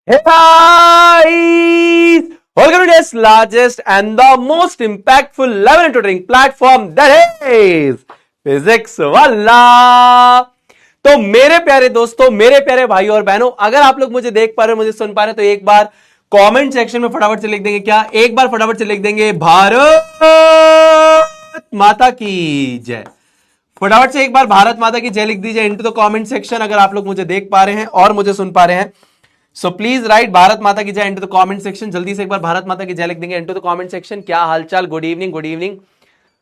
Hey guys! Welcome to today's largest and the most impactful learning and tutoring platform that is Physics वाला। तो मेरे प्यारे दोस्तों, मेरे प्यारे भाइयों और बहनों, अगर आप लोग मुझे देख पा रहे हो, मुझे सुन पा रहे हो, तो एक बार कमेंट सेक्शन में फटाफट से लिख देंगे क्या? एक बार फटाफट से लिख देंगे भारत माता की जय। फटाफट से एक बार भारत माता की जय लिख दीजिए इनटू द कमेंट सेक्शन अगर आप लोग मुझे देख पा रहे हैं और मुझे सुन पा रहे हैं। सो प्लीज राइट भारत माता की जय इनटू द कमेंट सेक्शन। जल्दी से एक बार भारत माता की जय लिख देंगे इनटू द कमेंट सेक्शन। क्या हालचाल? Good evening, good evening,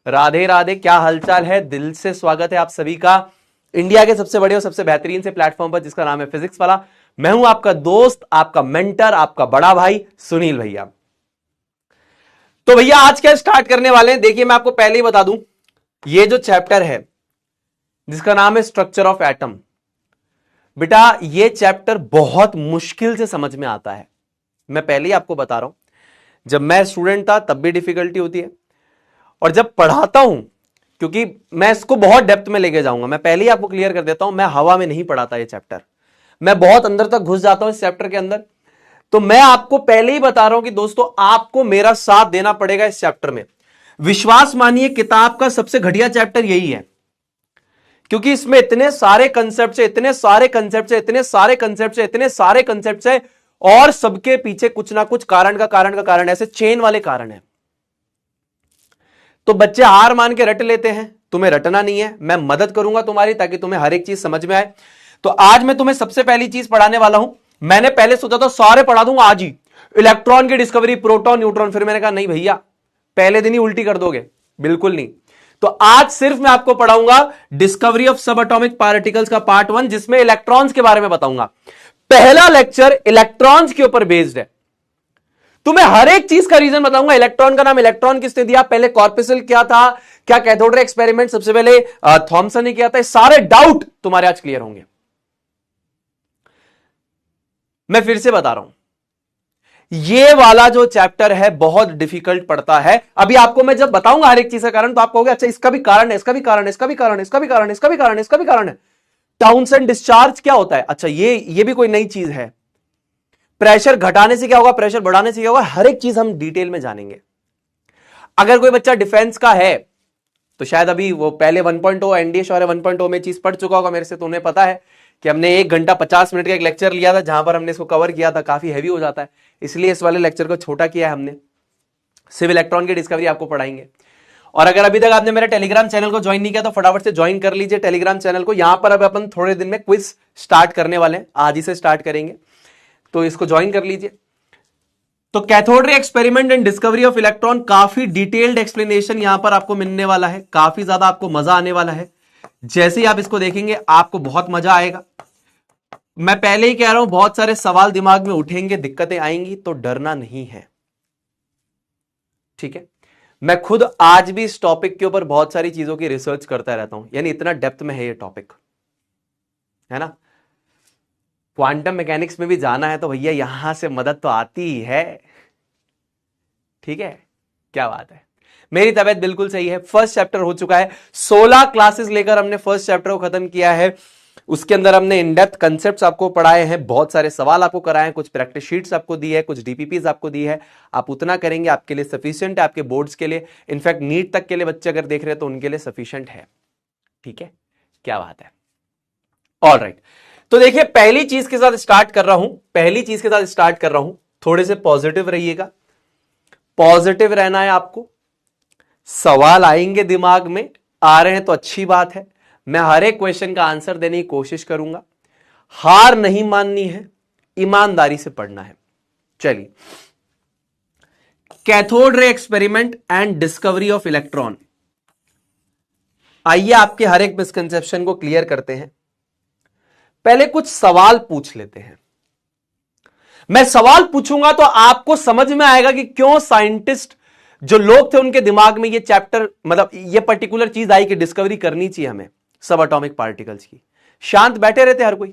Radhe Radhe. क्या हालचाल है? दिल से स्वागत है आप सभी का इंडिया के सबसे बड़े और सबसे बेहतरीन से प्लेटफॉर्म पर जिसका नाम है फिजिक्स वाला। मैं हूं आपका दोस्त, आपका मेंटर, आपका बड़ा भाई सुनील भैया। तो भैया आज क्या स्टार्ट करने वाले हैं, देखिए मैं आपको पहले ही बता दूं, ये जो चैप्टर है जिसका नाम है स्ट्रक्चर ऑफ एटम, बेटा ये चैप्टर बहुत मुश्किल से समझ में आता है। मैं पहले ही आपको बता रहा हूं, जब मैं स्टूडेंट था तब भी डिफिकल्टी होती है, और जब पढ़ाता हूं, क्योंकि मैं इसको बहुत डेप्थ में लेके जाऊंगा, मैं पहले ही आपको क्लियर कर देता हूं, मैं हवा में नहीं पढ़ाता ये चैप्टर, मैं बहुत अंदर तक घुस जाता हूं इस चैप्टर के अंदर। तो मैं आपको पहले ही बता रहा हूं कि दोस्तों आपको मेरा साथ देना पड़ेगा इस चैप्टर में। विश्वास मानिए किताब का सबसे घटिया चैप्टर यही है, क्योंकि इसमें इतने सारे कंसेप्ट है, इतने सारे कंसेप्ट है, इतने सारे कंसेप्ट है, इतने सारे कंसेप्ट है, और सबके पीछे कुछ ना कुछ कारण का कारण ऐसे चेन वाले कारण है। तो बच्चे हार मान के रट लेते हैं, तुम्हें रटना नहीं है, मैं मदद करूंगा तुम्हारी ताकि तुम्हें हर एक चीज समझ में आए। तो आज मैं तुम्हें सबसे पहली चीज पढ़ाने वाला हूं। मैंने पहले सोचा था सारे पढ़ा दूंगा आज ही, इलेक्ट्रॉन की डिस्कवरी, प्रोटॉन, न्यूट्रॉन, फिर मैंने कहा नहीं भैया पहले दिन ही उल्टी कर दोगे, बिल्कुल नहीं। तो आज सिर्फ मैं आपको पढ़ाऊंगा डिस्कवरी ऑफ सब एटॉमिक पार्टिकल्स का पार्ट 1, जिसमें इलेक्ट्रॉन्स के बारे में बताऊंगा। पहला लेक्चर इलेक्ट्रॉन्स के ऊपर बेस्ड है। तुम्हें हर एक चीज का रीजन बताऊंगा। इलेक्ट्रॉन का नाम इलेक्ट्रॉन किसने दिया, पहले कॉर्पसल क्या था, क्या कैथोड रे एक्सपेरिमेंट सबसे पहले थॉमसन ने किया था, सारे डाउट तुम्हारे आज क्लियर होंगे। मैं फिर से बता रहा हूं, ये वाला जो चैप्टर है बहुत डिफिकल्ट पड़ता है। अभी आपको मैं जब बताऊंगा हर एक चीज का कारण, तो आप कहोगे अच्छा इसका भी कारण है, इसका भी कारण है, इसका भी कारण है, इसका भी कारण है, इसका भी कारण है, इसका भी कारण है। टाउनसेंड डिस्चार्ज क्या होता है? अच्छा ये भी कोई नई चीज है। प्रेशर घटाने से क्या होगा, प्रेशर बढ़ाने से क्या होगा, हर एक चीज हम डिटेल में जानेंगे। अगर कोई बच्चा डिफेंस का है तो शायद अभी वो पहले 1.0 एनडीए शौर्य 1.0 में चीज पढ़ चुका होगा मेरे से, तो उन्हें पता है कि हमने 1 घंटा 50 मिनट का एक लेक्चर लिया था जहां पर हमने इसको कवर किया था। काफी हैवी हो जाता है, इसलिए इस वाले लेक्चर को छोटा किया है हमने। सिर्फ इलेक्ट्रॉन की डिस्कवरी आपको पढ़ाएंगे। और अगर अभी तक आपने मेरे टेलीग्राम चैनल को ज्वाइन नहीं किया तो फटाफट से ज्वाइन कर लीजिए टेलीग्राम चैनल को। यहां पर अब अपन थोड़े दिन में क्विज स्टार्ट करने वाले हैं, आज ही से स्टार्ट करेंगे, तो इसको ज्वाइन कर लीजिए। तो cathode ray experiment and discovery of electron, काफी डिटेल्ड एक्सप्लेनेशन यहां पर आपको मिलने वाला है, काफी ज्यादा आपको मजा आने वाला है। जैसे ही आप इसको देखेंगे आपको बहुत मजा आएगा। मैं पहले ही कह रहा हूं बहुत सारे सवाल दिमाग में उठेंगे, दिक्कतें आएंगी, तो डरना नहीं है, ठीक है। मैं खुद आज भी इस टॉपिक के ऊपर बहुत सारी चीजों की रिसर्च करता रहता हूं, यानी इतना डेप्थ में है ये टॉपिक, है ना। क्वांटम मैकेनिक्स में भी जाना है तो भैया यहां से मदद तो आती ही है, ठीक है। क्या बात है, मेरी तबीयत बिल्कुल सही है। फर्स्ट चैप्टर हो चुका है, 16 क्लासेस लेकर हमने फर्स्ट चैप्टर को खत्म किया है। उसके अंदर हमने इन डेप्थ कंसेप्ट्स आपको पढ़ाए हैं, बहुत सारे सवाल आपको कराए हैं, कुछ प्रैक्टिस शीट्स आपको दी है, कुछ डीपीपीज आपको दी है। आप उतना करेंगे आपके लिए सफिशिएंट है, आपके बोर्ड्स के लिए, इनफैक्ट नीट तक के लिए बच्चे अगर देख रहे हैं तो उनके लिए सफिशिएंट है, ठीक है। क्या बात है, ऑलराइट। तो देखिए पहली चीज के साथ स्टार्ट कर रहा हूं, थोड़े से पॉजिटिव रहिएगा, पॉजिटिव रहना है आपको। सवाल आएंगे दिमाग में, आ रहे हैं तो अच्छी बात है, मैं हर एक क्वेश्चन का आंसर देने की कोशिश करूंगा। हार नहीं माननी है, ईमानदारी से पढ़ना है। चलिए, cathode ray experiment and discovery of electron. आइए आपके हर एक मिसकंसेप्शन को क्लियर करते हैं। पहले कुछ सवाल पूछ लेते हैं। मैं सवाल पूछूंगा तो आपको समझ में आएगा कि क्यों साइंटिस्ट जो लोग थे उनके दिमाग में ये चैप्टर, मतलब ये पर्टिकुलर चीज आई कि डिस्कवरी करनी चाहिए हमें सब एटॉमिक पार्टिकल्स की। शांत बैठे रहते हर कोई।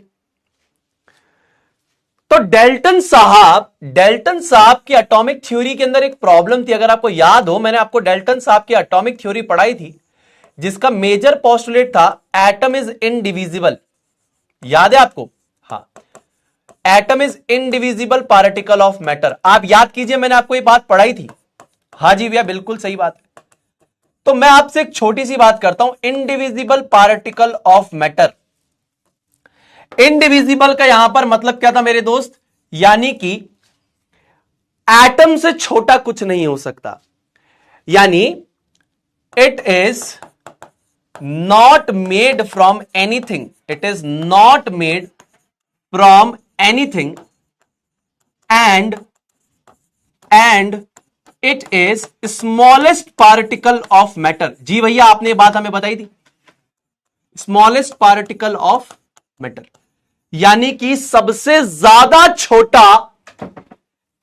तो डेल्टन साहब की एटॉमिक थ्योरी के अंदर एक प्रॉब्लम थी। अगर आपको याद हो, मैंने आपको डेल्टन साहब की एटॉमिक थ्योरी पढ़ाई थी, जिसका मेजर पोस्टुलेट था एटम इज इनडिविजिबल। याद है आपको? हाँ, atom is indivisible particle of matter. आप याद कीजिए, मैंने आपको ये बात पढ़ाई थी। हाँ जी भैया, बिल्कुल सही बात है। तो मैं आपसे एक छोटी सी बात करता हूं, indivisible particle of matter. Indivisible का यहां पर मतलब क्या था मेरे दोस्त, यानी कि एटम से छोटा कुछ नहीं हो सकता, यानी it is not made from anything, it is not made from anything and it is smallest particle of matter. जी भैया, आपने ये बात हमें बताई थी, स्मॉलेस्ट पार्टिकल ऑफ मैटर, यानी कि सबसे ज्यादा छोटा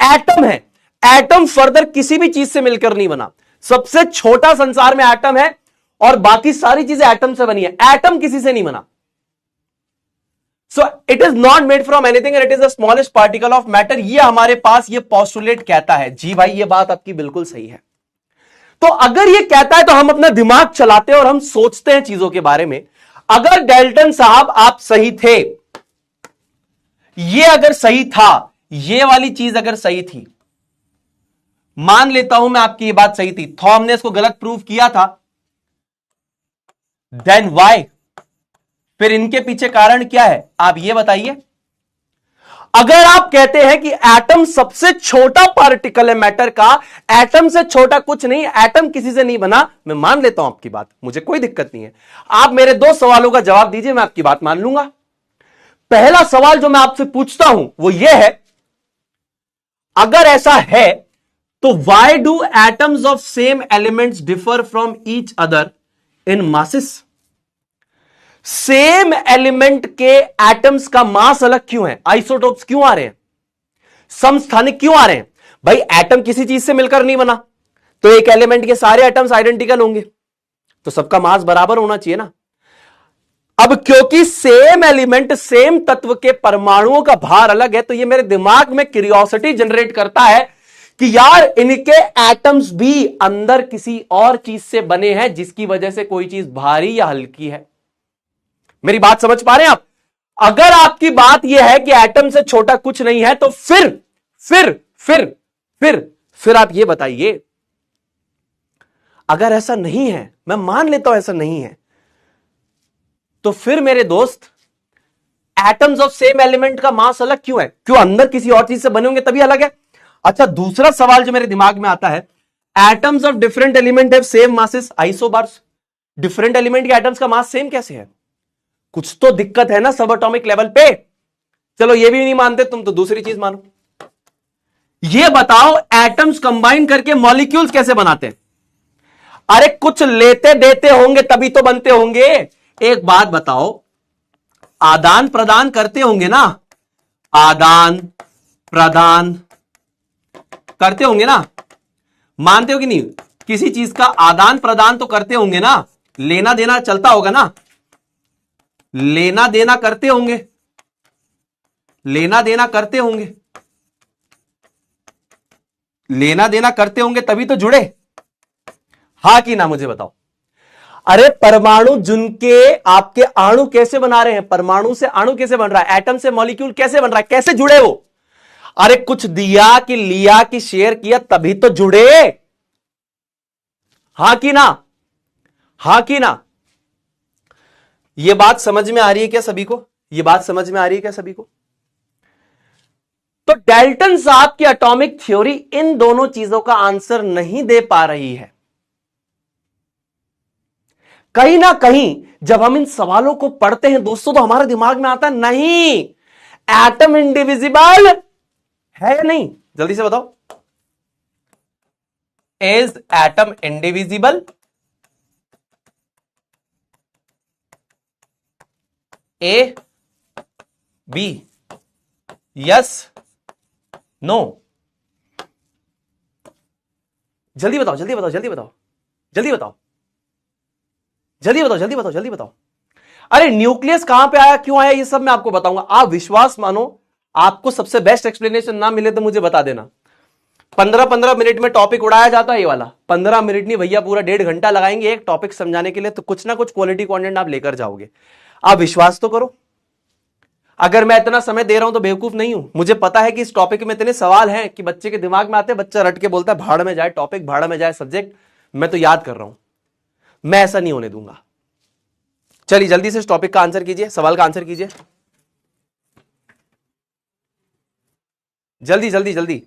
एटम है। एटम फर्दर किसी भी चीज से मिलकर नहीं बना, सबसे छोटा संसार में एटम है और बाकी सारी चीजें एटम से बनी है, एटम किसी से नहीं बना। So it is not made from anything and it is the smallest particle of matter. ये हमारे पास ये पोस्टुलेट कहता है। जी भाई, ये बात आपकी बिल्कुल सही है। तो अगर ये कहता है तो हम अपना दिमाग चलाते हैं और हम सोचते हैं चीजों के बारे में। अगर डेल्टन साहब आप सही थे, ये अगर सही था, ये वाली चीज अगर सही थी, मान लेता हूं मैं आपकी ये बात सही थी, थॉम ने इसको गलत प्रूव किया था, देन व्हाई? फिर इनके पीछे कारण क्या है, आप ये बताइए। अगर आप कहते हैं कि एटम सबसे छोटा पार्टिकल है मैटर का, एटम से छोटा कुछ नहीं, एटम किसी से नहीं बना, मैं मान लेता हूं आपकी बात, मुझे कोई दिक्कत नहीं है। आप मेरे दो सवालों का जवाब दीजिए, मैं आपकी बात मान लूंगा। पहला सवाल जो मैं आपसे पूछता हूं वो ये है, अगर ऐसा है तो why do atoms of same elements differ from each other in masses? Same element के एटम्स का मास अलग क्यों है? आइसोटोप्स क्यों आ रहे हैं? समस्थानिक क्यों आ रहे हैं? भाई एटम किसी चीज से मिलकर नहीं बना, तो एक एलिमेंट के सारे एटम्स आइडेंटिकल होंगे, तो सबका मास बराबर होना चाहिए ना। अब क्योंकि सेम एलिमेंट, सेम तत्व के परमाणुओं का भार अलग है, तो ये मेरे दिमाग में क्यूरियोसिटी जनरेट करता है कि यार इनके एटम्स भी अंदर किसी और चीज से बने हैं, जिसकी वजह से कोई चीज भारी या हल्की है। मेरी बात समझ पा रहे हैं आप? अगर आपकी बात यह है कि एटम से छोटा कुछ नहीं है, तो फिर आप ये बताइए, अगर ऐसा नहीं है, मैं मान लेता हूं ऐसा नहीं है, तो फिर मेरे दोस्त एटम्स ऑफ सेम एलिमेंट का मास अलग क्यों है? क्यों अंदर किसी और चीज से बने होंगे तभी अलग है? अच्छा, दूसरा सवाल जो मेरे दिमाग में आता है, atoms of different element have same masses, isobars. Different element के एटम्स का मास सेम कैसे है? कुछ तो दिक्कत है ना सब एटॉमिक लेवल पे। चलो ये भी नहीं मानते तुम, तो दूसरी चीज मानो। ये बताओ, एटम्स कंबाइन करके मॉलिक्यूल्स कैसे बनाते हैं? अरे कुछ लेते देते होंगे तभी तो बनते होंगे। एक बात बताओ, आदान प्रदान करते होंगे ना, आदान प्रदान करते होंगे ना, मानते हो कि नहीं? किसी चीज का आदान प्रदान तो करते होंगे ना, लेना देना चलता होगा ना, लेना देना करते होंगे, लेना देना करते होंगे, लेना देना करते होंगे तभी तो जुड़े। हां कि ना, मुझे बताओ। अरे परमाणु, जिनके आपके अणु कैसे बना रहे हैं, परमाणु से अणु कैसे बन रहा है, एटम से मॉलिक्यूल कैसे बन रहा है, कैसे जुड़े वो? अरे कुछ दिया कि लिया कि शेयर किया तभी तो जुड़े। हां कि ना, हां कि ना? यह बात समझ में आ रही है क्या सभी को? यह बात समझ में आ रही है क्या सभी को? तो डाल्टन साहब की एटॉमिक थ्योरी इन दोनों चीजों का आंसर नहीं दे पा रही है। कहीं ना कहीं जब हम इन सवालों को पढ़ते हैं दोस्तों, तो हमारे दिमाग में आता है, नहीं, एटम इंडिविजिबल है या नहीं? जल्दी से बताओ, is atom indivisible? A, B, yes, no? जल्दी बताओ, जल्दी बताओ, जल्दी बताओ, जल्दी बताओ, जल्दी बताओ, जल्दी बताओ, जल्दी बताओ। अरे न्यूक्लियस कहां पे आया, क्यों आया, ये सब मैं आपको बताऊंगा। आप विश्वास मानो, आपको सबसे बेस्ट एक्सप्लेनेशन ना मिले तो मुझे बता देना। 15-15 मिनट में टॉपिक उड़ाया जाता है ये वाला। 15 मिनट नहीं भैया, पूरा 1.5 घंटा लगाएंगे एक टॉपिक समझाने के लिए, तो कुछ ना कुछ क्वालिटी कंटेंट आप लेकर जाओगे। आप विश्वास तो करो। अगर मैं इतना समय दे रहा हूं तो बेवकूफ नहीं हूं। मुझे पता है कि इस टॉपिक में इतने सवाल हैं कि बच्चे के दिमाग में आते हैं, बच्चा रट के बोलता है भाड़ में जाए टॉपिक, भाड़ में जाए सब्जेक्ट। मैं तो याद कर रहा हूं, मैं ऐसा नहीं होने दूंगा। चलिए जल्दी से इस टॉपिक का आंसर कीजिए, सवाल का आंसर कीजिए, जल्दी जल्दी जल्दी।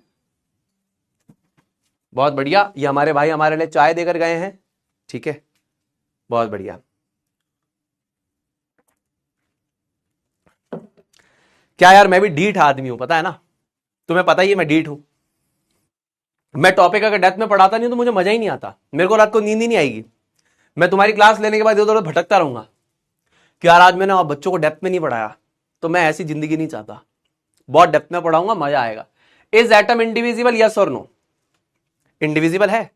बहुत बढ़िया, ये हमारे भाई हमारे लिए चाय देकर गए हैं, ठीक है, बहुत बढ़िया। क्या यार, मैं भी डीठ आदमी हूं, पता है ना, तुम्हें पता ही है मैं डीठ हूं। मैं टॉपिक अगर डेप्थ में पढ़ाता नहीं तो मुझे मजा ही नहीं आता, मेरे को रात को नींद ही नहीं आएगी। मैं तुम्हारी क्लास लेने के बाद इधर उधर भटकता रहूंगा कि यार आज मैंने बच्चों को डेप्थ में नहीं पढ़ाया। तो मैं ऐसी जिंदगी नहीं चाहता, बहुत डेप्थ में पढ़ाऊंगा, मजा आएगा। इज एटम इंडिविजिबल, यस और नो? इंडिविजिबल है?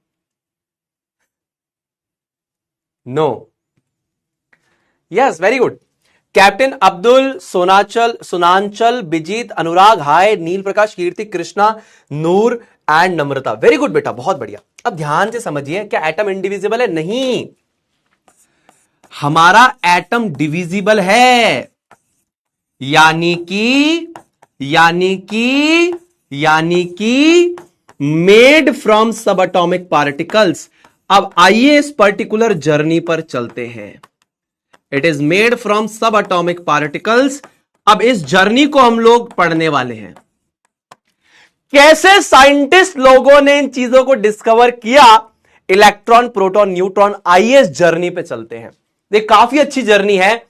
No. Yes, very good. Captain Abdul, Sunanchal, Bijit, Anurag, hi, Neel Prakash, Kirti, Krishna, Noor and Namrata, very good बेटा, बहुत बढ़िया। अब ध्यान से समझिए, क्या एटम इंडिविजिबल है? नहीं, हमारा एटम डिविजिबल है, यानी कि made from sub atomic particles. अब आइए इस पर्टिकुलर जर्नी पर चलते हैं। It is made from sub atomic particles. अब इस जर्नी को हम लोग पढ़ने वाले हैं, कैसे साइंटिस्ट लोगों ने इन चीजों को डिस्कवर किया, इलेक्ट्रॉन, प्रोटॉन, न्यूट्रॉन। आइए इस जर्नी पे चलते हैं। ये काफी अच्छी जर्नी है,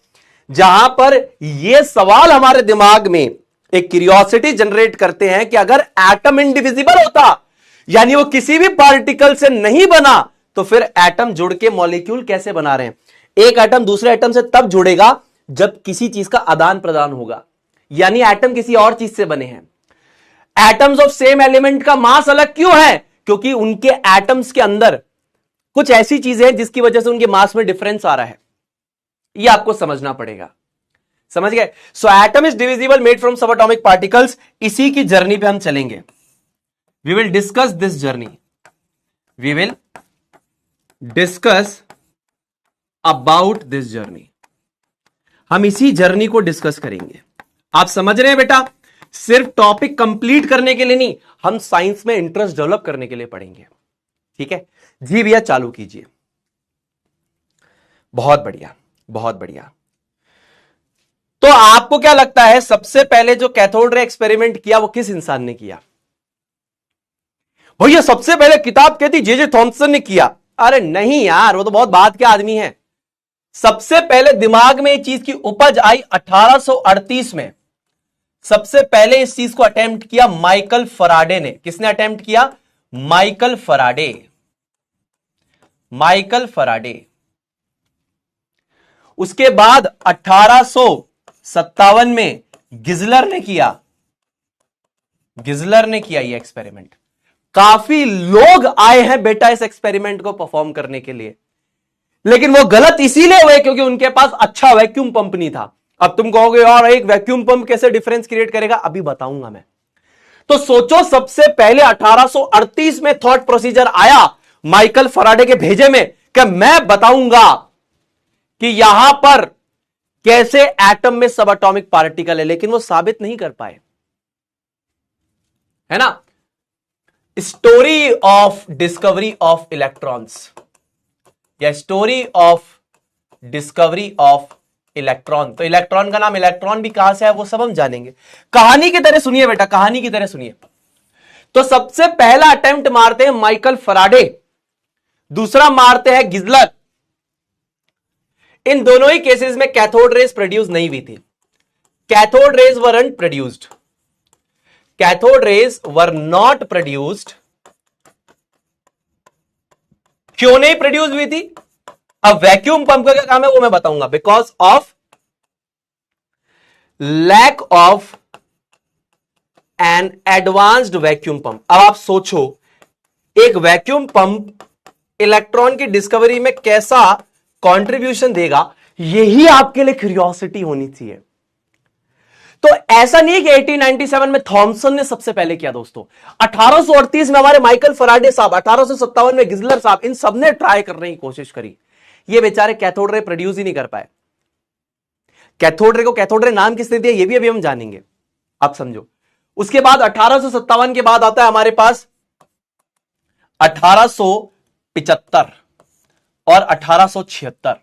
जहां पर यह सवाल हमारे दिमाग में एक क्यूरियोसिटी जनरेट करते हैं कि अगर एटम इंडिविजिबल होता, यानी वो किसी भी पार्टिकल से नहीं बना, तो फिर एटम जुड़ के मॉलिक्यूल कैसे बना रहे हैं। एक एटम दूसरे एटम से तब जुड़ेगा जब किसी चीज का आदान प्रदान होगा, यानी एटम किसी और चीज से बने हैं। एटम्स ऑफ सेम एलिमेंट का मास अलग क्यों है? क्योंकि उनके एटम्स के अंदर कुछ ऐसी चीजें हैं जिसकी वजह से उनके मास में डिफरेंस आ रहा है। यह आपको समझना पड़ेगा, समझ गए? So atom is divisible, made from sub atomic particles. इसी की जर्नी पे हम चलेंगे। We will discuss this journey, we will discuss about this journey. हम इसी जर्नी को डिस्कस करेंगे। आप समझ रहे हैं बेटा? सिर्फ टॉपिक कंप्लीट करने के लिए नहीं, हम साइंस में इंटरेस्ट डेवलप करने के लिए पढ़ेंगे, ठीक है जी भैया? चालू कीजिए। बहुत बढ़िया, बहुत बढ़िया। तो आपको क्या लगता है, सबसे पहले जो कैथोड रे एक्सपेरिमेंट किया वो किस इंसान ने किया? भैया सबसे पहले किताब कहती जे थॉमसन ने किया। अरे नहीं यार, वो तो बहुत बाद के आदमी हैं। सबसे पहले दिमाग में इस चीज की उपज आई 1838 में। सबसे पहले इस चीज को अटेम्प्ट किया माइकल फराडे ने। किसने अटेम्प्ट किया? Michael Faraday. Michael Faraday. उसके बाद 1857 में गिजलर ने किया। गिजलर ने किया ये एक्सपेरिमेंट। काफी लोग आए हैं बेटा इस एक्सपेरिमेंट को परफॉर्म करने के लिए, लेकिन वो गलत इसीलिए हुए क्योंकि उनके पास अच्छा वैक्यूम पंप नहीं था। अब तुम कहोगे यार एक वैक्यूम पंप कैसे डिफरेंस क्रिएट करेगा? अभी बताऊंगा मैं। तो सोचो, सबसे पहले 1838 में थॉट प्रोसीजर आया माइकल फराडे के भेजे में कि मैं बताऊंगा कि यहां पर कैसे एटम में सब एटॉमिक पार्टिकल है, लेकिन वो साबित नहीं कर पाए, है ना? Story of discovery of electrons या story of discovery of electron. तो इलेक्ट्रॉन का नाम इलेक्ट्रॉन भी कहां से है वो सब हम जानेंगे। कहानी की तरह सुनिए बेटा, कहानी की तरह सुनिए। तो सबसे पहला अटेम्प्ट मारते हैं माइकल फराडे, दूसरा मारते हैं गिजलर। इन दोनों ही केसेस में कैथोड रेज प्रोड्यूस नहीं हुई थी। Cathode rays weren't produced. Cathode rays were not produced. क्यों नहीं प्रोड्यूस हुई थी? अब वैक्यूम पंप का क्या काम है वो मैं बताऊंगा। Because of lack of an advanced vacuum pump. अब आप सोचो, एक वैक्यूम पंप इलेक्ट्रॉन की डिस्कवरी में कैसा कंट्रीब्यूशन देगा, यही आपके लिए क्यूरियोसिटी होनी चाहिए। तो ऐसा नहीं है कि 1897 में थॉमसन ने सबसे पहले किया दोस्तों। 1838 में हमारे माइकल फराडे साहब, 1857 में गिजलर साहब, इन सबने ट्राई करने की कोशिश करी। ये बेचारे कैथोड रे प्रोड्यूस ही नहीं कर पाए। कैथोड रे को कैथोड रे नाम किसने दिया ये भी अभी हम जानेंगे, आप समझो। उसके बाद 1857 के बाद आता है हमारे पास 1875 और 1876।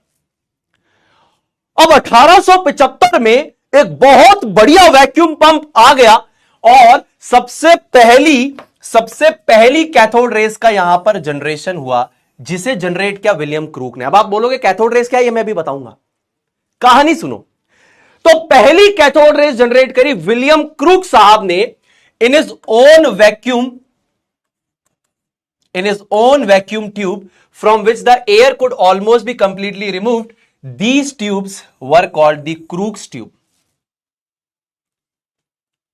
अब 1875 में एक बहुत बढ़िया वैक्यूम पंप आ गया और सबसे पहली कैथोड रेस का यहां पर जनरेशन हुआ, जिसे जनरेट किया विलियम क्रूक ने। अब आप बोलोगे कैथोड रेस क्या है, ये मैं भी बताऊंगा, कहानी सुनो। तो पहली कैथोड रेस जनरेट करी विलियम क्रूक साहब ने in his own vacuum tube from which the air could almost be completely removed. These tubes were called the Crookes tube।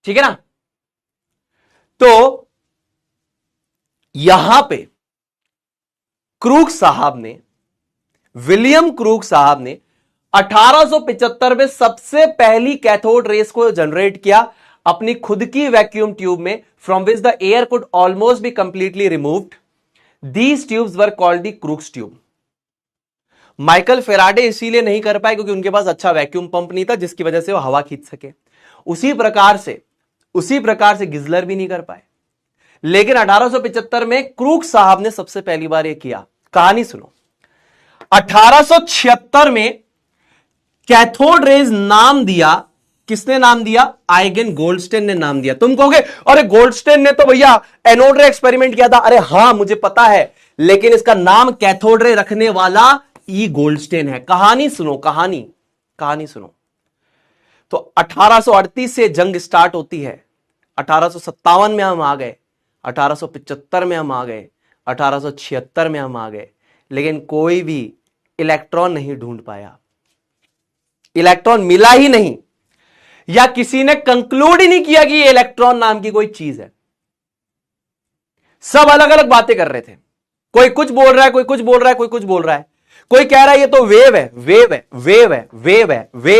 ठीक है ना। तो यहां पे विलियम क्रूक साहब ने 1875 में सबसे पहली कैथोड रेस को जनरेट किया अपनी खुद की वैक्यूम ट्यूब में, from which the air could almost be completely removed. These tubes were called the Crookes tube। Michael Faraday इसीलिए नहीं कर पाए क्योंकि उनके पास अच्छा वैक्यूम पंप नहीं था जिसकी वजह से वो हवा खींच सके। उसी प्रकार से गिजलर भी नहीं कर पाए। लेकिन 1875 में क्रूक साहब ने सबसे पहली बार ये किया। कहानी सुनो। 1876 में कैथोड रेज नाम दिया, किसने नाम दिया? आइगन गोल्डस्टेन ने नाम दिया। तुम कहोगे अरे गोल्डस्टेन ने तो भैया एनोड रे एक्सपेरिमेंट किया था। अरे हां मुझे पता है, लेकिन इसका नाम कैथोड रे रखने वाला ई गोल्डस्टेन है। कहानी सुनो। तो 1838 से जंग स्टार्ट होती है, 1857 में हम आ गए, 1875 में हम आ गए, 1876 में हम आ गए, लेकिन कोई भी इलेक्ट्रॉन नहीं ढूंढ पाया। इलेक्ट्रॉन मिला ही नहीं, या किसी ने कंक्लूड ही नहीं किया कि ये इलेक्ट्रॉन नाम की कोई चीज है। सब अलग अलग बातें कर रहे थे। कोई कुछ बोल रहा है, कोई कुछ बोल रहा है। कोई कह रहा है ये तो वेव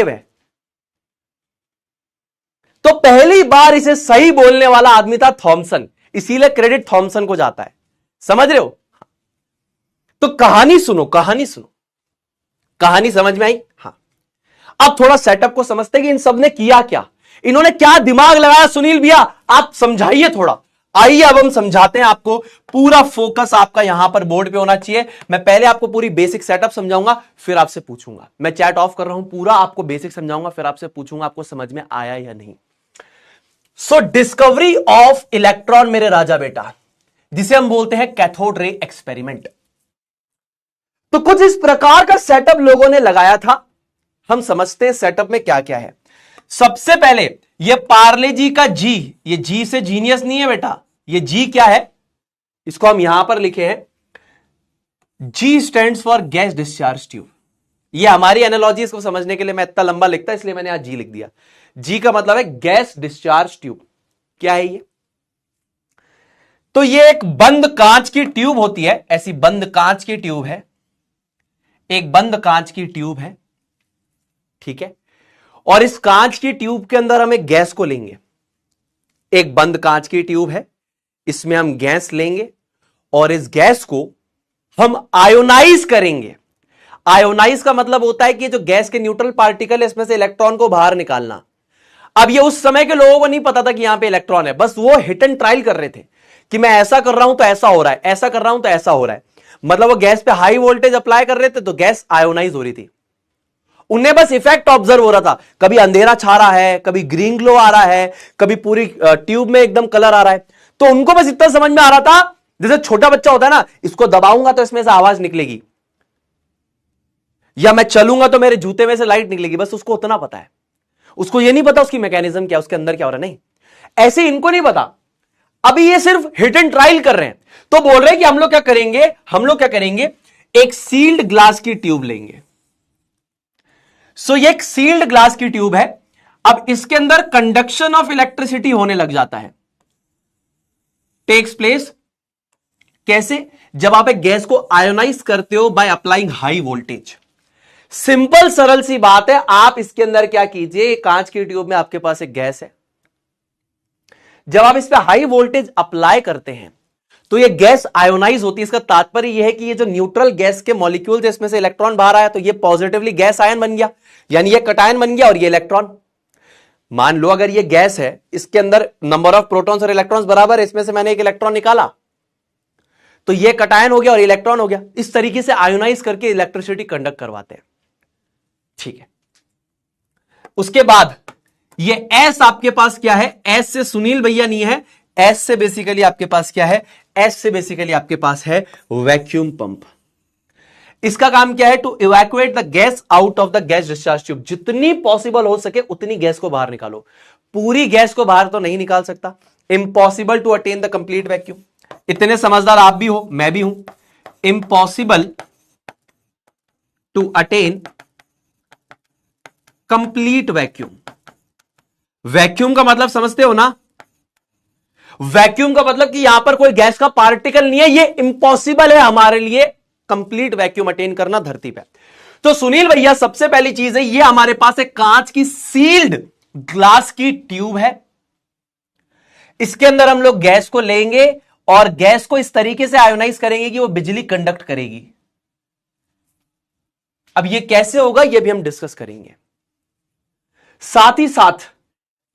है। तो पहली बार इसे सही बोलने वाला आदमी था थॉमसन, इसीलिए क्रेडिट थॉमसन को जाता है। समझ रहे हो? तो कहानी सुनो। कहानी समझ में आई? हां। अब थोड़ा सेटअप को समझते कि इन सब ने किया क्या, इन्होंने क्या दिमाग लगाया। सुनील भैया आप समझाइए थोड़ा। आइए अब हम समझाते हैं आपको। पूरा फोकस आपका यहां पर बोर्ड पे होना चाहिए। मैं पहले आपको पूरी बेसिक सेटअप समझाऊंगा, फिर आपसे पूछूंगा। मैं चैट ऑफ कर रहा हूं, पूरा आपको बेसिक समझाऊंगा, फिर आपसे पूछूंगा आपको समझ में आया या नहीं। सो डिस्कवरी ऑफ इलेक्ट्रॉन मेरे राजा बेटा, जिसे हम बोलते हैं कैथोड रे एक्सपेरिमेंट। तो कुछ इस प्रकार का सेटअप लोगों ने लगाया था। हम समझते हैं सेटअप में क्या क्या है। सबसे पहले ये पार्ले जी का जी, ये जी से जीनियस नहीं है बेटा, ये जी क्या है, इसको हम यहां पर लिखे हैं, जी stands for gas discharge tube. ये हमारी एनालॉजी, इसको समझने के लिए मैं इतना लंबा लिखता इसलिए मैंने यहां जी लिख दिया। जी का मतलब है गैस डिस्चार्ज ट्यूब। क्या है ये? तो ये एक बंद कांच की ट्यूब होती है, ऐसी बंद कांच की ट्यूब है, एक बंद कांच की ट्यूब है, ठीक है। और इस कांच की ट्यूब के अंदर हम एक गैस को लेंगे। एक बंद कांच की ट्यूब है, इसमें हम गैस लेंगे और इस गैस को हम आयोनाइज करेंगे। आयोनाइज का मतलब होता है कि जो गैस के न्यूट्रल पार्टिकल है इसमें से इलेक्ट्रॉन को बाहर निकालना। अब ये उस समय के लोगों को नहीं पता था कि यहां पे इलेक्ट्रॉन है, बस वो हिट एंड ट्रायल कर रहे थे कि मैं ऐसा कर रहा हूं तो ऐसा हो रहा है, ऐसा कर रहा हूं तो ऐसा हो रहा है। मतलब वो गैस पे हाई वोल्टेज अप्लाई कर रहे थे तो गैस आयोनाइज हो रही थी। उन्हें बस इफेक्ट ऑब्जर्व हो रहा था, कभी अंधेरा छा रहा है, कभी ग्रीन ग्लो आ रहा है, कभी पूरी ट्यूब में एकदम कलर आ रहा है। तो उनको बस इतना समझ में आ रहा था, जैसे छोटा बच्चा होता है ना, इसको दबाऊंगा तो इसमें से आवाज निकलेगी, या मैं चलूंगा तो मेरे जूते में से लाइट निकलेगी, बस उसको उतना पता है। उसको ये नहीं पता उसकी मैकेनिज्म क्या, उसके अंदर क्या हो रहा है। नहीं, ऐसे इनको नहीं पता। अभी ये सिर्फ हिट एंड ट्रायल कर रहे हैं। तो बोल रहे हैं कि हम लोग क्या करेंगे, एक सील्ड ग्लास की ट्यूब लेंगे। सो ये एक सील्ड ग्लास की ट्यूब है। अब इसके अंदर कंडक्शन ऑफ इलेक्ट्रिसिटी होने लग जाता है, टेक्स प्लेस। कैसे? जब आप एक गैस को आयोनाइज करते हो by applying high voltage. Simple सरल सी बात है। आप इसके अंदर क्या कीजिए, कांच की ट्यूब में आपके पास एक गैस है, जब आप इस पे हाई वोल्टेज अप्लाई करते हैं तो ये गैस आयोनाइज होती है। इसका तात्पर्य यह है कि ये जो न्यूट्रल गैस के मॉलिक्यूल थे इसमें से इलेक्ट्रॉन बाहर आया तो ये पॉजिटिवली गैस आयन बन गया, यानी ये कटायन बन गया और ये इलेक्ट्रॉन। मान लो अगर ये गैस है, इसके अंदर नंबर ऑफ प्रोटॉन्स और इलेक्ट्रॉन्स बराबर है, इसमें से मैंने एक इलेक्ट्रॉन निकाला तो ये कटायन हो गया और इलेक्ट्रॉन हो गया। इस तरीके से आयोनाइज करके इलेक्ट्रिसिटी कंडक्ट करवाते हैं। ठीक है, उसके बाद ये एस आपके पास क्या है, एस से सुनील भैया नहीं है, एस से बेसिकली आपके पास क्या है, एस से बेसिकली आपके पास है वैक्यूम पंप। इसका काम क्या है, to evacuate the gas out of the gas discharge tube. जितनी पॉसिबल हो सके उतनी गैस को बाहर निकालो। पूरी गैस को बाहर तो नहीं निकाल सकता, impossible to attain the complete vacuum. इतने समझदार आप भी हो, मैं भी हूं। Impossible to attain complete vacuum. Vacuum का मतलब समझते हो ना, वैक्यूम का मतलब कि यहां पर कोई गैस का पार्टिकल नहीं है, ये इंपॉसिबल है हमारे लिए कंप्लीट वैक्यूम अटेन करना धरती पे। तो सुनील भैया सबसे पहली चीज है, ये हमारे पास एक कांच की सील्ड ग्लास की ट्यूब है। इसके अंदर हम लोग गैस को लेंगे और गैस को इस तरीके से आयोनाइज करेंगे कि वो बिजली कंडक्ट करेगी। अब ये कैसे होगा ये भी हम डिस्कस करेंगे। साथ ही साथ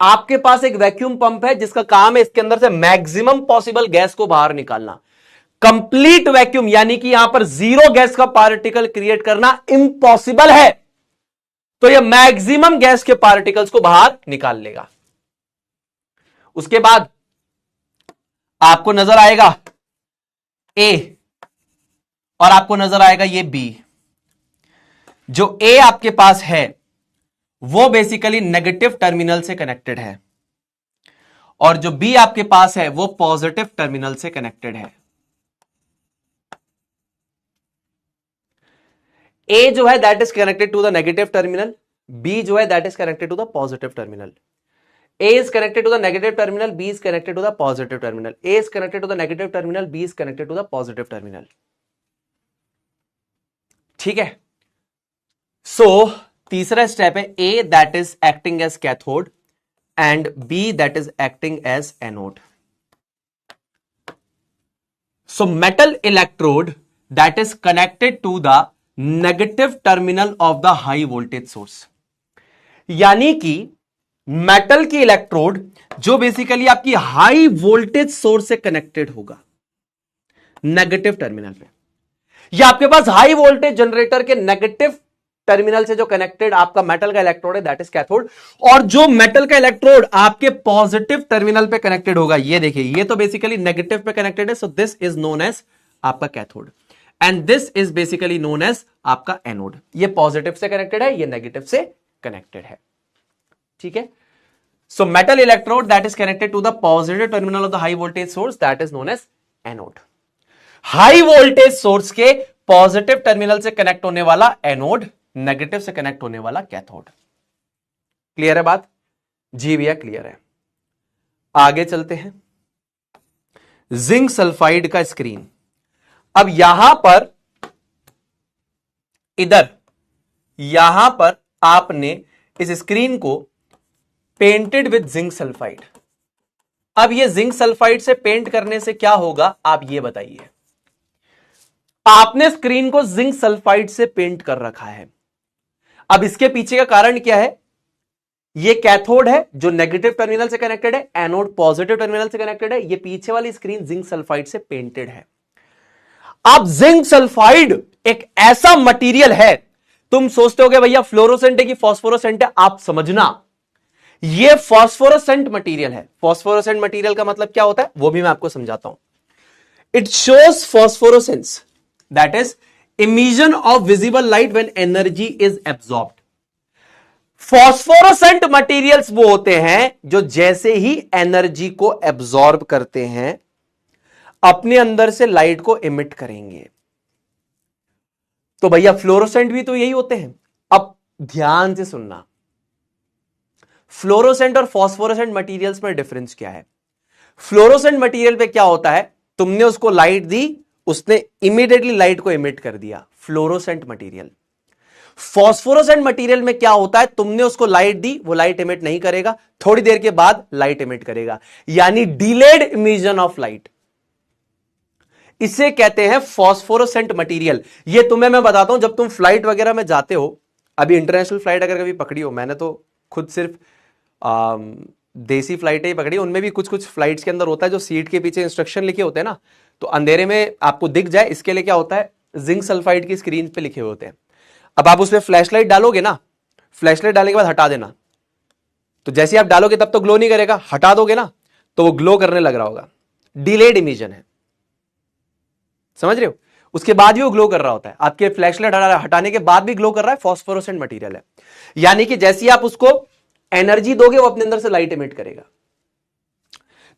आपके पास एक वैक्यूम पंप है जिसका काम है इसके अंदर से मैक्सिमम पॉसिबल गैस को बाहर निकालना। कंप्लीट वैक्यूम यानी कि यहां पर जीरो गैस का पार्टिकल क्रिएट करना इम्पॉसिबल है, तो यह मैक्सिमम गैस के पार्टिकल्स को बाहर निकाल लेगा। उसके बाद आपको नजर आएगा ए और आपको नजर आएगा ये बी। जो ए आपके पास है वो बेसिकली नेगेटिव टर्मिनल से कनेक्टेड है और जो बी आपके पास है वो पॉजिटिव टर्मिनल से कनेक्टेड है। ए जो है that is connected to the negative terminal, B जो है that is connected to the positive terminal. A is connected to the negative terminal, B is connected to the positive terminal. A is connected to the negative terminal, B is connected to the positive terminal. ठीक है, सो तीसरा step है A that is acting as cathode and B that is acting as anode. So metal electrode that is connected to the negative terminal of the high voltage source. यानी कि metal की electrode जो basically आपकी high voltage source से connected होगा negative terminal पे, या आपके पास हाई वोल्टेज जनरेटर के नेगेटिव टर्मिनल से जो कनेक्टेड आपका मेटल का इलेक्ट्रोड है दैट इज कैथोड, और जो मेटल का इलेक्ट्रोड आपके पॉजिटिव टर्मिनल पे कनेक्टेड होगा, ये देखिए ये तो बेसिकली नेगेटिव पे कनेक्टेड है, so this is known as आपका cathode and this is basically known as आपका एनोड। ये पॉजिटिव से कनेक्टेड है, ये नेगेटिव से कनेक्टेड है। ठीक है, so metal electrode that is connected to the positive terminal of the high voltage source that is known as anode. High voltage source के पॉजिटिव टर्मिनल से कनेक्ट होने वाला एनोड, नेगेटिव से कनेक्ट होने वाला कैथोड। क्लियर है बात? जी भैया क्लियर है। आगे चलते हैं, जिंक सल्फाइड का स्क्रीन। अब यहां पर यहां पर आपने इस स्क्रीन को पेंटेड विद जिंक सल्फाइड। अब ये जिंक सल्फाइड से पेंट करने से क्या होगा आप ये बताइए। आपने स्क्रीन को जिंक सल्फाइड से पेंट कर रखा है। अब इसके पीछे का कारण क्या है, ये कैथोड है जो नेगेटिव टर्मिनल से कनेक्टेड है, एनोड पॉजिटिव टर्मिनल से कनेक्टेड है, ये पीछे वाली स्क्रीन जिंक सल्फाइड से पेंटेड है। अब जिंक सल्फाइड एक ऐसा मटेरियल है, तुम सोचते होगे भैया फ्लोरोसेंट है कि फॉस्फोरोसेंट है, आप समझना ये फॉस्फोरोसेंट मटेरियल है। फॉस्फोरोसेंट मटेरियल का मतलब क्या होता है वो भी मैं आपको समझाता हूं। It shows phosphorescence that is emission of visible light when energy is absorbed. Phosphorescent materials वो होते हैं जो जैसे ही एनर्जी को एब्सॉर्ब करते हैं अपने अंदर से लाइट को इमिट करेंगे। तो भैया फ्लोरोसेंट भी तो यही होते हैं। अब ध्यान से सुनना, फ्लोरोसेंट और फॉस्फोरोसेंट मटेरियल्स में डिफरेंस क्या है। फ्लोरोसेंट मटेरियल पे क्या होता है, तुमने उसको लाइट दी, उसने इमीडिएटली लाइट को इमिट कर दिया, फ्लोरोसेंट मटेरियल। फॉस्फोरोसेंट मटेरियल में क्या होता है, तुमने उसको लाइट दी, वो लाइट इमिट नहीं करेगा, थोड़ी देर के बाद लाइट इमिट करेगा, यानी डिलेड इमिशन ऑफ लाइट। इसे कहते हैं फॉस्फोरोसेंट मटेरियल। ये तुम्हें मैं बताता हूं, जब तुम फ्लाइट वगैरह में जाते हो, अभी इंटरनेशनल फ्लाइट अगर कभी पकड़ी हो, मैंने तो खुद सिर्फ देसी फ्लाइटें ही पकड़ी, उनमें भी कुछ कुछ फ्लाइट्स के अंदर होता है जो सीट के पीछे इंस्ट्रक्शन लिखे होते हैं ना, तो अंधेरे में आपको दिख जाए इसके लिए क्या होता है, जिंक सल्फाइड की स्क्रीन पे लिखे हुए होते हैं। अब आप उसमें फ्लैशलाइट डालोगे ना, फ्लैशलाइट डालने के बाद हटा देना, तो जैसे आप डालोगे तब तो ग्लो नहीं करेगा, हटा दोगे ना तो वो ग्लो करने लग रहा होगा। डिलेड इमिशन है, समझ रहे हो? उसके बाद भी वो ग्लो कर रहा होता है, आपके फ्लैशलाइट हटाने के बाद भी ग्लो कर रहा है, फॉस्फोरेसेंट मटेरियल है। यानी कि जैसे आप उसको एनर्जी दोगे वो अपने अंदर से लाइट एमिट करेगा।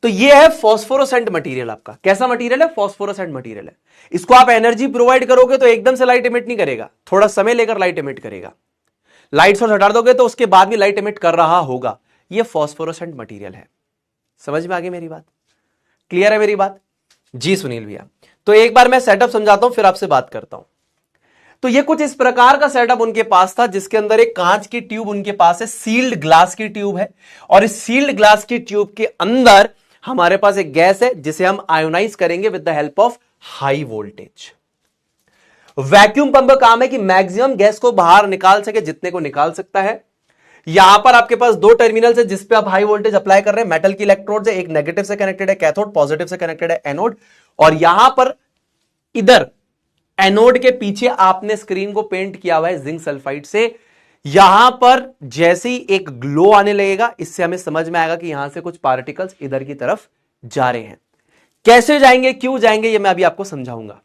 तो ये है फॉस्फोरेसेंट मटेरियल। आपका कैसा मटेरियल है? फॉस्फोरेसेंट मटेरियल है। इसको आप एनर्जी प्रोवाइड करोगे तो एकदम से लाइट एमिट नहीं करेगा, थोड़ा समय लेकर लाइट एमिट करेगा। लाइट सोर्स हटा दोगे तो उसके बाद भी लाइट एमिट कर रहा होगा। ये फॉस्फोरेसेंट मटेरियल है। समझ में आ गई मेरी बात? क्लियर है मेरी बात? जी सुनील भैया, तो एक बार मैं सेटअप समझाता हूं फिर आपसे बात करता हूं। तो ये कुछ इस प्रकार का सेटअप उनके पास था, जिसके अंदर एक कांच की ट्यूब उनके पास है, सील्ड ग्लास की ट्यूब है, और इस सील्ड ग्लास की ट्यूब के अंदर हमारे पास एक गैस है जिसे हम आयोनाइज करेंगे with the help of high voltage. Vacuum pump का काम है कि मैक्सिमम गैस को बाहर निकाल सके, जितने को निकाल सकता है। यहां पर आपके पास दो टर्मिनल्स है जिस पे आप हाई वोल्टेज अप्लाई कर रहे हैं, मेटल की इलेक्ट्रोड्स है, एक नेगेटिव से कनेक्टेड है कैथोड, पॉजिटिव से कनेक्टेड है एनोड, और यहां पर इधर एनोड के पीछे आपने स्क्रीन को पेंट किया हुआ है जिंक सल्फाइड से। यहां पर जैसे ही एक ग्लो आने लगेगा, इससे हमें समझ में आएगा कि यहां से कुछ पार्टिकल्स इधर की तरफ जा रहे हैं। कैसे जाएंगे, क्यों जाएंगे, ये मैं अभी आपको समझाऊंगा।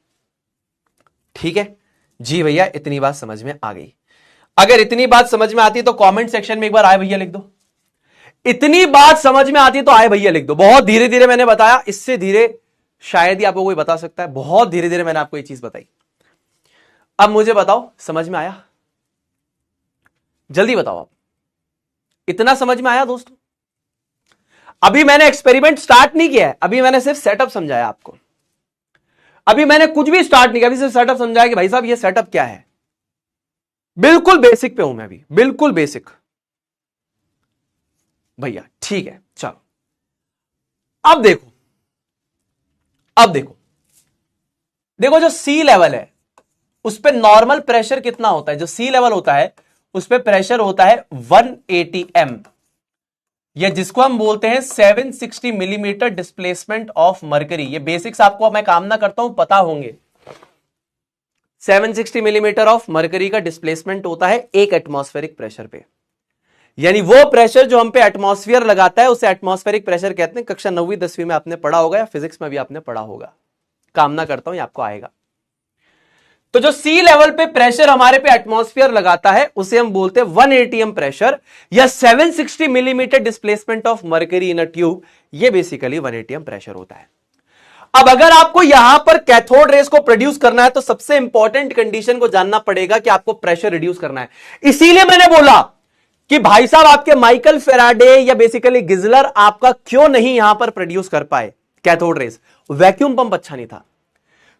ठीक है जी भैया, इतनी बात समझ में आ गई? अगर इतनी बात समझ में आती है तो कमेंट सेक्शन में एक बार आए भैया लिख दो। इतनी बात समझ में आती है तो आए भैया लिख दो। बहुत धीरे धीरे मैंने बताया, इससे धीरे शायद ही आपको कोई बता सकता है। बहुत धीरे धीरे मैंने आपको ये चीज बताई। अब मुझे बताओ, समझ में आया? जल्दी बताओ आप, इतना समझ में आया दोस्तों? अभी मैंने एक्सपेरिमेंट स्टार्ट नहीं किया है, अभी मैंने सिर्फ सेटअप समझाया आपको। अभी मैंने कुछ भी स्टार्ट नहीं किया, अभी सिर्फ सेटअप समझाया कि भाई साहब ये सेटअप क्या है। बिल्कुल बेसिक पे हूं मैं अभी, बिल्कुल बेसिक भैया। ठीक है चलो, अब देखो, अब देखो, देखो जो सी लेवल है उस पे नॉर्मल प्रेशर कितना होता है? जो सी लेवल होता है उस पे प्रेशर होता है 180 m, या जिसको हम बोलते हैं 760 मिलीमीटर डिस्प्लेसमेंट ऑफ मरकरी। ये बेसिक्स आपको मैं कामना करता हूं पता होंगे। 760 मिलीमीटर ऑफ मरकरी का डिस्प्लेसमेंट होता है एक एटमॉस्फेरिक प्रेशर पे। यानी वो प्रेशर जो हम पे एटमॉस्फेयर लगाता है उसे एटमॉस्फेरिक प्रेशर कहते हैं। कक्षा 9वीं 10वीं में आपने पढ़ा होगा, या फिजिक्स में भी आपने पढ़ा होगा, कामना करता हूं ये आपको आएगा। तो जो सी लेवल पे प्रेशर हमारे पे एटमॉस्फेयर लगाता है उसे हम बोलते हैं 180 m प्रेशर, या 760 millimetre displacement of mercury in a tube. ये बेसिकली 180 m प्रेशर होता है। अब अगर आपको यहां पर कैथोड रेस को प्रोड्यूस करना है तो सबसे इंपॉर्टेंट कंडीशन को जानना पड़ेगा कि आपको प्रेशर रिड्यूस करना है। इसीलिए मैंने बोला कि भाई साहब आपके माइकल फेराडे या बेसिकली गिजलर आपका क्यों नहीं यहां पर प्रोड्यूस कर पाए कैथोड रेस? वैक्यूम पंप अच्छा नहीं था।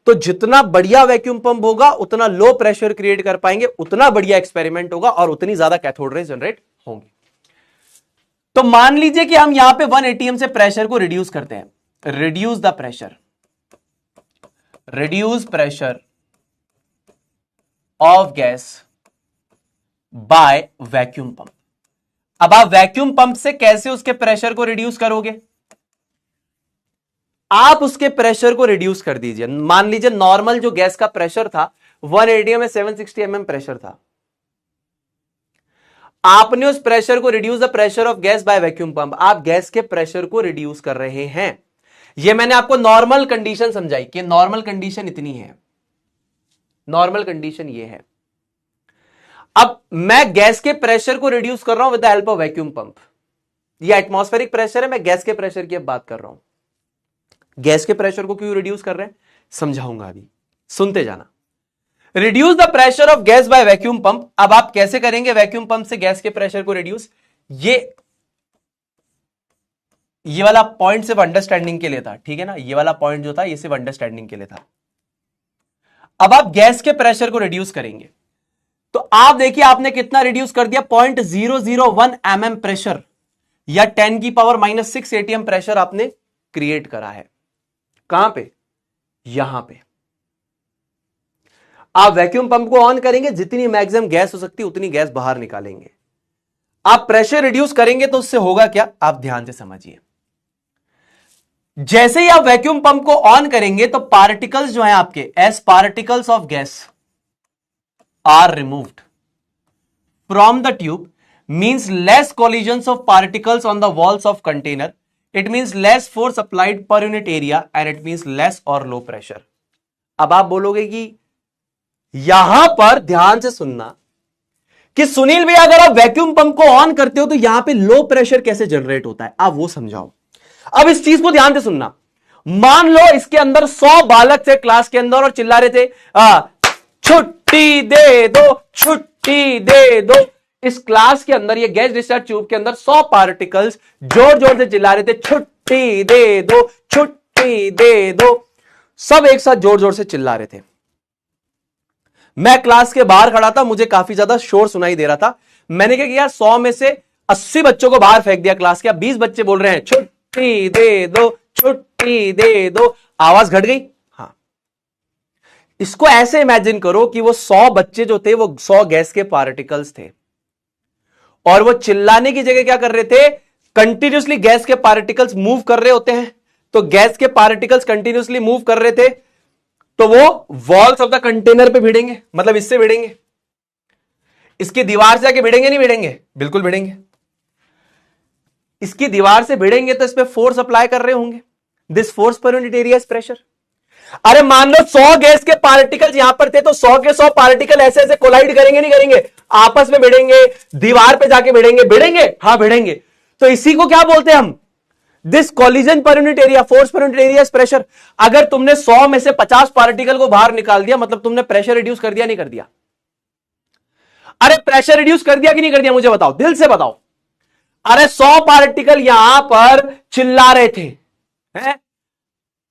तो जितना बढ़िया वैक्यूम पंप होगा उतना लो प्रेशर क्रिएट कर पाएंगे, उतना बढ़िया एक्सपेरिमेंट होगा और उतनी ज्यादा कैथोड रेस जनरेट होंगी। तो मान लीजिए कि हम यहां पे 180 m से प्रेशर को रिड्यूस करते हैं। Reduce the pressure, reduce pressure of gas by vacuum pump. अब आप वैक्यूम पंप से कैसे उसके प्रेशर को रिड्यूस करोगे? आप उसके प्रेशर को रिड्यूस कर दीजिए। मान लीजिए नॉर्मल जो गैस का प्रेशर था 180 में 760 mm प्रेशर था, आपने उस प्रेशर को reduce the pressure of gas by vacuum pump. आप गैस के प्रेशर को रिड्यूस कर रहे हैं। यह मैंने आपको नॉर्मल कंडीशन समझाई कि नॉर्मल कंडीशन इतनी है, नॉर्मल कंडीशन ये है। अब मैं गैस के प्रेशर को रिड्यूस कर रहा हूं with the help of vacuum pump. ये एटमॉस्फेरिक प्रेशर है, मैं गैस के प्रेशर की अब बात कर रहा हूं। गैस के प्रेशर को क्यों रिड्यूस कर रहे हैं समझाऊंगा, अभी सुनते जाना। Reduce the pressure of gas by vacuum pump. अब आप कैसे करेंगे वैक्यूम पंप से गैस के प्रेशर को रिड्यूस? ये वाला पॉइंट सिर्फ अंडरस्टैंडिंग के लिए था, ठीक है ना? ये वाला पॉइंट जो था ये सिर्फ अंडरस्टैंडिंग के लिए था। अब आप गैस के प्रेशर को रिड्यूस करेंगे तो आप देखिए आपने कितना रिड्यूस कर दिया, 0.001 mm प्रेशर, या 10⁻⁻⁶ atm प्रेशर आपने क्रिएट करा है। कहां पे? यहां पे आप वैक्यूम पंप को ऑन करेंगे, जितनी मैक्सिमम गैस हो सकती है उतनी गैस बाहर निकालेंगे। आप प्रेशर रिड्यूस करेंगे तो उससे होगा क्या, आप ध्यान से समझिए। जैसे ही आप वैक्यूम पंप को ऑन करेंगे तो पार्टिकल्स जो हैं आपके, as particles of gas are removed from the tube, means less collisions of particles on the walls of container. It means less force applied per unit area and it means less or low pressure. अब आप बोलोगे कि यहां पर ध्यान से सुनना कि सुनील भैया अगर आप वैक्यूम पंप को ऑन करते हो तो यहां पे लो प्रेशर कैसे जनरेट होता है, आप वो समझाओ। अब इस चीज को ध्यान से सुनना। मान लो इसके अंदर 100 बालक थे क्लास के अंदर और चिल्ला रहे थे छुट्टी दे दो, छुट्टी दे दो। इस क्लास के अंदर, ये गैस डिस्चार्ज ट्यूब के अंदर 100 पार्टिकल्स जोर जोर से चिल्ला रहे थे छुट्टी दे दो, छुट्टी दे दो। सब एक साथ जोर जोर से चिल्ला रहे थे। मैं क्लास के बाहर खड़ा था, मुझे काफी ज्यादा शोर सुनाई दे रहा था। मैंने क्या किया, 100 में से 80 बच्चों को बाहर फेंक दिया क्लास के। 20 बच्चे बोल रहे हैं छुट्टी दे दो, छुट्टी दे दो। आवाज घट गई। हाँ, इसको ऐसे इमेजिन करो कि वो 100 बच्चे जो थे वो 100 गैस के पार्टिकल्स थे और वो चिल्लाने की जगह क्या कर रहे थे, कंटिन्यूसली गैस के पार्टिकल्स मूव कर रहे होते हैं। तो गैस के पार्टिकल्स कंटिन्यूसली मूव कर रहे थे तो वो वॉल्स ऑफ द कंटेनर पे भिड़ेंगे, मतलब इससे भिड़ेंगे। इसकी दीवार से आके भिड़ेंगे, नहीं भिड़ेंगे? बिल्कुल भिड़ेंगे। इसकी दीवार से भिड़ेंगे तो इस पे फोर्स अप्लाई कर रहे होंगे। This force per unit area is pressure. अरे मान लो 100 गैस के पार्टिकल्स यहां पर थे तो 100 के 100 पार्टिकल ऐसे ऐसे कोलाइड करेंगे, नहीं करेंगे? आपस में भिड़ेंगे, दीवार पे जाके भिड़ेंगे, भिड़ेंगे? हाँ भिड़ेंगे। तो इसी को क्या बोलते हैं हम, this collision per unit area, force per unit area is pressure. अगर तुमने 100 में से 50 पार्टिकल को बाहर निकाल दिया, मतलब तुमने प्रेशर रिड्यूस कर दिया, नहीं कर दिया? अरे प्रेशर रिड्यूस कर दिया कि नहीं कर दिया, मुझे बताओ, दिल से बताओ। अरे 100 पार्टिकल यहां पर चिल्ला रहे थे, हैं?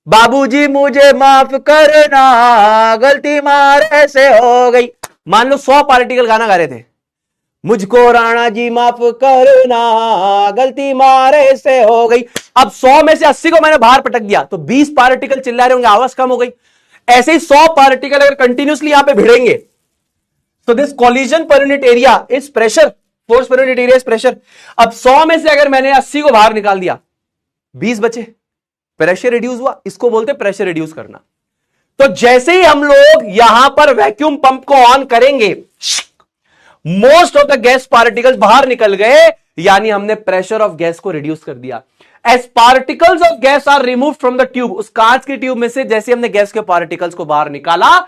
बाबूजी मुझे माफ करना, गलती मारे से हो गई। मान लो 100 पार्टिकल गाना गा रहे थे, मुझको राणा जी माफ करना, गलती मारे से हो गई। अब 100 में से 80 को मैंने बाहर पटक दिया तो 20 पार्टिकल चिल्ला रहे होंगे, आवाज कम हो गई। ऐसे ही 100 पार्टिकल अगर कंटिन्यूसली यहां पे भिड़ेंगे तो this collision per unit area is pressure, force per unit area is pressure. अब 100 में से अगर मैंने 80 को बाहर निकाल दिया, 20 बचे, प्रेशर रिड्यूस हुआ। इसको बोलते प्रेशर रिड्यूस करना। तो जैसे ही हम लोग यहां पर वैक्यूम पंप को ऑन करेंगे, most of the gas particles बाहर निकल गए, यानी हमने प्रेशर ऑफ गैस को रिड्यूस कर दिया। As particles of gas are remove from the tube, उस कांच की ट्यूब में से जैसे हमने गैस के पार्टिकल्स को बाहर निकाला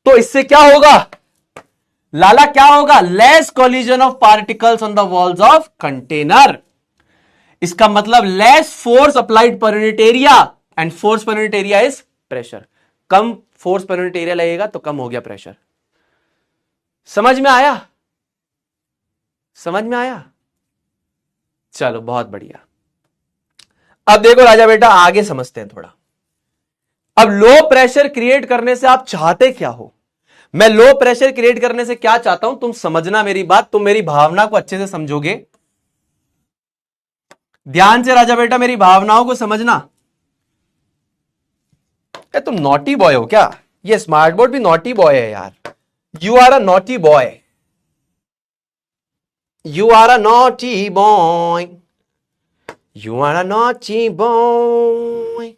तो इससे क्या होगा लाला, क्या होगा? Less collision of particles on the walls of container. इसका मतलब less force applied per unit area, and force per unit area is pressure. Come force per unit area लगेगा तो कम हो गया प्रेशर। समझ में आया? समझ में आया? चलो बहुत बढ़िया। अब देखो राजा बेटा, आगे समझते हैं थोड़ा। अब लो प्रेशर क्रिएट करने से आप चाहते क्या हो? मैं लो प्रेशर क्रिएट करने से क्या चाहता हूं, तुम समझना मेरी बात, तुम मेरी भावना को अच्छे से समझोगे। ध्यान से राजा बेटा मेरी भावनाओं को समझना। तुम नॉटी बॉय हो क्या? ये स्मार्ट बोर्ड भी नॉटी बॉय है यार। You are a naughty boy, you are a naughty boy, you are a naughty boy,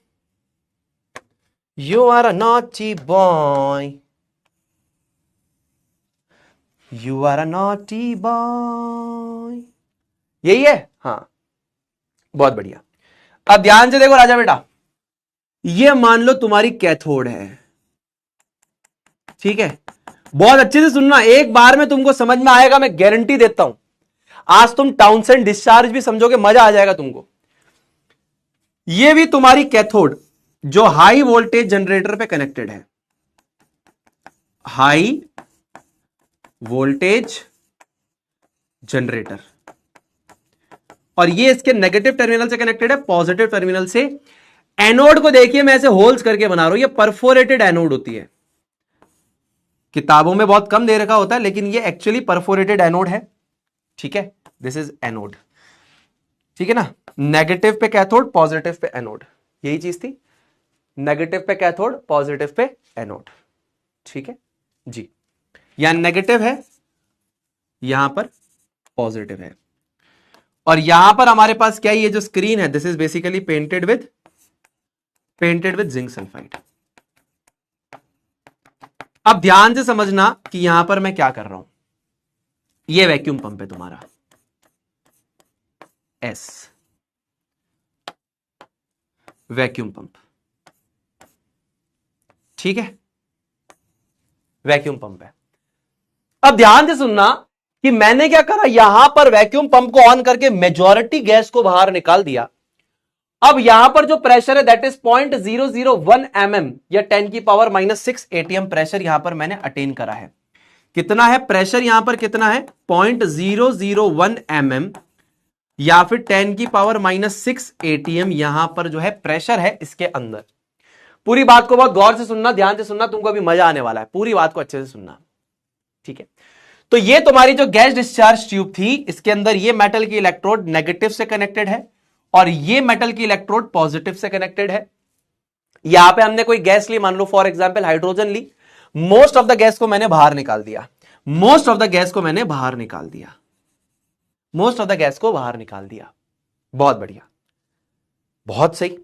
you are a naughty boy, you are a naughty boy. यही है? हाँ, बहुत बढ़िया। अब ध्यान से देखो राजा बेटा, ये मान लो तुम्हारी कैथोड है, ठीक है? बहुत अच्छे से सुनना, एक बार में तुमको समझ में आएगा, मैं गारंटी देता हूं। आज तुम टाउनसेंड डिस्चार्ज भी समझोगे, मजा आ जाएगा तुमको। ये भी तुम्हारी कैथोड जो हाई वोल्टेज जनरेटर पे कनेक्टेड है, हाई वोल्टेज जनरेटर, और ये इसके नेगेटिव टर्मिनल से कनेक्टेड है, पॉजिटिव टर्मिनल से। एनोड को देखिए, मैं ऐसे होल्स करके बना रहा हूं, ये परफोरेटेड एनोड होती है। किताबों में बहुत कम दे रखा होता है, लेकिन ये एक्चुअली परफोरेटेड एनोड है, ठीक है? दिस इज एनोड, ठीक है ना? नेगेटिव पे कैथोड, पॉजिटिव पे एनोड, यही चीज थी। नेगेटिव पे कैथोड, पॉजिटिव पे एनोड। ठीक है जी, यहां नेगेटिव है, यहां पर पॉजिटिव है, और यहां पर हमारे पास क्या है, ये जो स्क्रीन है this is basically painted with zinc sulphide. अब ध्यान से समझना कि यहां पर मैं क्या कर रहा हूं। ये वैक्यूम पंप है तुम्हारा एस, वैक्यूम पंप, ठीक है, वैक्यूम पंप है। अब ध्यान से सुनना कि मैंने क्या करा, यहां पर वैक्यूम पंप को ऑन करके मेजॉरिटी गैस को बाहर निकाल दिया। अब यहां पर जो प्रेशर है दैट इज 0.001 mm या 10 की पावर -6 atm प्रेशर यहां पर मैंने अटेन करा है। कितना है प्रेशर यहां पर, कितना है 0.001 mm या फिर 10 की पावर -6 atm यहां पर जो है प्रेशर है इसके अंदर। पूरी बात को बहुत गौर से सुनना, ध्यान से सुनना, तुमको अभी मजा आने वाला है, पूरी बात को अच्छे से सुनना। ठीक है, तो ये तुम्हारी जो गैस डिस्चार्ज ट्यूब थी, इसके अंदर ये मेटल की इलेक्ट्रोड नेगेटिव से कनेक्टेड है और ये मेटल की इलेक्ट्रोड पॉजिटिव से कनेक्टेड है। यहां पे हमने कोई गैस ली, मान लो फॉर एग्जांपल हाइड्रोजन ली, मोस्ट ऑफ द गैस को मैंने बाहर निकाल दिया, मोस्ट ऑफ द गैस को मैंने बाहर निकाल दिया, मोस्ट ऑफ द गैस को बाहर निकाल दिया। बहुत बढ़िया, बहुत सही।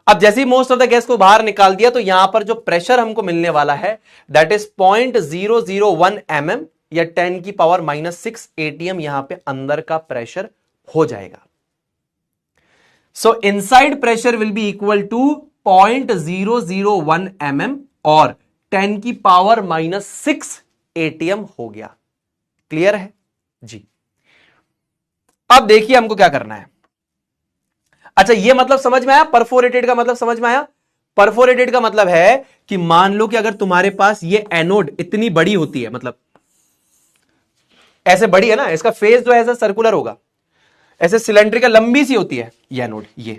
अब जैसे ही मोस्ट ऑफ द गैस को बाहर निकाल दिया तो यहां पर जो प्रेशर हमको मिलने वाला है दैट इज 0.001 mm या 10 की पावर -6 atm यहां पे अंदर का प्रेशर हो जाएगा। So inside pressure will be equal to 0.001 mm और 10 की पावर -6 atm हो गया। क्लियर है जी। अब देखिए हमको क्या करना है। अच्छा, ये मतलब समझ में आया, परफोरेटेड का मतलब समझ में आया। परफोरेटेड का मतलब है कि मान लो कि अगर तुम्हारे पास ये एनोड इतनी बड़ी होती है, मतलब ऐसे बड़ी है ना, इसका फेस जो है ऐसा सर्कुलर होगा, ऐसे सिलेंड्रिकल लंबी सी होती है ये एनोड, ये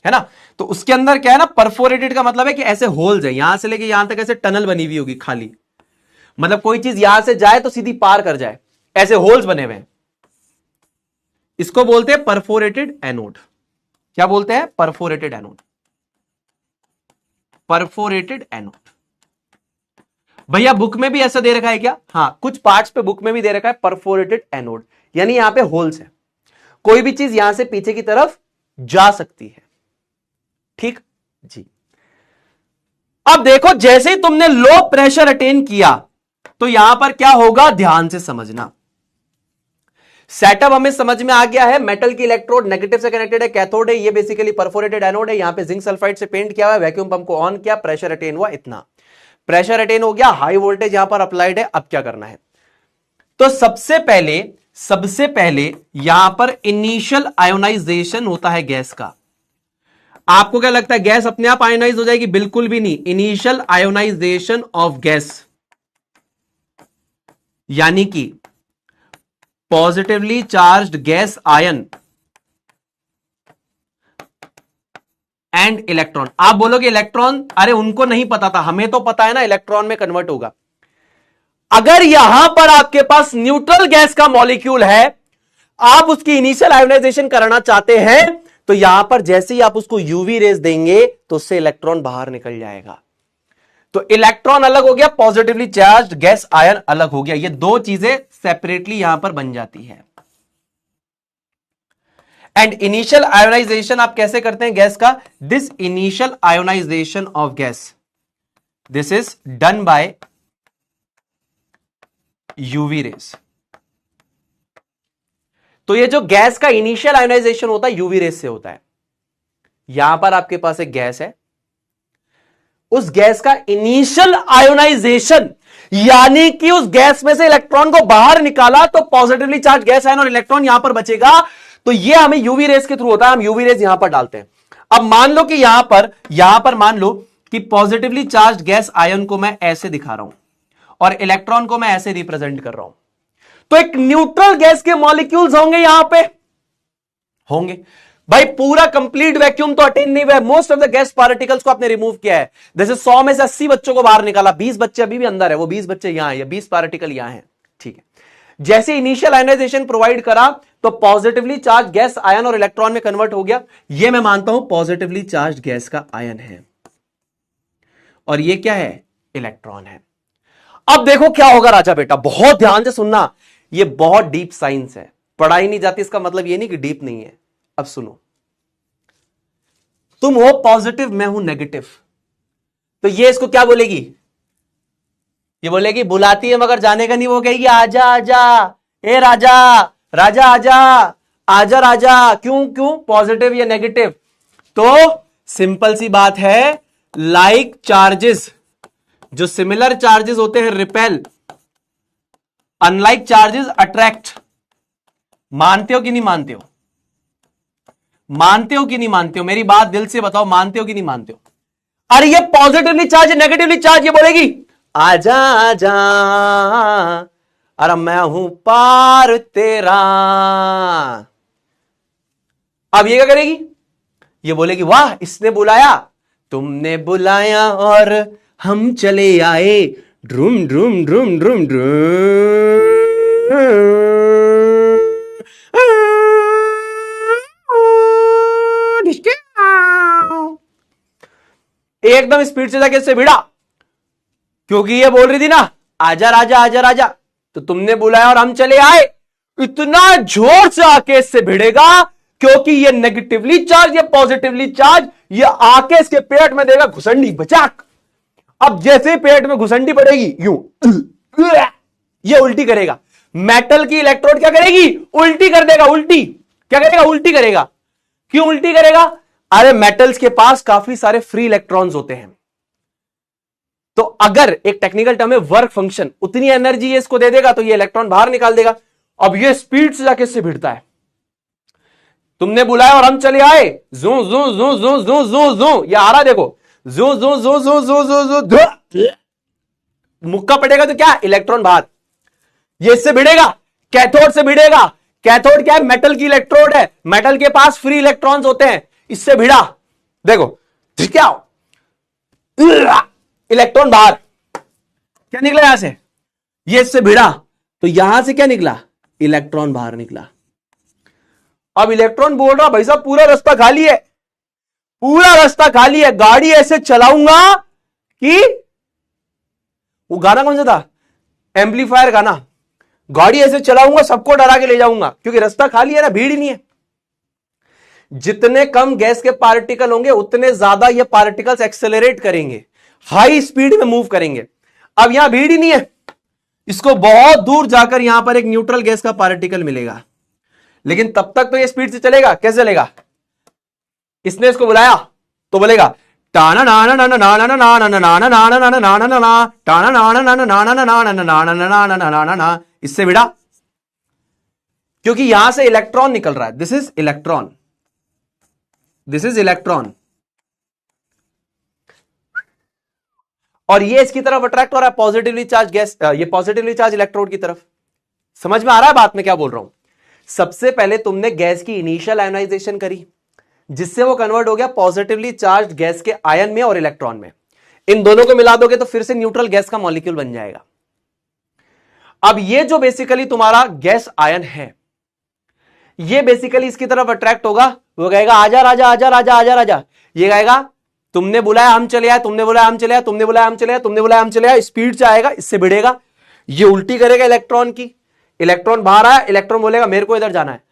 है ना, तो उसके अंदर क्या है ना, परफोरेटेड का मतलब है कि ऐसे होल्स है, यहां से लेके यहां तक ऐसे टनल बनी हुई होगी खाली, मतलब कोई चीज यहां से जाए तो सीधी पार कर जाए, ऐसे होल्स बने हुए हैं। इसको बोलते हैं परफोरेटेड एनोड। क्या बोलते हैं? Perforated anode. Perforated anode. भैया बुक में भी ऐसा दे रखा है क्या? हां, कुछ पार्ट्स पे बुक में भी दे रखा है परफोरेटेड एनोड, यानी यहां पे होल्स है, कोई भी चीज यहां से पीछे की तरफ जा सकती है। ठीक जी। अब देखो, जैसे ही तुमने लो प्रेशर अटेन किया तो यहां पर क्या होगा, ध्यान से समझना। सेटअप हमें समझ में आ गया है। मेटल की इलेक्ट्रोड नेगेटिव से कनेक्टेड है, कैथोड है, ये बेसिकली परफोरेटेड एनोड है। यहां पे जिंक सल्फाइड से पेंट किया हुआ है, वैक्यूम पंप को ऑन किया, प्रेशर अटेन हुआ, इतना प्रेशर अटेन हो गया, हाई वोल्टेज यहां पर अप्लाइड है। अब क्या करना है, तो सबसे पहले यहां पर इनिशियल आयोनाइजेशन होता है गैस का। आपको क्या लगता है गैस अपने आप आयोनाइज हो जाएगी? बिल्कुल भी नहीं। इनिशियल आयोनाइजेशन ऑफ गैस यानी कि positively charged gas ion and electron. आप बोलोगे इलेक्ट्रॉन, अरे उनको नहीं पता था, हमें तो पता है ना, इलेक्ट्रॉन में कन्वर्ट होगा। अगर यहां पर आपके पास न्यूट्रल गैस का मॉलिक्यूल है, आप उसकी इनिशियल आयोनाइजेशन कराना चाहते हैं, तो यहां पर जैसे ही आप उसको यूवी रेज देंगे तो उससे इलेक्ट्रॉन बाहर निकल जाएगा। तो इलेक्ट्रॉन अलग हो गया, पॉजिटिवली चार्ज्ड गैस आयन अलग हो गया। ये दो चीजें सेपरेटली यहां पर बन जाती है। एंड इनिशियल आयोनाइजेशन आप कैसे करते हैं गैस का? This initial ionization of gas, this is done by UV rays. तो ये जो गैस का इनिशियल आयोनाइजेशन होता है यूवी रेज से होता है। यहां पर आपके पास एक गैस है, उस गैस का इनिशियल आयोनाइजेशन यानी कि उस गैस में से इलेक्ट्रॉन को बाहर निकाला तो पॉजिटिवली चार्ज गैस आयन और इलेक्ट्रॉन यहां पर बचेगा। तो ये हमें यूवी रेज के थ्रू होता है, हम यूवी रेज यहां पर डालते हैं। अब मान लो कि यहां पर मान लो कि पॉजिटिवली चार्ज गैस आयन को मैं ऐसे दिखा रहा हूं और इलेक्ट्रॉन को मैं ऐसे रिप्रेजेंट कर रहा हूं, तो एक न्यूट्रल गैस के मॉलिक्यूल्स होंगे यहां पे, होंगे। भाई पूरा कंप्लीट वैक्यूम तो अटेन नहीं हुआ है, most of the gas particles को आपने रिमूव किया है। जैसे 100 में से 80 बच्चों को बाहर निकाला, 20 बच्चे अभी भी अंदर है, वो 20 बच्चे यहां है, 20 पार्टिकल यहां है। ठीक है, जैसे इनिशियल आयोनाइजेशन प्रोवाइड करा तो पॉजिटिवली चार्ज गैस आयन और इलेक्ट्रॉन में कन्वर्ट हो गया। ये मैं मानता हूं पॉजिटिवली चार्ज गैस का आयन है। और ये क्या है, इलेक्ट्रॉन है। अब देखो क्या होगा राजा बेटा, बहुत ध्यान से सुनना, ये बहुत डीप साइंस है, पढ़ाई नहीं जाती इसका मतलब ये नहीं कि डीप नहीं है। अब सुनो, तुम हो पॉजिटिव, मैं हूं नेगेटिव, तो ये इसको क्या बोलेगी, ये बोलेगी बुलाती है मगर जाने का नहीं, वो कहेगी आजा आजा, ए राजा, राजा आजा, आजा राजा। क्यों क्यों, पॉजिटिव या नेगेटिव? तो सिंपल सी बात है, लाइक चार्जेस, जो सिमिलर चार्जेस होते हैं रिपेल, अनलाइक चार्जेस अट्रैक्ट। मानते हो कि नहीं मानते हो, मानते हो कि नहीं मानते हो, मेरी बात दिल से बताओ, मानते हो कि नहीं मानते हो? अरे ये पॉजिटिवली चार्ज नेगेटिवली चार्ज, ये बोलेगी आजा आजा, अरे मैं हूं पार तेरा। अब ये क्या करेगी, ये बोलेगी वाह इसने बुलाया, तुमने बुलाया और हम चले आए, ड्रूम ड्रूम ड्रूम ड्रूम ड्रूम, एकदम स्पीड से जाके इससे भिड़ा, क्योंकि ये बोल रही थी ना आजा राजा आजा राजा, तो तुमने बुलाया और हम चले आए। इतना जोर से आके इससे भिड़ेगा, क्योंकि ये नेगेटिवली चार्ज, ये पॉजिटिवली चार्ज, ये आके इसके पेट में देगा घुसंडी बचाक। अब जैसे पेट में घुसंडी पड़ेगी यूं, ये उल्टी करेगा। मेटल की इलेक्ट्रोड क्या करेगी, उल्टी कर देगा, उल्टी क्या करेगा, उल्टी करेगा। क्यों उल्टी करेगा? अरे मेटल्स के पास काफी सारे फ्री इलेक्ट्रॉन्स होते हैं, तो अगर एक टेक्निकल टर्म है वर्क फंक्शन, उतनी एनर्जी ये इसको दे देगा तो ये इलेक्ट्रॉन बाहर निकाल देगा। अब ये स्पीड से जाके इससे भिड़ता है, तुमने बुलाया और हम चले आए, जू जू जू जू जू जू जू, ये आ रहा देखो, जू जू जू जू जू जू जू, मुक्का पड़ेगा तो क्या, इलेक्ट्रॉन बाहर। ये इससे भिड़ेगा, कैथोड से भिड़ेगा। कैथोड क्या है, मेटल की इलेक्ट्रोड है, मेटल के पास फ्री इलेक्ट्रॉन्स होते हैं, इससे भिड़ा, देखो क्या, इलेक्ट्रॉन बाहर, क्या निकला यहां से, ये इससे भिड़ा तो यहां से क्या निकला, इलेक्ट्रॉन बाहर निकला। अब इलेक्ट्रॉन बोल रहा भाई साहब पूरा रास्ता खाली है, पूरा रास्ता खाली है, गाड़ी ऐसे चलाऊंगा कि, वो गाना कौन सा था, एम्पलीफायर गाना, गाड़ी ऐसे चलाऊंगा सबको डरा के ले जाऊंगा, क्योंकि रास्ता खाली है ना, भीड़ ही नहीं है। जितने कम गैस के पार्टिकल होंगे उतने ज्यादा ये पार्टिकल्स एक्सेलरेट करेंगे, हाई स्पीड में मूव करेंगे। अब यहां भीड़ ही नहीं है, इसको बहुत दूर जाकर यहां पर एक न्यूट्रल गैस का पार्टिकल मिलेगा, लेकिन तब तक तो ये स्पीड से चलेगा। कैसे चलेगा, इसने इसको बुलाया तो बोलेगा टाना नाना नाना नाना नाना नाना नाना नाना नाना नाना नाना टाना नाना नाना नाना नाना नाना नाना नाना नाना, इससे भिड़ा, क्योंकि यहां से इलेक्ट्रॉन निकल रहा है, this is electron, this is electron, और ये इसकी तरफ अट्रैक्ट हो रहा है, पॉजिटिवली चार्ज गैस, ये पॉजिटिवली चार्ज इलेक्ट्रोड की तरफ। समझ में आ रहा है बात में क्या बोल रहा हूं? सबसे पहले तुमने गैस की इनिशियल आयनाइजेशन करी, जिससे वो कन्वर्ट हो गया पॉजिटिवली चार्ज गैस के आयन में और इलेक्ट्रॉन में। इन दोनों को मिला दोगे तो फिर से न्यूट्रल गैस का मॉलिक्यूल बन जाएगा। अब ये जो बेसिकली तुम्हारा गैस आयन है, ये बेसिकली इसकी तरफ अट्रैक्ट होगा, वो कहेगा आजा राजा आजा राजा आजा राजा, ये कहेगा तुमने बुलाया हम चले आए, तुमने बुलाया हम चले आए, तुमने बुलाया हम चले आए, तुमने बुलाया हम चले आए, स्पीड से आएगा, इससे भिड़ेगा, ये उल्टी करेगा इलेक्ट्रॉन की, इलेक्ट्रॉन बाहर आया, इलेक्ट्रॉन बोलेगा मेरे को इधर जाना है।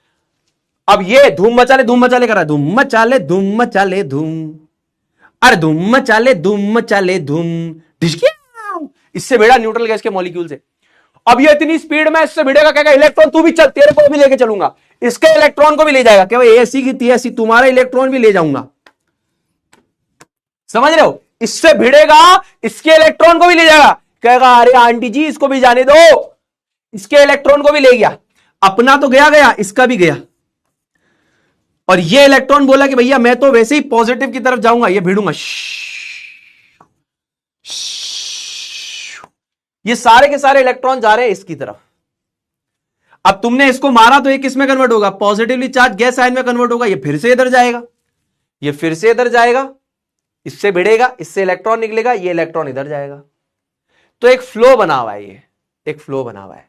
अब ये धूम मचाले कर रहा है, धूम मचाले धूम, अरे धूम मचाले धूम, इससे भिड़ा न्यूट्रल गैस के मॉलिक्यूल से। अब ये इतनी स्पीड में इससे भिड़ेगा, कहेगा इलेक्ट्रॉन तू भी चल, तेरे को भी लेके चलूंगा, इसके इलेक्ट्रॉन को भी ले जाएगा, क्या भाई ऐसी की थी ऐसी, तुम्हारा इलेक्ट्रॉन भी ले जाऊंगा। समझ रहे हो, इससे भिड़ेगा, इसके इलेक्ट्रॉन को भी ले जाएगा, कहेगा अरे आंटी जी इसको भी जाने दो, इसके इलेक्ट्रॉन को भी ले गया, अपना तो गया गया, इसका भी गया। और ये इलेक्ट्रॉन बोला कि भैया मैं तो वैसे ही पॉजिटिव की तरफ जाऊंगा, ये भिड़ूंगा, ये सारे के सारे इलेक्ट्रॉन जा रहे हैं इसकी तरफ। अब तुमने इसको मारा तो ये किस में कन्वर्ट होगा, पॉजिटिवली चार्ज गैस आयन में कन्वर्ट होगा, ये फिर से इधर जाएगा, ये फिर से इधर जाएगा, इससे भिड़ेगा, इससे इलेक्ट्रॉन निकलेगा, ये इलेक्ट्रॉन इधर जाएगा। तो एक फ्लो बना हुआ है, ये एक फ्लो बना हुआ है।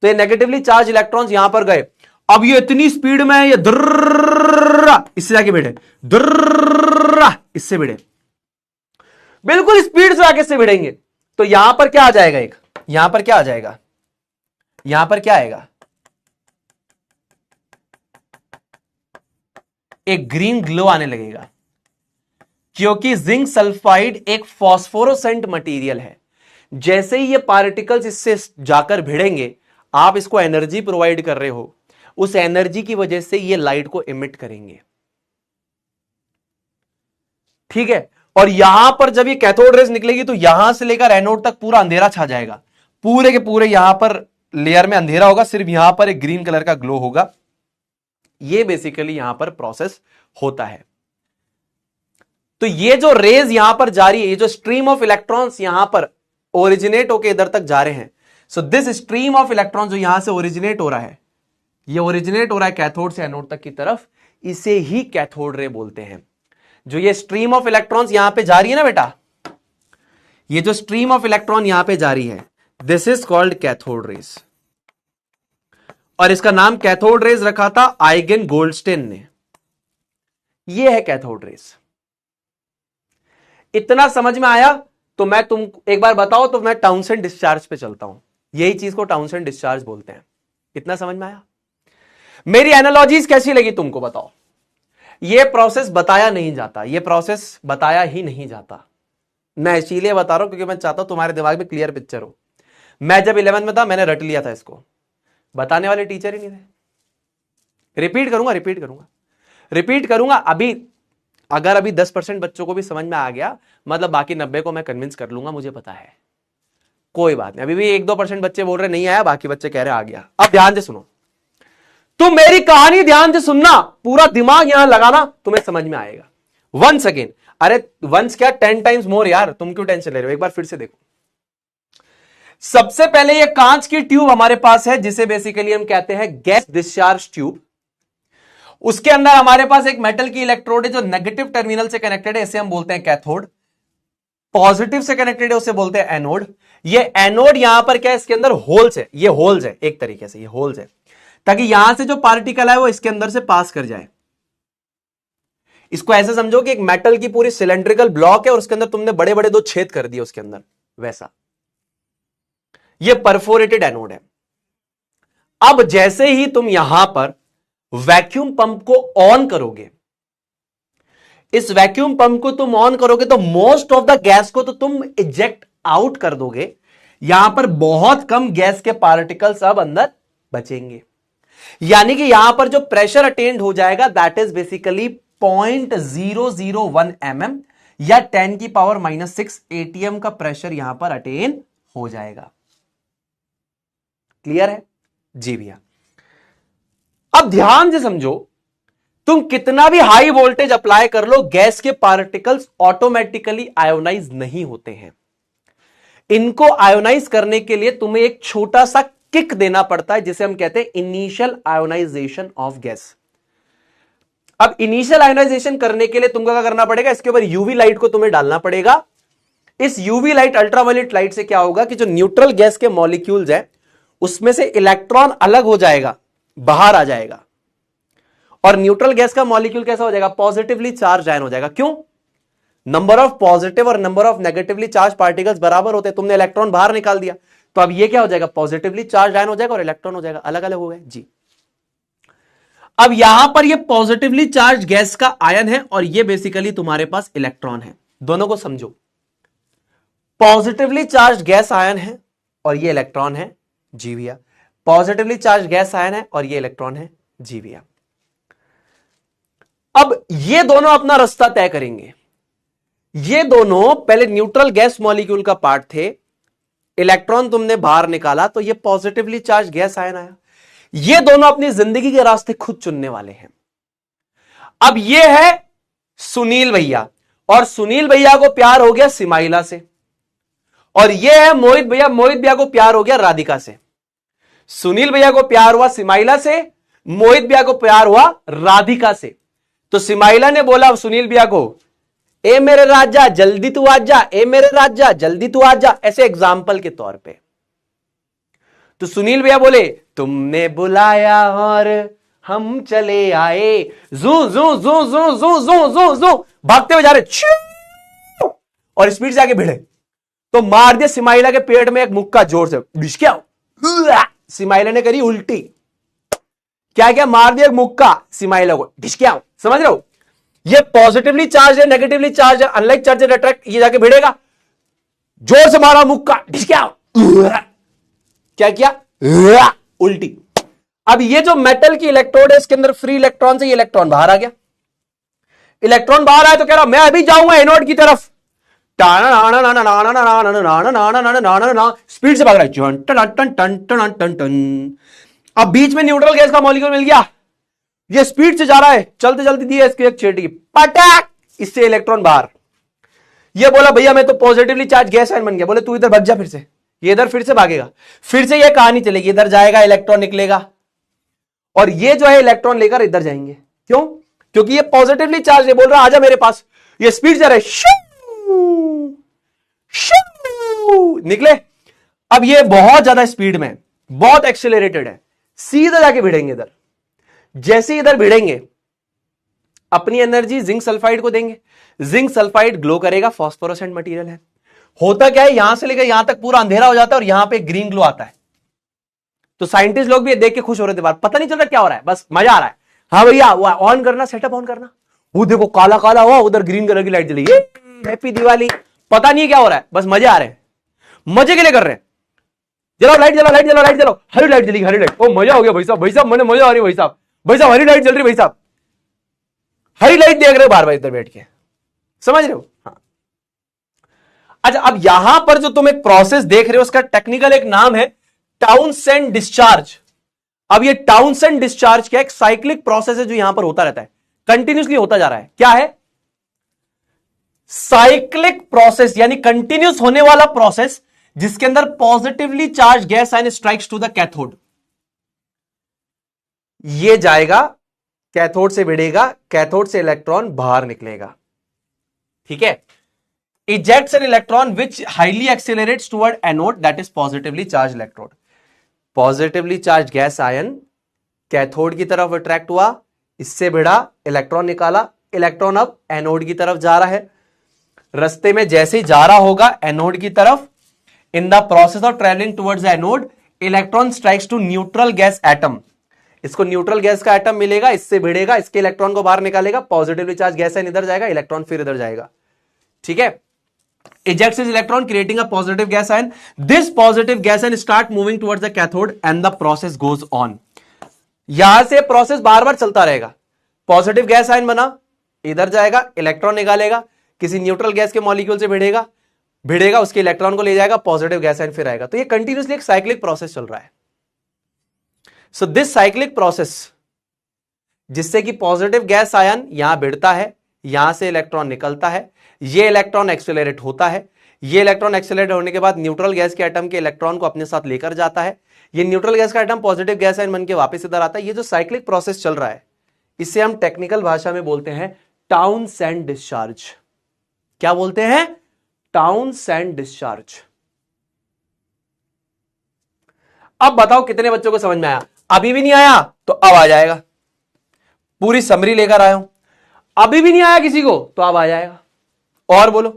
तो ये नेगेटिवली चार्ज इलेक्ट्रॉन्स यहां पर गए, अब ये इतनी स्पीड में ये दर्रा, इससे जाके बैठे, दर्रा, इससे भिड़े, बिल्कुल स्पीड से आगे से भिड़ेंगे। तो यहां पर क्या आ जाएगा, एक यहां पर क्या आ जाएगा, यहां पर क्या आएगा, एक ग्रीन ग्लो आने लगेगा, क्योंकि जिंक सल्फाइड एक फॉस्फोरोसेंट मटेरियल है। जैसे ही ये पार्टिकल्स इससे जाकर भिड़ेंगे, आप इसको एनर्जी प्रोवाइड कर रहे हो, उस एनर्जी की वजह से ये लाइट को इमिट करेंगे। ठीक है, और यहां पर जब ये कैथोड रेज निकलेगी तो यहां से लेकर एनोड तक पूरा अंधेरा छा जाएगा, पूरे के पूरे यहां पर लेयर में अंधेरा होगा, सिर्फ यहां पर एक ग्रीन कलर का ग्लो होगा। ये बेसिकली यहां पर प्रोसेस होता है। तो ये जो रेज यहां पर जा रही है, ये जो स्ट्रीम ऑफ इलेक्ट्रॉन्स यहां पर ओरिजिनेट होकर इधर तक जा रहे हैं, so this stream of electron जो यहां से ओरिजिनेट हो रहा है, ये ओरिजिनेट हो रहा है कैथोड से एनोड तक की तरफ, इसे ही कैथोड रे बोलते हैं। जो ये स्ट्रीम ऑफ इलेक्ट्रॉन्स यहां पे जा रही है ना बेटा, ये जो स्ट्रीम ऑफ इलेक्ट्रॉन यहां पे जा रही है, this is called cathode rays. और इसका नाम कैथोड रेज रखा था आइगन गोल्डस्टेन ने। ये है कैथोड रेज। इतना समझ में आया? तो मैं तुम एक बार बताओ, तो मैं टाउनसेंड डिस्चार्ज पे चलता हूं। यही चीज को टाउनसेंड डिस्चार्ज बोलते हैं। इतना समझ में आया? मेरी एनालॉजीज कैसी लगी तुमको बताओ। ये प्रोसेस बताया नहीं जाता, ये प्रोसेस बताया ही नहीं जाता। मैं इसीलिए बता रहा हूं क्योंकि मैं चाहता हूं तुम्हारे दिमाग में क्लियर पिक्चर हो। मैं जब 11th में था, मैंने रट लिया था इसको, बताने वाले टीचर ही नहीं थे। रिपीट करूंगा। अभी अगर 10% बच्चों को भी समझ में आ गया, मतलब बाकी 90 को मैं कन्विंस कर लूंगा, मुझे पता है। कोई बात नहीं, अभी भी 1-2% बच्चे बोल रहे नहीं आया, बाकी बच्चे कह रहे आ गया। अब ध्यान से सुनो, तुम मेरी कहानी ध्यान से सुनना, पूरा दिमाग यहां लगाना, तुम्हें समझ में आएगा। वंस अगेन, अरे वंस क्या 10 टाइम्स मोर यार, तुम क्यों टेंशन ले रहे हो? एक बार फिर से देखो। सबसे पहले ये कांच की ट्यूब हमारे पास है, जिसे बेसिकली हम कहते हैं गैस डिस्चार्ज ट्यूब। उसके अंदर हमारे पास एक मेटल की इलेक्ट्रोड है जो नेगेटिव टर्मिनल से कनेक्टेड है, इसे हम बोलते हैं कैथोड। पॉजिटिव से कनेक्टेड है, उसे बोलते हैं एनोड। ये एनोड यहां पर क्या है, इसके अंदर होल्स है, ये होल्स है एक तरीके से, ये होल्स है, ताकि यहां से जो पार्टिकल है वो इसके अंदर से पास कर जाए। इसको ऐसे समझो कि एक मेटल की पूरी सिलेंड्रिकल ब्लॉक है और उसके अंदर तुमने बड़े बड़े 2 छेद कर दिए उसके अंदर, वैसा। ये परफोरेटेड एनोड है। अब जैसे ही तुम यहां पर वैक्यूम पंप को ऑन करोगे, इस वैक्यूम पंप को तुम ऑन करोगे तो मोस्ट ऑफ द गैस को तो तुम इजेक्ट आउट कर दोगे। यहां पर बहुत कम गैस के पार्टिकल्स अब अंदर बचेंगे, यानी कि यहां पर जो प्रेशर अटेन्ड हो जाएगा दैट इज बेसिकली 0.001 mm या 10⁻⁻6 atm का प्रेशर यहां पर अटेन हो जाएगा। क्लियर है जी भैया? अब ध्यान से समझो, तुम कितना भी हाई वोल्टेज अप्लाई कर लो, गैस के पार्टिकल्स ऑटोमेटिकली आयोनाइज नहीं होते हैं। इनको आयोनाइज करने के लिए तुम्हें एक छोटा सा किक देना पड़ता है, जिसे हम कहते हैं इनिशियल आयोनाइजेशन ऑफ गैस। अब इनिशियल आयोनाइजेशन करने के लिए तुमको क्या करना पड़ेगा, इसके ऊपर यूवी लाइट को तुम्हें डालना पड़ेगा। इस यूवी लाइट, अल्ट्रावायलेट लाइट से क्या होगा कि जो न्यूट्रल गैस के मॉलिक्यूल्स हैं उसमें से इलेक्ट्रॉन अलग हो जाएगा, बाहर आ जाएगा, और न्यूट्रल गैस का मॉलिक्यूल कैसा हो जाएगा, पॉजिटिवली चार्ज आयन हो जाएगा। क्यों? नंबर ऑफ पॉजिटिव और number of negatively charge particles बराबर होते हैं। तुमने इलेक्ट्रॉन बाहर निकाल दिया तो अब ये क्या हो जाएगा, पॉजिटिवली चार्ज आयन हो जाएगा और इलेक्ट्रॉन हो जाएगा, अलग अलग हो गए जी। अब यहां पर ये पॉजिटिवली चार्ज गैस का आयन है और ये बेसिकली तुम्हारे पास इलेक्ट्रॉन है। दोनों को समझो, पॉजिटिवली चार्ज गैस आयन है और ये इलेक्ट्रॉन है जी भैया। पॉजिटिवली चार्ज गैस आयन है और ये इलेक्ट्रॉन है जी भैया। अब ये दोनों अपना रास्ता तय करेंगे। ये दोनों पहले न्यूट्रल गैस मॉलिक्यूल का पार्ट थे, इलेक्ट्रॉन तुमने बाहर निकाला तो ये पॉजिटिवली चार्ज गैस आयन आया। ये दोनों अपनी जिंदगी के रास्ते खुद चुनने वाले हैं। अब ये है सुनील भैया, और सुनील भैया को प्यार हो गया सिमाइला से, और ये है मोहित भैया, मोहित भैया को प्यार हो गया राधिका से। सुनील भैया को प्यार हुआ सिमाइला से, मोहित भैया को प्यार हुआ राधिका से। तो सिमाइला ने बोला सुनील भैया को, ए मेरे राजा जल्दी तू आजा, ए मेरे राजा जल्दी तू आजा, ऐसे एग्जाम्पल के तौर पे। तो सुनील भैया बोले, तुमने बुलाया और हम चले आए, जू जू जू जू जू जू जू जू, भागते हुए जा रहे। और स्पीड से आगे भिड़े, तो मार दिया सिमाइला के पेट में एक मुक्का जोर से, ढिशक्या, सिमाइला ने करी उल्टी। क्या क्या मार दिया मुक्का सिमाइला को, ढिशक्या, समझ रहे हो? ये पॉजिटिवली चार्ज है, नेगेटिवली चार्ज है, अनलाइक चार्ज अट्रैक्ट, ये जाके भिड़ेगा, जोर से मारा मुक्का, ढिशक्या, क्या किया, उल्टी। अब ये जो मेटल की इलेक्ट्रोड है, इसके अंदर फ्री इलेक्ट्रॉन से ये इलेक्ट्रॉन बाहर आ गया, इलेक्ट्रॉन बाहर आया तो कह रहा मैं अभी जाऊंगा एनोड की तरफ, स्पीड से भाग रहा है, अब बीच में न्यूट्रल गैस का मॉलिक्यूल मिल गया, ये स्पीड से जा रहा है, चलते चलते दिया इसकी एक चेटी, पटाक, इससे इलेक्ट्रॉन बाहर। ये बोला भैया मैं तो पॉजिटिवली चार्ज गैस आयन बन गया, बोले तू इधर भाग जा, फिर से ये इधर फिर से भागेगा, फिर से ये कहानी चलेगी, इधर जाएगा इलेक्ट्रॉन निकलेगा, और ये जो है इलेक्ट्रॉन लेकर इधर जाएंगे। क्यों? क्योंकि ये पॉजिटिवली चार्ज है, बोल रहा आजा मेरे पास, ये स्पीड जा रहा है, निकले। अब ये बहुत ज्यादा स्पीड में, बहुत एक्सेलरेटेड है, सीधा जाके भिड़ेंगे इधर। जैसे इधर भिड़ेंगे, अपनी एनर्जी जिंक सल्फाइड को देंगे, जिंक सल्फाइड ग्लो करेगा, फॉस्फोरेसेंट मटेरियल है। होता क्या है, यहां से लेकर यहां तक पूरा अंधेरा हो जाता है और यहां पे ग्रीन ग्लो आता है। तो साइंटिस्ट लोग भी देख के खुश हो रहे थे, बाहर पता नहीं चल रहा क्या हो रहा है, बस मजा आ रहा है। हाँ भैया ऑन करना, सेटअप ऑन करना, वो देखो काला काला हुआ, उधर ग्रीन कलर की लाइट जली, हैप्पी दिवाली, पता नहीं क्या हो रहा है, बस मजे आ रहे हैं, मजे के लिए कर रहे हैं। जलाओ लाइट, जलाओ लाइट, जलाओ लाइट, जलाओ, हरी लाइट जली, हरी लाइट, ओ मजा हो गया भाई साहब, भाई साहब मैंने मजा आ रही है, भाई साहब, भाई साहब हरी लाइट जल रही, भाई साहब हरी लाइट देख रहे हो बार बार इधर बैठ के, समझ रहे हो? हाँ। अच्छा, अब यहां पर जो तुम एक प्रोसेस देख रहे हो, उसका टेक्निकल एक नाम है टाउनसेंड डिस्चार्ज। अब ये टाउनसेंड डिस्चार्ज क्या, एक साइक्लिक प्रोसेस है जो यहां पर होता रहता है, कंटिन्यूसली होता जा रहा है। क्या है? साइक्लिक प्रोसेस, यानी कंटिन्यूस होने वाला प्रोसेस, जिसके अंदर positively charge gas ion strikes to the cathode. ये जाएगा कैथोड से भिड़ेगा, कैथोड से इलेक्ट्रॉन बाहर निकलेगा, ठीक है। Ejects an electron which highly accelerates toward anode, that is positively charge electrode. Positively charge gas ion cathode की तरफ अट्रैक्ट हुआ, इससे भिड़ा, इलेक्ट्रॉन निकाला, इलेक्ट्रॉन अब एनोड की तरफ जा रहा है। रास्ते में जैसे ही जा रहा होगा एनोड की तरफ, in the process of travelling towards anode, electron strikes to neutral gas atom. इसको न्यूट्रल गैस का एटम मिलेगा, इससे भिड़ेगा, इसके इलेक्ट्रॉन को बाहर निकालेगा, पॉजिटिवली चार्ज गैस आयन इधर जाएगा, इलेक्ट्रॉन फिर इधर जाएगा, ठीक है। ejects his electron creating a positive gas ion. This positive gas ion start moving towards the cathode and the process goes on. यहां से प्रोसेस बार बार चलता रहेगा, पॉजिटिव गैस आयन बना, इधर जाएगा, इलेक्ट्रॉन निकालेगा, किसी न्यूट्रल गैस के मॉलिक्यूल से भिड़ेगा, उसके इलेक्ट्रॉन को ले जाएगा, पॉजिटिव गैस आयन फिर आएगा। तो ये कंटिन्यूसली एक साइक्लिक प्रोसेस चल रहा है। सो दिस साइक्लिक प्रोसेस, जिससे कि पॉजिटिव गैस आयन यहां भिड़ता है, यहां से इलेक्ट्रॉन निकलता है, ये इलेक्ट्रॉन एक्सेलरेट होता है, ये इलेक्ट्रॉन एक्सेलरेट होने के बाद न्यूट्रल गैस के एटम के इलेक्ट्रॉन को अपने साथ लेकर जाता है, ये न्यूट्रल गैस का एटम पॉजिटिव गैस आयन बन के वापस इधर आता है। ये जो साइक्लिक प्रोसेस चल रहा है, इसे हम टेक्निकल भाषा में बोलते हैं टाउनसेंड डिस्चार्ज। क्या बोलते हैं? Townsend discharge. अब बताओ कितने बच्चों को समझ में आया? अभी भी नहीं आया तो अब आ जाएगा, पूरी समरी लेकर आया हूं। अभी भी नहीं आया किसी को तो अब आ जाएगा। और बोलो,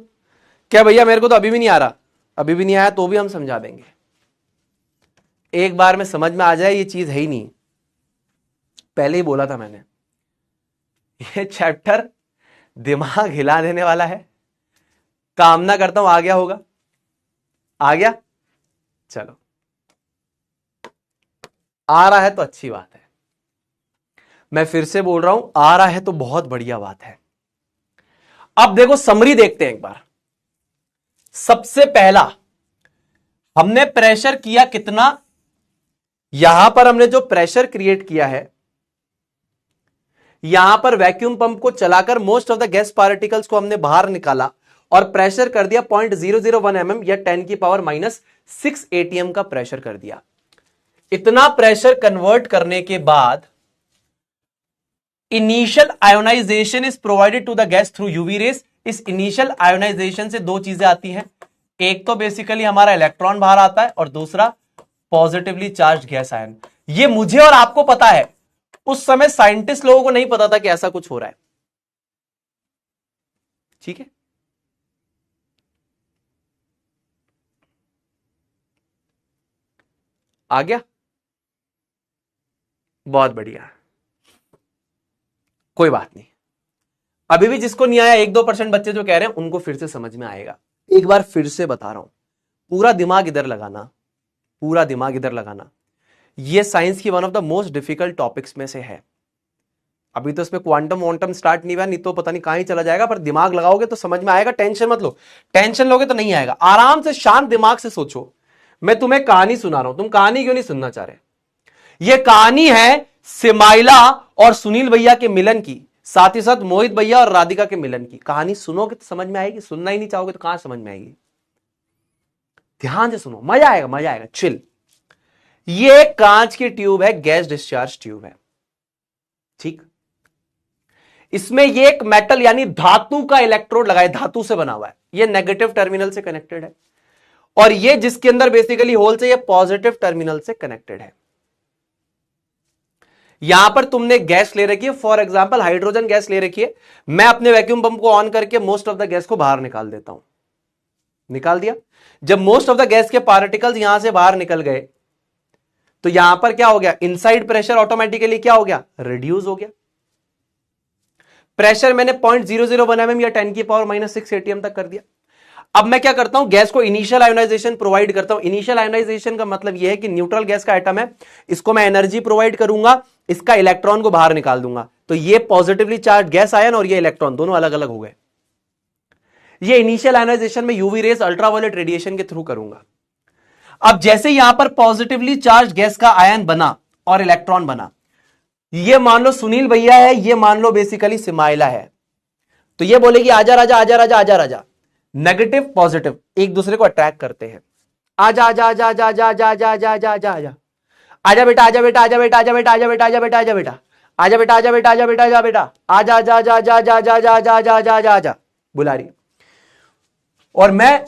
क्या भैया मेरे को तो अभी भी नहीं आ रहा? अभी भी नहीं आया तो भी हम समझा देंगे, एक बार में समझ में आ जाए ये चीज है ही नहीं। पहले ही बोला था मैंने, ये चैप्टर दिमाग हिला देने वाला है। कामना करता हूं आ गया होगा। आ गया? चलो, आ रहा है तो अच्छी बात है। मैं फिर से बोल रहा हूं, आ रहा है तो बहुत बढ़िया बात है। अब देखो समरी देखते हैं एक बार। सबसे पहला हमने प्रेशर किया कितना, यहां पर हमने जो प्रेशर क्रिएट किया है, यहां पर वैक्यूम पंप को चलाकर most of the gas particles को हमने बाहर निकाला और प्रेशर कर दिया 0.001 mm या 10 की पावर -6 atm का प्रेशर कर दिया। इतना प्रेशर कन्वर्ट करने के बाद initial ionization is provided to the gas through UV rays. इस इनिशियल आयोनाइजेशन से दो चीजें आती हैं, एक तो बेसिकली हमारा इलेक्ट्रॉन बाहर आता है और दूसरा पॉजिटिवली चार्ज गैस आयन। ये मुझे और आपको पता है, उस समय साइंटिस्ट लोगों को नहीं पता था कि ऐसा कुछ हो रहा है, ठीक है। आ गया? बहुत बढ़िया, कोई बात नहीं। अभी भी जिसको नहीं आया 1-2% बच्चे जो कह रहे हैं उनको फिर से समझ में आएगा। एक बार फिर से बता रहा हूं, पूरा दिमाग इधर लगाना, पूरा दिमाग इधर लगाना। ये साइंस की one of the most difficult topics में से है। अभी तो इसमें क्वांटम वॉन्टम स्टार्ट नहीं हुआ, नहीं तो पता नहीं कहां ही चला जाएगा, पर दिमाग लगाओगे तो समझ में आएगा। टेंशन मत लो, टेंशन लोगे तो नहीं आएगा। आराम से शांत दिमाग से सोचो। मैं तुम्हें कहानी सुना रहा हूं, तुम कहानी क्यों नहीं सुनना चाह रहे? यह कहानी है सिमाइला और सुनील भैया के मिलन की, साथ ही साथ मोहित भैया और राधिका के मिलन की। कहानी सुनोगे तो समझ में आएगी, सुनना ही नहीं चाहोगे तो कहां समझ में आएगी? ध्यान से सुनो, मजा आएगा, मजा आएगा, चिल। ये कांच की ट्यूब है, गैस डिस्चार्ज ट्यूब है, ठीक। इसमें ये एक मेटल यानी धातु का इलेक्ट्रोड लगा है, धातु से बना हुआ है। ये नेगेटिव टर्मिनल से कनेक्टेड है, और ये जिसके अंदर बेसिकली होल से ये पॉजिटिव टर्मिनल से कनेक्टेड है। यहां पर तुमने गैस ले रखी है, फॉर एग्जांपल हाइड्रोजन गैस ले रखी है। मैं अपने वैक्यूम पंप को ऑन करके मोस्ट ऑफ द गैस को बाहर निकाल देता हूं। निकाल दिया। जब मोस्ट ऑफ द गैस के पार्टिकल्स यहां से बाहर निकल गए तो यहां पर क्या हो गया? इनसाइड प्रेशर ऑटोमेटिकली क्या हो गया? रिड्यूस हो गया। प्रेशर मैंने 0.00 mm या 10⁻⁻6 atm तक कर दिया। अब मैं क्या करता हूं? गैस को इनिशियल आयोनाइजेशन प्रोवाइड करता हूं। इनिशियल आयोनाइजेशन का मतलब यह है कि न्यूट्रल गैस का एटम है, इसको मैं एनर्जी प्रोवाइड करूंगा, इसका इलेक्ट्रॉन को बाहर निकाल दूंगा। तो ये पॉजिटिवली चार्ज गैस आयन और ये इलेक्ट्रॉन दोनों अलग अलग हो गए। ये इनिशियल आयोनाइजेशन में यूवी रेज अल्ट्रावायलेट रेडिएशन के थ्रू करूंगा। अब जैसे यहां पर पॉजिटिवली चार्ज गैस का आयन बना और इलेक्ट्रॉन बना, ये मान लो सुनील भैया है, ये मान लो बेसिकली सिमाइला है, तो ये बोलेगी आजा राजा, आजा राजा, आजा राजा। नेगेटिव पॉजिटिव एक दूसरे को अट्रैक्ट करते हैं। आजा आजा आजा आजा आजा आजा आजा आजा आजा आजा आजा आजा बेटा, आजा बेटा, आजा बेटा, आजा बेटा, आजा बेटा, आजा बेटा, आजा बेटा, आजा बेटा, आजा बेटा, आजा बेटा, आजा बेटा, आजा आजा आजा आजा आजा आजा आजा आजा आजा आजा आजा आजा बुला रही। और मैं,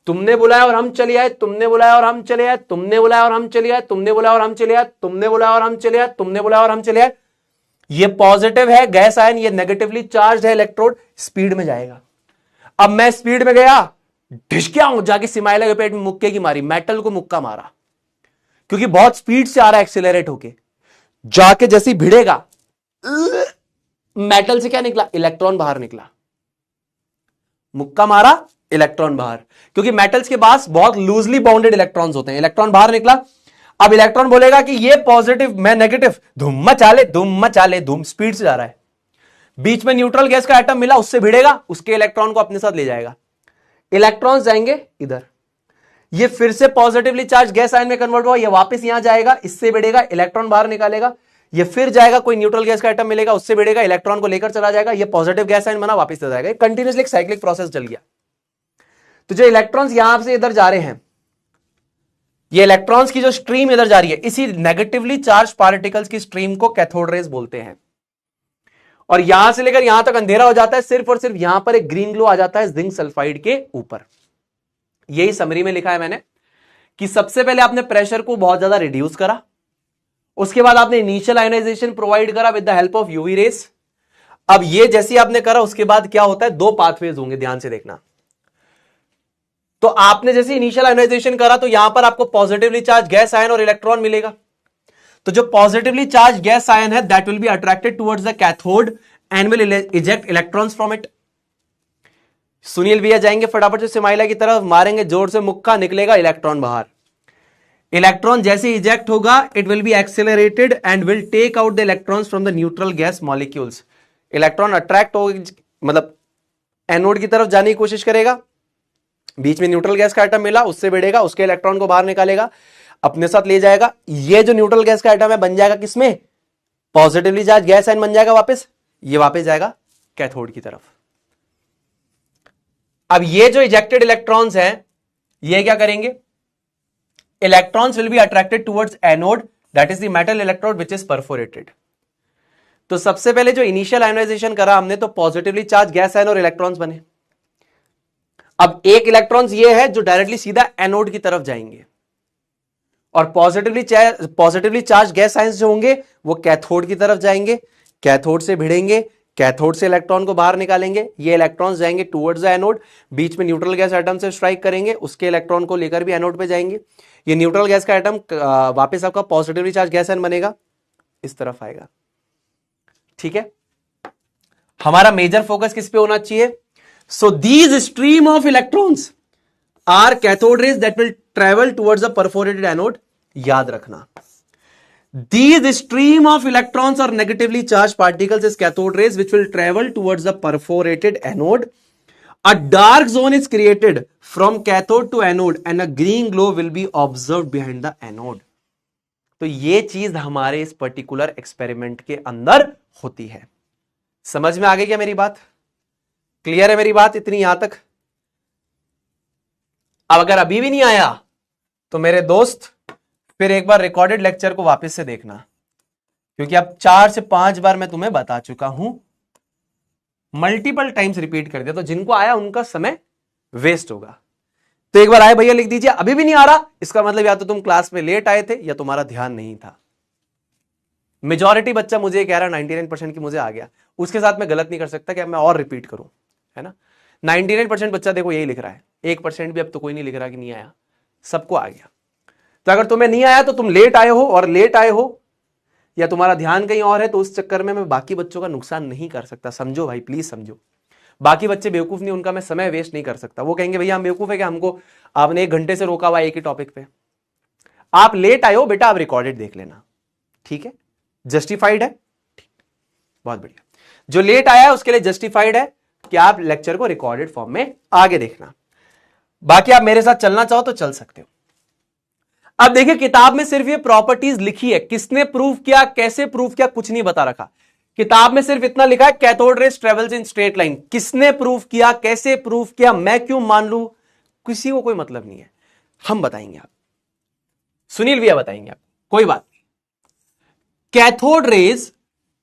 तुमने बुलाया और हम चले आए, तुमने बुलाया और हम चले आए, तुमने बुलाया और हम चले आए, तुमने बुलाया और हम चले आए, तुमने बुलाया और हम चले आए, तुमने बुलाया और हम चले आए। ये पॉजिटिव है गैस आयन, ये नेगेटिवली चार्ज है इलेक्ट्रोड, स्पीड में जाएगा। अब मैं स्पीड में गया, ढिशकिया हूं, जाके सिमाइला के पेट में मुक्के की मारी, मेटल को मुक्का मारा, क्योंकि बहुत स्पीड से आ रहा है एक्सेलरेट होके। जाके जैसे भिड़ेगा, मेटल से क्या निकला? इलेक्ट्रॉन बाहर निकला। मुक्का मारा, इलेक्ट्रॉन बाहर, क्योंकि मेटल्स के पास बहुत लूजली बाउंडेड इलेक्ट्रॉन्स होते हैं। इलेक्ट्रॉन बाहर निकला। अब इलेक्ट्रॉन बोलेगा कि ये पॉजिटिव, मैं नेगेटिव, धूम मचाले, धूम मचाले, धूम, स्पीड से जा रहा है। बीच में न्यूट्रल गैस का एटम मिला, उससे भिड़ेगा, उसके इलेक्ट्रॉन को अपने साथ ले जाएगा। इलेक्ट्रॉन्स जाएंगे इधर, ये फिर से पॉजिटिवली चार्ज गैस आयन में कन्वर्ट हुआ, ये वापस यहां जाएगा, इससे भिड़ेगा, इलेक्ट्रॉन बाहर निकालेगा, ये फिर जाएगा, कोई न्यूट्रल गैस का एटम मिलेगा, उससे भिड़ेगा, इलेक्ट्रॉन को लेकर चला जाएगा, ये पॉजिटिव गैस आयन बना, वापस चला जाएगा। कंटिन्यूसली एक साइक्लिक प्रोसेस चल गया। तो जो इलेक्ट्रॉन्स यहां से इधर जा रहे हैं, ये इलेक्ट्रॉन्स की जो स्ट्रीम इधर जा रही है, इसी नेगेटिवली चार्ज पार्टिकल्स की स्ट्रीम को कैथोड रेज बोलते हैं। और यहां से लेकर यहां तक अंधेरा हो जाता है, सिर्फ और सिर्फ यहां पर एक ग्रीन ग्लो आ जाता है जिंक सल्फाइड के ऊपर। यही समरी में लिखा है मैंने कि सबसे पहले आपने प्रेशर को बहुत ज्यादा रिड्यूस करा, उसके बाद आपने इनिशियल आयोनाइजेशन प्रोवाइड करा with the help of UV rays. अब ये जैसे आपने करा, उसके बाद क्या होता है? दो पाथवेज होंगे, ध्यान से देखना। तो आपने जैसे इनिशियल आयोनाइजेशन करा तो यहां पर आपको पॉजिटिवली चार्ज गैस आयन और इलेक्ट्रॉन मिलेगा। तो जो पॉजिटिवली चार्ज गैस आयन है, that will be attracted towards the cathode and will eject electrons from it. Sunil भैया जाएंगे फटाफट से सिमाइला की तरफ, मारेंगे जोर से मुक्का, निकलेगा इलेक्ट्रॉन बाहर। इलेक्ट्रॉन जैसे इजेक्ट होगा, it will be accelerated and will take out the electrons from the neutral gas molecules. Electron attract हो, मतलब एनोड की तरफ जाने की कोशिश करेगा, बीच में न्यूट्रल गैस का एटम मिला, उससे भिड़ेगा, उसके इलेक्ट्रॉन को बाहर निकालेगा, अपने साथ ले जाएगा। ये जो न्यूट्रल गैस का एटम है बन जाएगा किसमें? पॉजिटिवली चार्ज गैस आयन बन जाएगा वापस, ये वापस जाएगा कैथोड की तरफ। अब ये जो इजेक्टेड इलेक्ट्रॉन्स हैं, ये क्या करेंगे? Electrons will be attracted towards anode, that is the metal electrode which is perforated. तो सबसे पहले जो इनिशियल आयोनाइजेशन करा हमने, तो पॉजिटिवली चार्ज गैस आयन और इलेक्ट्रॉन्स बने। अब एक इलेक्ट्रॉन्स ये है जो डायरेक्टली सीधा एनोड की तरफ जाएंगे, और पॉजिटिवली चार्ज गैस आयंस जो होंगे वो कैथोड की तरफ जाएंगे, कैथोड से भिड़ेंगे, कैथोड से इलेक्ट्रॉन को बाहर निकालेंगे, ये इलेक्ट्रॉन्स जाएंगे टुवर्ड्स द एनोड, बीच में न्यूट्रल गैस एटम से स्ट्राइक करेंगे, उसके इलेक्ट्रॉन को लेकर भी एनोड पे जाएंगे। ये न्यूट्रल गैस का एटम वापस आपका पॉजिटिवली चार्ज गैस एन बनेगा, इस तरफ आएगा। ठीक है, हमारा मेजर फोकस किस पे होना चाहिए? So these stream of electrons are cathode rays that will travel towards the perforated anode. याद रखना, these stream of electrons or negatively charged particles is cathode rays which will travel towards the perforated anode. A dark zone is created from cathode to anode and a green glow will be observed behind the anode. तो ये चीज हमारे इस particular experiment के अंदर होती है। समझ में आ गई क्या मेरी बात? क्लियर है मेरी बात इतनी यहां तक? अब अगर अभी भी नहीं आया तो मेरे दोस्त फिर एक बार रिकॉर्डेड लेक्चर को वापस से देखना, क्योंकि अब 4 से 5 बार मैं तुम्हें बता चुका हूं, मल्टीपल टाइम्स रिपीट कर दिया, तो जिनको आया उनका समय वेस्ट होगा। तो एक बार आए भैया लिख दीजिए। अभी भी नहीं आ रहा, इसका मतलब या तो तुम क्लास में लेट आए थे या तुम्हारा ध्यान नहीं था। मेजॉरिटी बच्चा मुझे कह रहा 99% की मुझे आ गया, उसके साथ मैं गलत नहीं कर सकता कि अब मैं और रिपीट करूं, है ना। 99% बच्चा देखो यही लिख रहा है, 1% भी अब तो कोई नहीं लिख रहा कि नहीं आया, सबको आ गया। तो अगर तुम्हें नहीं आया तो तुम लेट आए हो, और लेट आए हो या तुम्हारा ध्यान कहीं और है, तो उस चक्कर में मैं बाकी बच्चों का नुकसान नहीं कर सकता। समझो भाई, प्लीज समझो। बाकी बच्चे बेवकूफ नहीं, उनका मैं समय वेस्ट नहीं कर सकता। वो कहेंगे भैया हम बेवकूफ है कि हमको आपने 1 घंटे से रोका हुआ एक ही टॉपिक पे। आप लेट आए हो बेटा, आप रिकॉर्डेड देख लेना, ठीक है, जस्टिफाइड है, बहुत बढ़िया। जो लेट आया है उसके लिए जस्टिफाइड है कि आप लेक्चर को रिकॉर्डेड फॉर्म में आगे देखना। बाकी आप मेरे साथ चलना चाहो तो चल सकते हो। अब देखिए, किताब में सिर्फ ये प्रॉपर्टीज लिखी है, किसने प्रूव किया, कैसे प्रूव किया, कुछ नहीं बता रखा। किताब में सिर्फ इतना लिखा है, cathode raise travels in straight line. किसने प्रूव किया, कैसे प्रूव किया, मैं क्यों मान लूं, किसी को कोई मतलब नहीं है। हम बताएंगे, आप सुनील भैया बताएंगे आप, कोई बात नहीं। Cathode rays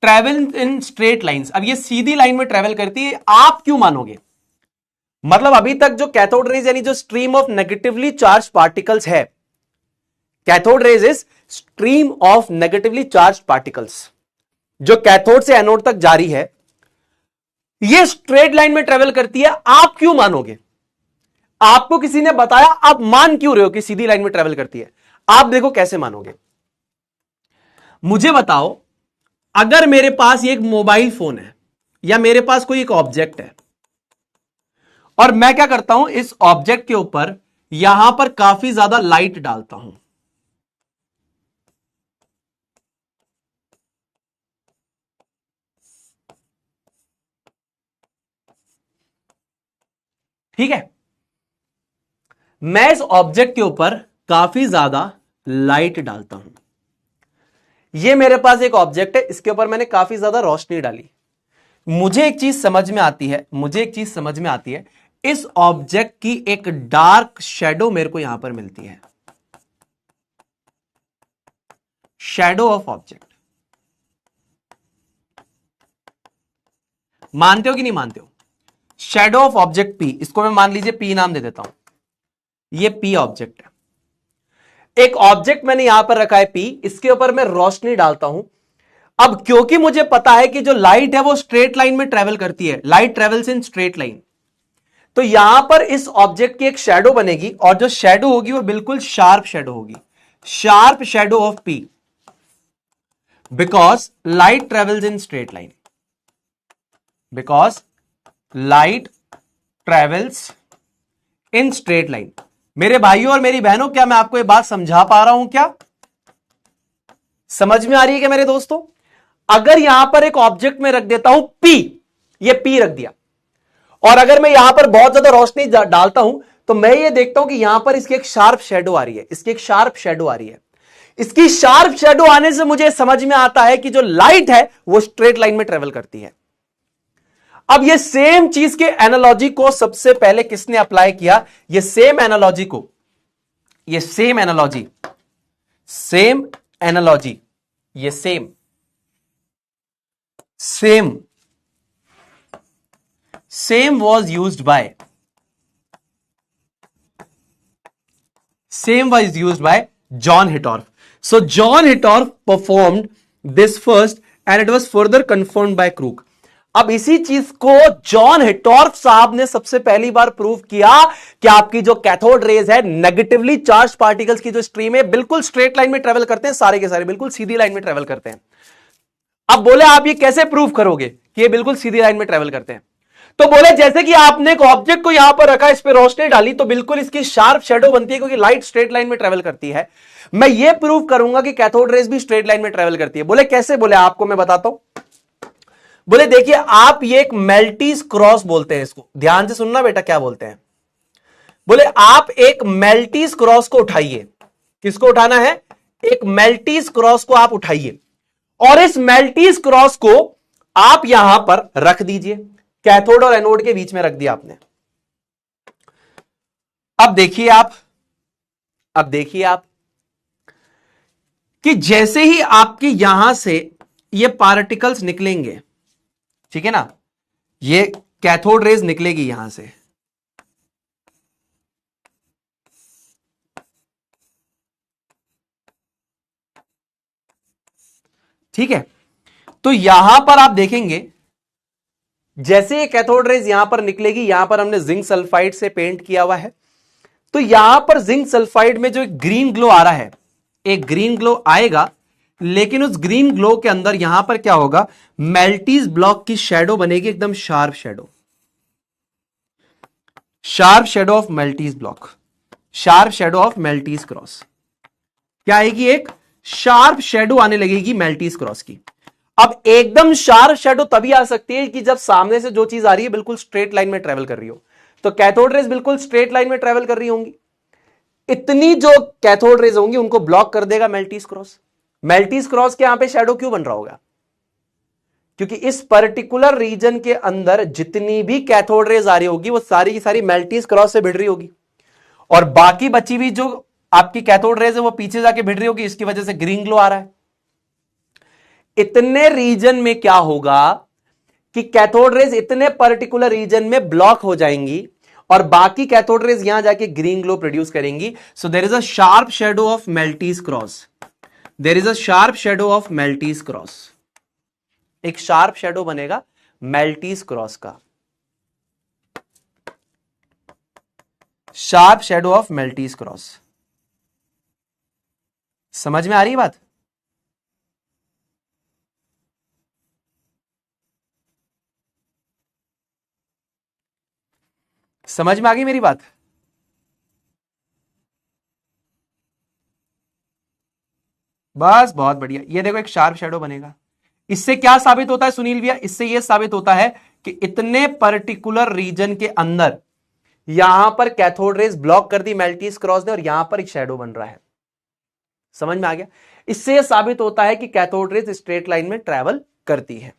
travel in straight lines, अब ये सीधी लाइन में ट्रेवल करती है, आप क्यों मानोगे? मतलब अभी तक जो कैथोड रेज यानी जो stream of negatively charge particles है, cathode rays is stream of negatively charge particles, जो कैथोड से एनोड तक जारी है, ये स्ट्रेट लाइन में ट्रेवल करती है। आप क्यों मानोगे? आपको किसी ने बताया, आप मान क्यों रहे हो कि सीधी लाइन में ट्रेवल करती है? आप देखो कैसे मानोगे। मुझे बताओ, अगर मेरे पास एक मोबाइल फोन है या मेरे पास कोई एक ऑब्जेक्ट है, और मैं क्या करता हूं, इस ऑब्जेक्ट के ऊपर यहां पर काफी ज्यादा लाइट डालता हूं, ठीक है, मैं इस ऑब्जेक्ट के ऊपर काफी ज्यादा लाइट डालता हूं। ये मेरे पास एक ऑब्जेक्ट है, इसके ऊपर मैंने काफी ज्यादा रोशनी डाली। मुझे एक चीज समझ में आती है, इस ऑब्जेक्ट की एक डार्क शेडो मेरे को यहां पर मिलती है, शेडो ऑफ ऑब्जेक्ट। मानते हो कि नहीं मानते हो? शेडो ऑफ ऑब्जेक्ट पी, इसको मैं मान लीजिए पी नाम दे देता हूं, ये पी ऑब्जेक्ट है। एक ऑब्जेक्ट मैंने यहां पर रखा है पी, इसके ऊपर मैं रोशनी डालता हूं। अब क्योंकि मुझे पता है कि जो लाइट है वो स्ट्रेट लाइन में ट्रेवल करती है, light travels in straight line, तो यहां पर इस ऑब्जेक्ट की एक शैडो बनेगी, और जो शैडो होगी वो बिल्कुल शार्प शैडो होगी, sharp shadow of P, because light travels in straight line, because light travels in straight line. मेरे भाइयों और मेरी बहनों, क्या मैं आपको ये बात समझा पा रहा हूं? क्या समझ में आ रही है क्या मेरे दोस्तों? अगर यहां पर एक ऑब्जेक्ट में रख देता हूं पी, ये पी रख दिया, और अगर मैं यहां पर बहुत ज्यादा रोशनी डालता हूं, तो मैं ये देखता हूं कि यहां पर इसकी एक शार्प शैडो आ रही है, इसकी एक शार्प शैडो आ रही है। इसकी शार्प शैडो आने से मुझे समझ में आता है कि जो लाइट है वो स्ट्रेट लाइन में ट्रेवल करती है। अब ये सेम चीज के एनालॉजी को सबसे पहले किसने अप्लाई किया? ये सेम एनालॉजी, ये same was used by John Hittorf. So John Hittorf performed this first and it was further confirmed by Crook. अब इसी चीज को जॉन हिटॉर्फ साहब ने सबसे पहली बार प्रूव किया कि आपकी जो कैथोड रेज है, नेगेटिवली चार्ज पार्टिकल्स की जो स्ट्रीम है, बिल्कुल स्ट्रेट लाइन में ट्रेवल करते हैं, सारे के सारे बिल्कुल सीधी लाइन में ट्रेवल करते हैं। अब बोले आप ये कैसे प्रूव करोगे कि ये बिल्कुल सीधी लाइन में ट्रेवल करते हैं? तो बोले जैसे कि आपने एक ऑब्जेक्ट को यहां पर रखा, इस पर रोशनी डाली तो बिल्कुल इसकी शार्प शेडो बनती है, क्योंकि लाइट स्ट्रेट लाइन में ट्रेवल करती है। मैं ये प्रूव करूंगा कि कैथोड रेज भी स्ट्रेट लाइन में ट्रेवल करती है। बोले कैसे? बोले आपको मैं बताता हूं। बोले देखिए, आप ये एक मेल्टिस क्रॉस बोलते हैं इसको, ध्यान से सुनना बेटा क्या बोलते हैं। बोले आप एक मेल्टिस क्रॉस को उठाइए। किसको उठाना है? एक मेल्टिस क्रॉस को आप उठाइए, और इस मेल्टिस क्रॉस को आप यहां पर रख दीजिए, कैथोड और एनोड के बीच में रख दिया आपने। अब देखिए आप कि जैसे ही आपके यहां से ये पार्टिकल्स निकलेंगे, ठीक है ना, ये कैथोड रेज निकलेगी यहां से, ठीक है। तो यहां पर आप देखेंगे जैसे ये कैथोड रेज यहां पर निकलेगी, यहां पर हमने जिंक सल्फाइड से पेंट किया हुआ है, तो यहां पर जिंक सल्फाइड में जो एक ग्रीन ग्लो आ रहा है, एक ग्रीन ग्लो आएगा, लेकिन उस ग्रीन ग्लो के अंदर यहां पर क्या होगा? मेल्टिस ब्लॉक की शेडो बनेगी, एकदम sharp shadow, sharp shadow of Maltese block, sharp shadow of Maltese cross. क्या आएगी? एक शार्प शेडो आने लगेगी मेल्टिस क्रॉस की। अब एकदम शार्प शेडो तभी आ सकती है कि जब सामने से जो चीज आ रही है बिल्कुल स्ट्रेट लाइन में ट्रेवल कर रही हो। तो कैथोड रेज बिल्कुल स्ट्रेट लाइन में ट्रेवल कर रही होंगी, इतनी जो कैथोड रेज होंगी उनको ब्लॉक कर देगा मेल्टिस क्रॉस। मेल्टिस क्रॉस के यहां पे शैडो क्यों बन रहा होगा? क्योंकि इस पर्टिकुलर रीजन के अंदर जितनी भी कैथोड रेज आ रही होगी वो सारी की सारी मेल्टिस क्रॉस से भिड़ रही होगी, और बाकी बची हुई जो आपकी कैथोड रेज है वो पीछे जाके भिड़ रही होगी, इसकी वजह से ग्रीन ग्लो आ रहा है। इतने रीजन में क्या होगा कि कैथोड रेज इतने पर्टिकुलर रीजन में ब्लॉक हो जाएंगी, और बाकी कैथोड रेज यहां जाके ग्रीन ग्लो प्रोड्यूस करेंगी। So there is a sharp shadow of Maltese cross, there is a sharp shadow of Maltese cross, एक शार्प शेडो बनेगा मेल्टिस क्रॉस का, sharp shadow of Maltese cross. समझ में आ रही है बात? समझ में आ गई मेरी बात? बस बहुत बढ़िया। ये देखो एक शार्प शेडो बनेगा। इससे क्या साबित होता है सुनील भैया? इससे यह साबित होता है कि इतने पर्टिकुलर रीजन के अंदर यहां पर कैथोड रेज ब्लॉक कर दी मेल्टिस क्रॉस ने, और यहां पर एक शेडो बन रहा है। समझ में आ गया? इससे यह साबित होता है कि कैथोड रेज स्ट्रेट लाइन में ट्रेवल करती है।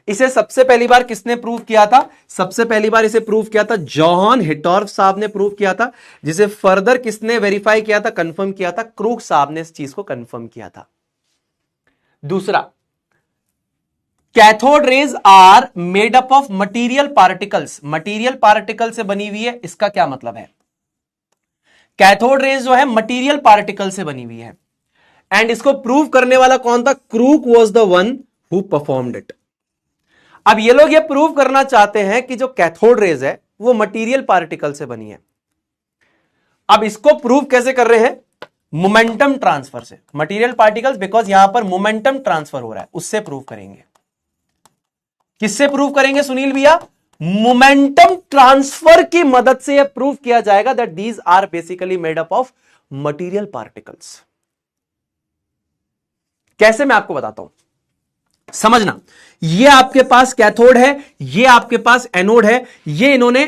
इसे सबसे पहली बार किसने प्रूव किया था? सबसे पहली बार इसे प्रूव किया था जॉन हिटॉर्फ साहब ने प्रूव किया था, जिसे फर्दर किसने वेरीफाई किया था, कंफर्म किया था? क्रूक साहब ने इस चीज को कंफर्म किया था। दूसरा, cathode rays are made up of material particles. Material particle से बनी हुई है, इसका क्या मतलब है? कैथोड रेज जो है मटीरियल पार्टिकल से बनी हुई है, एंड इसको प्रूव करने वाला कौन था? Crook was the one who performed it. अब ये लोग ये प्रूव करना चाहते हैं कि जो कैथोड रेज है वो मटेरियल पार्टिकल से बनी है। अब इसको प्रूव कैसे कर रहे हैं? मोमेंटम ट्रांसफर से। मटेरियल पार्टिकल्स बिकॉज यहां पर मोमेंटम ट्रांसफर हो रहा है, उससे प्रूव करेंगे। किससे प्रूव करेंगे सुनील भैया? मोमेंटम ट्रांसफर की मदद से यह प्रूव किया जाएगा that these are basically made up of material particles. कैसे? मैं आपको बताता हूं, समझना। ये आपके पास कैथोड है, ये आपके पास एनोड है। ये इन्होंने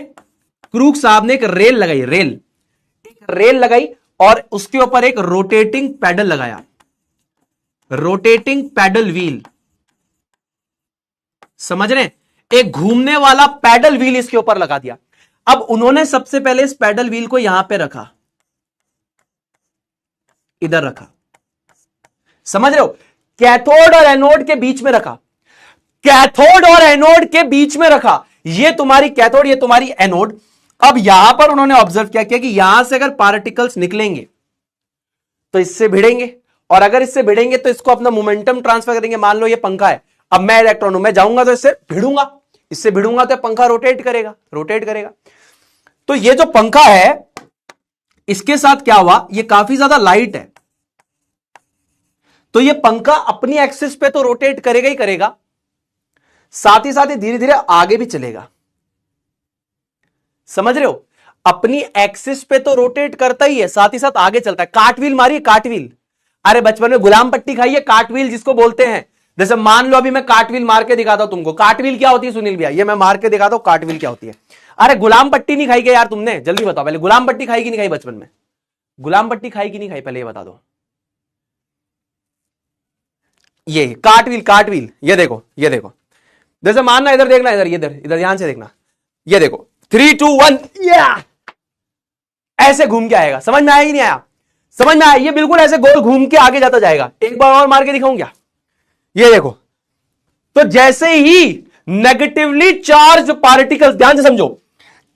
क्रूक साहब ने एक रेल लगाई, रेल लगाई, और उसके ऊपर एक रोटेटिंग पैडल लगाया, रोटेटिंग पैडल व्हील। समझ रहे हैं? एक घूमने वाला पैडल व्हील इसके ऊपर लगा दिया। अब उन्होंने सबसे पहले इस पैडल व्हील को यहां पे रखा, इधर रखा। समझ रहे हो? कैथोड और एनोड के बीच में रखा, कैथोड और एनोड के बीच में रखा। ये तुम्हारी कैथोड, ये तुम्हारी एनोड। अब यहां पर उन्होंने ऑब्जर्व किया कि यहां से अगर पार्टिकल्स निकलेंगे तो इससे भिड़ेंगे, और अगर इससे भिड़ेंगे तो इसको अपना मोमेंटम ट्रांसफर करेंगे। मान लो ये पंखा है, अब मैं इलेक्ट्रॉन हूं, मैं जाऊंगा तो इससे भिड़ूंगा तो पंखा रोटेट करेगा। तो ये जो पंखा है इसके साथ क्या हुआ, ये काफी ज्यादा लाइट है, तो ये पंखा अपनी एक्सिस पे तो रोटेट करेगा ही करेगा, साथ ही साथ ये धीरे धीरे आगे भी चलेगा। समझ रहे हो, अपनी एक्सिस पे तो रोटेट करता ही है, साथ ही साथ आगे चलता है। कार्टव्हील मारिए, कार्टव्हील। अरे बचपन में गुलाम पट्टी खाइए, कार्टव्हील जिसको बोलते हैं। जैसे मान लो अभी मैं कार्टव्हील मार के दिखाता हूं तुमको, कार्टव्हील क्या होती है सुनील भैया, ये मैं मार के दिखाता हूं कार्टव्हील क्या होती है। अरे गुलाम पट्टी नहीं खाई क्या यार तुमने, जल्दी बताओ पहले, गुलाम पट्टी खाई कि नहीं खाई बचपन में, गुलाम पट्टी खाई कि नहीं खाई, पहले ये बता दो। ये कार्टव्हील, ये देखो जैसे मानना, इधर देखना, इधर ध्यान से देखना, ये देखो 3 2 1 ऐसे घूम के आएगा। समझ में आया कि नहीं आया, समझ में आया, ये बिल्कुल ऐसे गोल घूम के आगे जाता जाएगा। एक बार और मार के दिखाऊं क्या, ये देखो। तो जैसे ही नेगेटिवली चार्ज पार्टिकल्स, ध्यान से समझो,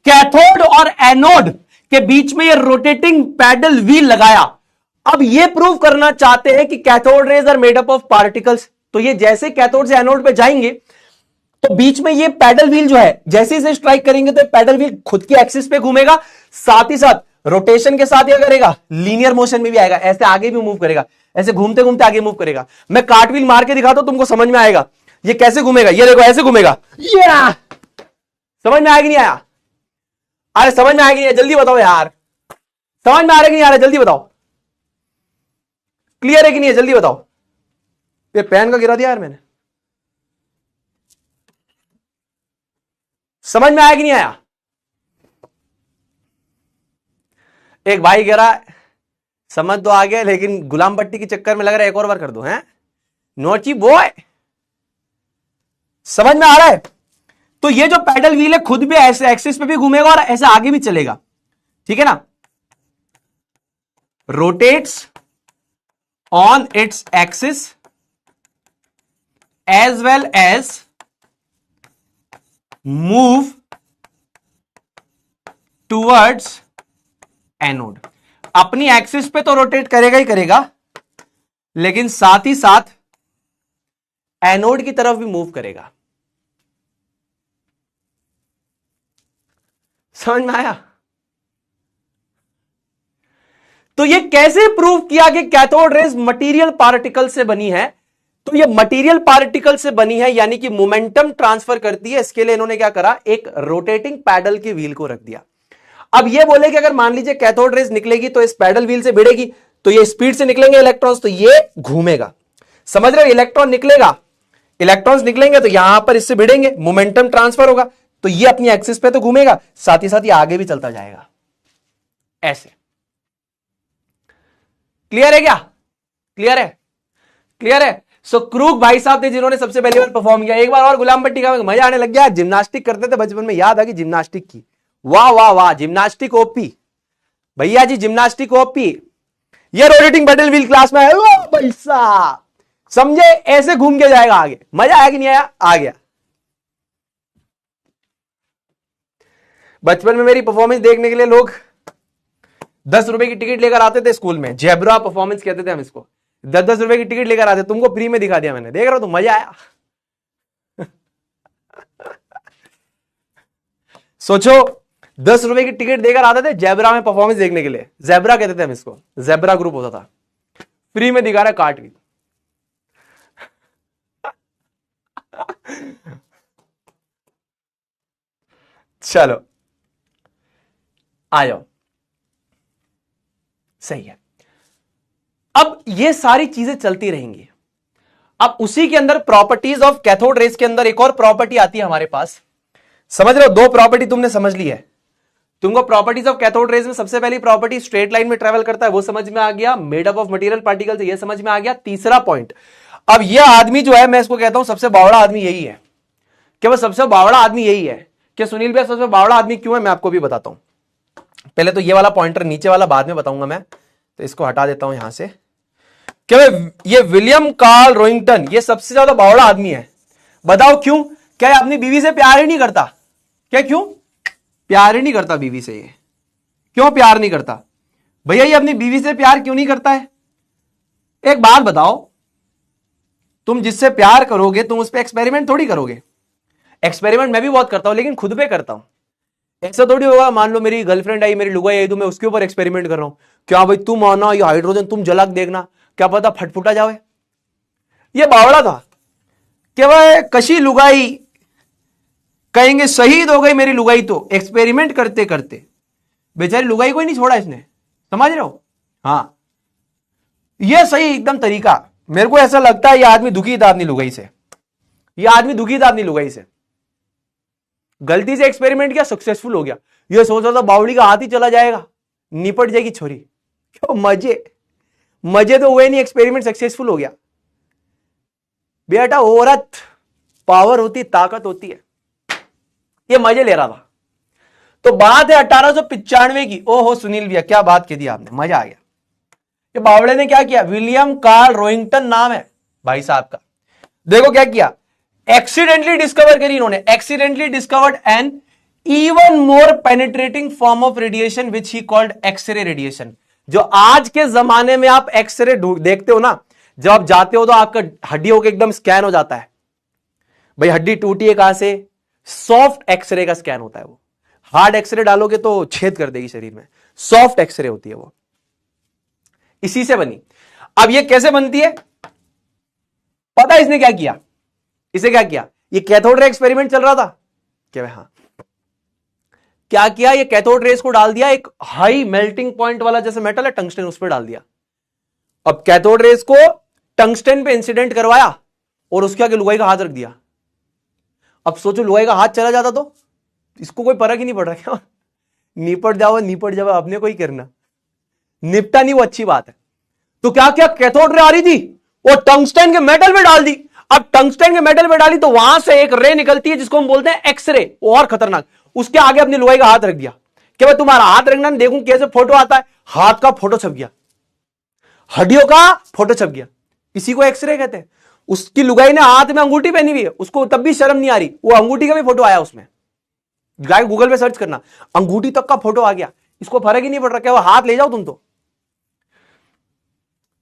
कैथोड और एनोड के बीच में ये रोटेटिंग पैडल व्हील लगाया। अब ये प्रूव करना चाहते हैं कि cathode rays are made up of particles. तो ये जैसे कैथोड से एनोड पे जाएंगे तो बीच में ये पैडल व्हील जो है, जैसे इसे स्ट्राइक करेंगे तो पैडल व्हील खुद की एक्सिस पे घूमेगा, साथ ही साथ रोटेशन के साथ क्या करेगा, लीनियर मोशन में भी आएगा, ऐसे आगे भी मूव करेगा, ऐसे घूमते घूमते आगे मूव करेगा। मैं कार्टव्हील मार के दिखाता हूं तुमको समझ में आएगा ये कैसे घूमेगा। ये देखो ऐसे घूमेगा, समझ में आया कि नहीं आया, अरे समझ में आया कि नहीं, जल्दी बताओ यार, समझ में आ रहा है कि नहीं आ रहा, जल्दी बताओ, क्लियर है कि नहीं है, जल्दी बताओ। ये पेन का गिरा दिया यार मैंने, समझ में आया कि नहीं आया। एक भाई कह रहा है समझ तो आ गया, लेकिन गुलाम पट्टी के चक्कर में लग रहा है एक और बार कर दो, हैं नोची बॉय, समझ में आ रहा है। तो ये जो पैडल व्हील है खुद भी ऐसे एक्सिस पे भी घूमेगा और ऐसे आगे भी चलेगा, ठीक है ना, rotates on its axis as well as move towards anode. अपनी एक्सिस पे तो रोटेट करेगा ही करेगा, लेकिन साथ ही साथ एनोड की तरफ भी मूव करेगा। समझ में आया। तो ये कैसे प्रूव किया कि कैथोड रेज मटेरियल पार्टिकल से बनी है, तो ये मटेरियल पार्टिकल से बनी है, यानी कि मोमेंटम ट्रांसफर करती है। इसके लिए इन्होंने क्या करा, एक रोटेटिंग पैडल की व्हील को रख दिया। अब ये बोले कि अगर मान लीजिए कैथोड रेज निकलेगी तो इस पैडल व्हील से भिड़ेगी, तो ये स्पीड से निकलेंगे इलेक्ट्रॉन्स, तो ये घूमेगा। समझ रहे हो, इलेक्ट्रॉन्स निकलेंगे तो यहां पर इससे भिड़ेंगे, मोमेंटम ट्रांसफर होगा, तो ये अपनी एक्सिस पे तो घूमेगा, साथ ही साथ ये आगे भी चलता जाएगा, ऐसे। क्लियर है क्या, क्लियर है। सो क्रूक भाई साहब थे जिन्होंने सबसे पहली बार परफॉर्म किया। एक बार और गुलाम पट्टी का मजा आने लग गया। जिम्नास्टिक करते थे बचपन में, याद आ गई जिम्नास्टिक की, वाह वाह वाह, जिम्नास्टिक ओपी भैया जी, जिम्नास्टिक ओपी। ये रोटेटिंग पैडल व्हील क्लास में है भाई साहब, समझे, ऐसे घूम के जाएगा आगे। मजा आया कि नहीं आया, आ गया। बचपन में मेरी परफॉर्मेंस देखने के लिए लोग 10 रुपए की टिकट लेकर आते थे स्कूल में, जेब्रा परफॉर्मेंस कहते थे हम इसको। 10-10 रुपए की टिकट लेकर आते, तुमको फ्री में दिखा दिया मैंने, देख रहा हो तुम, मजा आया। सोचो 10 रुपए की टिकट देकर आते थे जेब्रा में परफॉर्मेंस देखने के लिए, जेब्रा कहते थे हम इसको, जेब्रा ग्रुप होता था, फ्री में दिखा रहा है कार्टव्हील। चलो आ जाओ, सही है। अब ये सारी चीजें चलती रहेंगी। अब उसी के अंदर प्रॉपर्टीज ऑफ कैथोड रेज के अंदर एक और प्रॉपर्टी आती है हमारे पास, समझ रहे हो। 2 प्रॉपर्टी तुमने समझ ली है। तुमको प्रॉपर्टीज ऑफ कैथोड रेज में सबसे पहली प्रॉपर्टी स्ट्रेट लाइन में ट्रेवल करता है, वो समझ में आ गया। Made up of material particles, ये समझ में आ गया। तीसरा पॉइंट, अब ये आदमी जो है, मैं इसको कहता हूं सबसे बावड़ा आदमी यही है। क्या वो सबसे बावड़ा आदमी यही है? कि सुनील भाई सबसे बावड़ा आदमी क्यों है, मैं आपको भी बताता हूं। पहले तो ये वाला पॉइंटर नीचे वाला बाद में बताऊंगा मैं, तो इसको हटा देता हूं यहां से। क्या ये विलियम कार्ल रोइंगटन ये सबसे ज्यादा बावड़ा आदमी है। बताओ क्यों? क्या ये अपनी बीवी से प्यार ही नहीं करता? क्या क्यों प्यार ही नहीं करता बीवी से? ये क्यों प्यार नहीं करता भैया? ये अपनी बीवी से प्यार क्यों नहीं करता है? एक बात बताओ, तुम जिससे प्यार करोगे तुम उस पर एक्सपेरिमेंट थोड़ी करोगे। एक्सपेरिमेंट मैं भी बहुत करता हूं, लेकिन खुद पे करता हूं। ऐसा थोड़ी होगा मान लो मेरी गर्लफ्रेंड आई, मेरी लुगाई आई, तो मैं उसके ऊपर एक्सपेरिमेंट कर रहा हूं, क्या भाई तुम आना ये हाइड्रोजन तुम जला के देखना, क्या पता फटफुटा जावे। ये बावड़ा था कि भाई कशी लुगाई, कहेंगे शहीद हो गई मेरी लुगाई, तो एक्सपेरिमेंट करते करते बेचारी लुगाई को ही नहीं छोड़ा इसने, समझ रहे हो। हाँ ये सही एकदम तरीका। मेरे को ऐसा लगता है ये आदमी दुखी था अपनी लुगाई से, ये आदमी दुखी था अपनी लुगाई से, गलती से एक्सपेरिमेंट किया सक्सेसफुल हो गया। ये सोच रहा था बावड़ी का हाथ ही चला जाएगा, निपट जाएगी छोरी। क्यों मजे, मजे तो हुए नहीं, एक्सपेरिमेंट सक्सेसफुल हो गया। बेटा औरत पावर होती, ताकत होती है, ये मजे ले रहा था। तो बात है 1895 की। ओहो सुनील भैया क्या बात कह दी आपने, मजा आ गया। ये बावड़े ने क्या किया, विलियम कार्ल रोइंगटन नाम है भाई साहब का। देखो क्या किया, एक्सीडेंटली डिस्कवर करी इन्होंने, accidentally discovered an even more penetrating form of radiation which he called X-ray radiation. जो आज के जमाने में आप एक्सरे देखते हो ना, जब आप जाते हो तो आपका हड्डियों के एकदम स्कैन हो जाता है, भाई हड्डी टूटी है कहां से, सॉफ्ट एक्सरे का स्कैन होता है वो। हार्ड एक्सरे डालोगे तो छेद कर देगी शरीर में, सॉफ्ट एक्सरे होती है वो, इसी से बनी। अब ये कैसे बनती है पता है इसने क्या किया, इसे क्या किया, ये कैथोड रे एक्सपेरिमेंट चल रहा था क्या, हाँ क्या किया, ये कैथोड रेस को डाल दिया एक हाई मेल्टिंग पॉइंट वाला जैसे मेटल है टंगस्टन, उस पर डाल दिया। अब कैथोड रेस को टंगस्टन पे इंसिडेंट करवाया और उसके आगे लुगाई का हाथ रख दिया। अब सोचो लुगाई का हाथ चला जाता तो इसको कोई फर्क ही नहीं पड़ रहा, क्या निपट जाओ निपट जाओ, अपने को ही करना, निपटा नहीं वो अच्छी बात है। तो क्या क्या कैथोड रे आ रही थी वो टंगस्टन के मेटल में डाल दी। अब टंगस्टन के मेटल में डाली तो वहां से एक रे निकलती है जिसको हम बोलते हैं एक्सरे, और खतरनाक। उसके आगे अपनी लुगाई का हाथ रख दिया कि भाई तुम्हारा हाथ रखना, देखूं कैसे फोटो आता है, हाथ का फोटो छप गया, हड्डियों का फोटो छप गया, इसी को एक्सरे कहते हैं। उसकी लुगाई ने हाथ में अंगूठी पहनी हुई है, उसको तब भी शर्म नहीं आ रही, वो अंगूठी का भी फोटो आया उसमें, जाके गूगल पे सर्च करना, अंगूठी तक का फोटो आ गया, इसको फर्क ही नहीं पड़ रहा, क्या वो हाथ ले जाओ तुम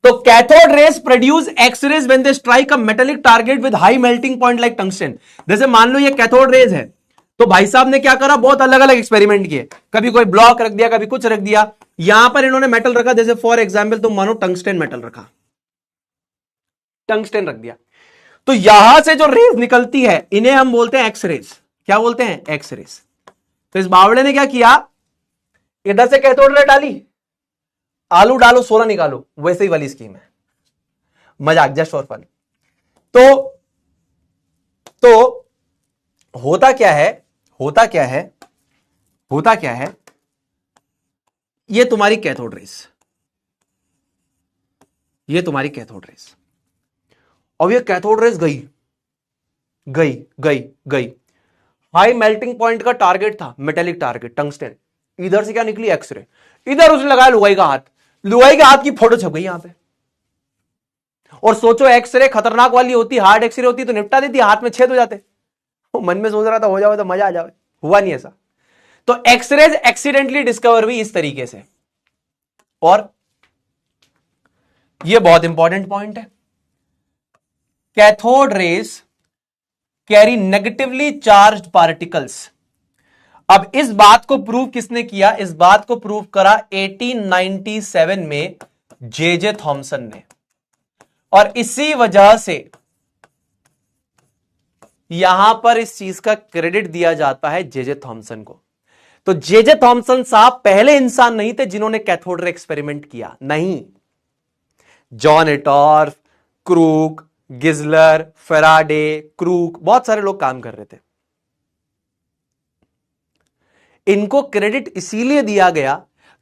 तो cathode rays produce X-rays when they strike a metallic target with high melting point like tungsten. जैसे मान लो ये कैथोड रेज है, तो भाई साहब ने क्या करा, बहुत अलग अलग एक्सपेरिमेंट किए, कभी कोई ब्लॉक रख दिया, कभी कुछ रख दिया। यहां पर इन्होंने मेटल रखा, जैसे फॉर एग्जाम्पल तुम मानो टंगस्टन मेटल रखा, टंगस्टन रख दिया, तो यहां से जो रेज निकलती है इन्हें हम बोलते हैं एक्स रेज। क्या बोलते हैं, एक्स रेज। तो इस बावड़े ने क्या किया, इधर से कैथोड रे डाली, आलू डालो सोना निकालो, वैसे ही वाली स्कीम है, मजाक, जस्ट फॉर फन। तो होता क्या है, होता क्या है, होता क्या है, ये तुम्हारी कैथोड रेस, ये तुम्हारी कैथोड रेस। अब ये कैथोड रेस गई गई गई गई, हाई मेल्टिंग पॉइंट का टारगेट था, मेटेलिक टारगेट टंगस्टन, इधर से क्या निकली, एक्सरे, इधर उसने लगाया लुगाई का हाथ, लुगाई के हाथ की फोटो छप गई यहां पे। और सोचो एक्सरे खतरनाक वाली होती, हार्ड एक्सरे होती तो निपटा देती, हाथ में छेद हो जाते। वो मन में सोच रहा था हो जाओ तो मजा आ जाए, हुआ नहीं ऐसा। तो एक्सरेज एक्सीडेंटली डिस्कवर हुई इस तरीके से। और ये बहुत इंपॉर्टेंट पॉइंट है, cathode rays carry negatively charged particles. अब इस बात को प्रूव किसने किया, इस बात को प्रूव करा 1897 में जे थॉमसन ने, और इसी वजह से यहां पर इस चीज का क्रेडिट दिया जाता है जे थॉमसन को। तो जे थॉमसन साहब पहले इंसान नहीं थे जिन्होंने कैथोड रे एक्सपेरिमेंट किया, नहीं, जॉन एटॉर्फ, क्रूक, गिजलर, फेराडे, क्रूक, बहुत सारे लोग काम कर रहे थे। इनको क्रेडिट इसीलिए दिया गया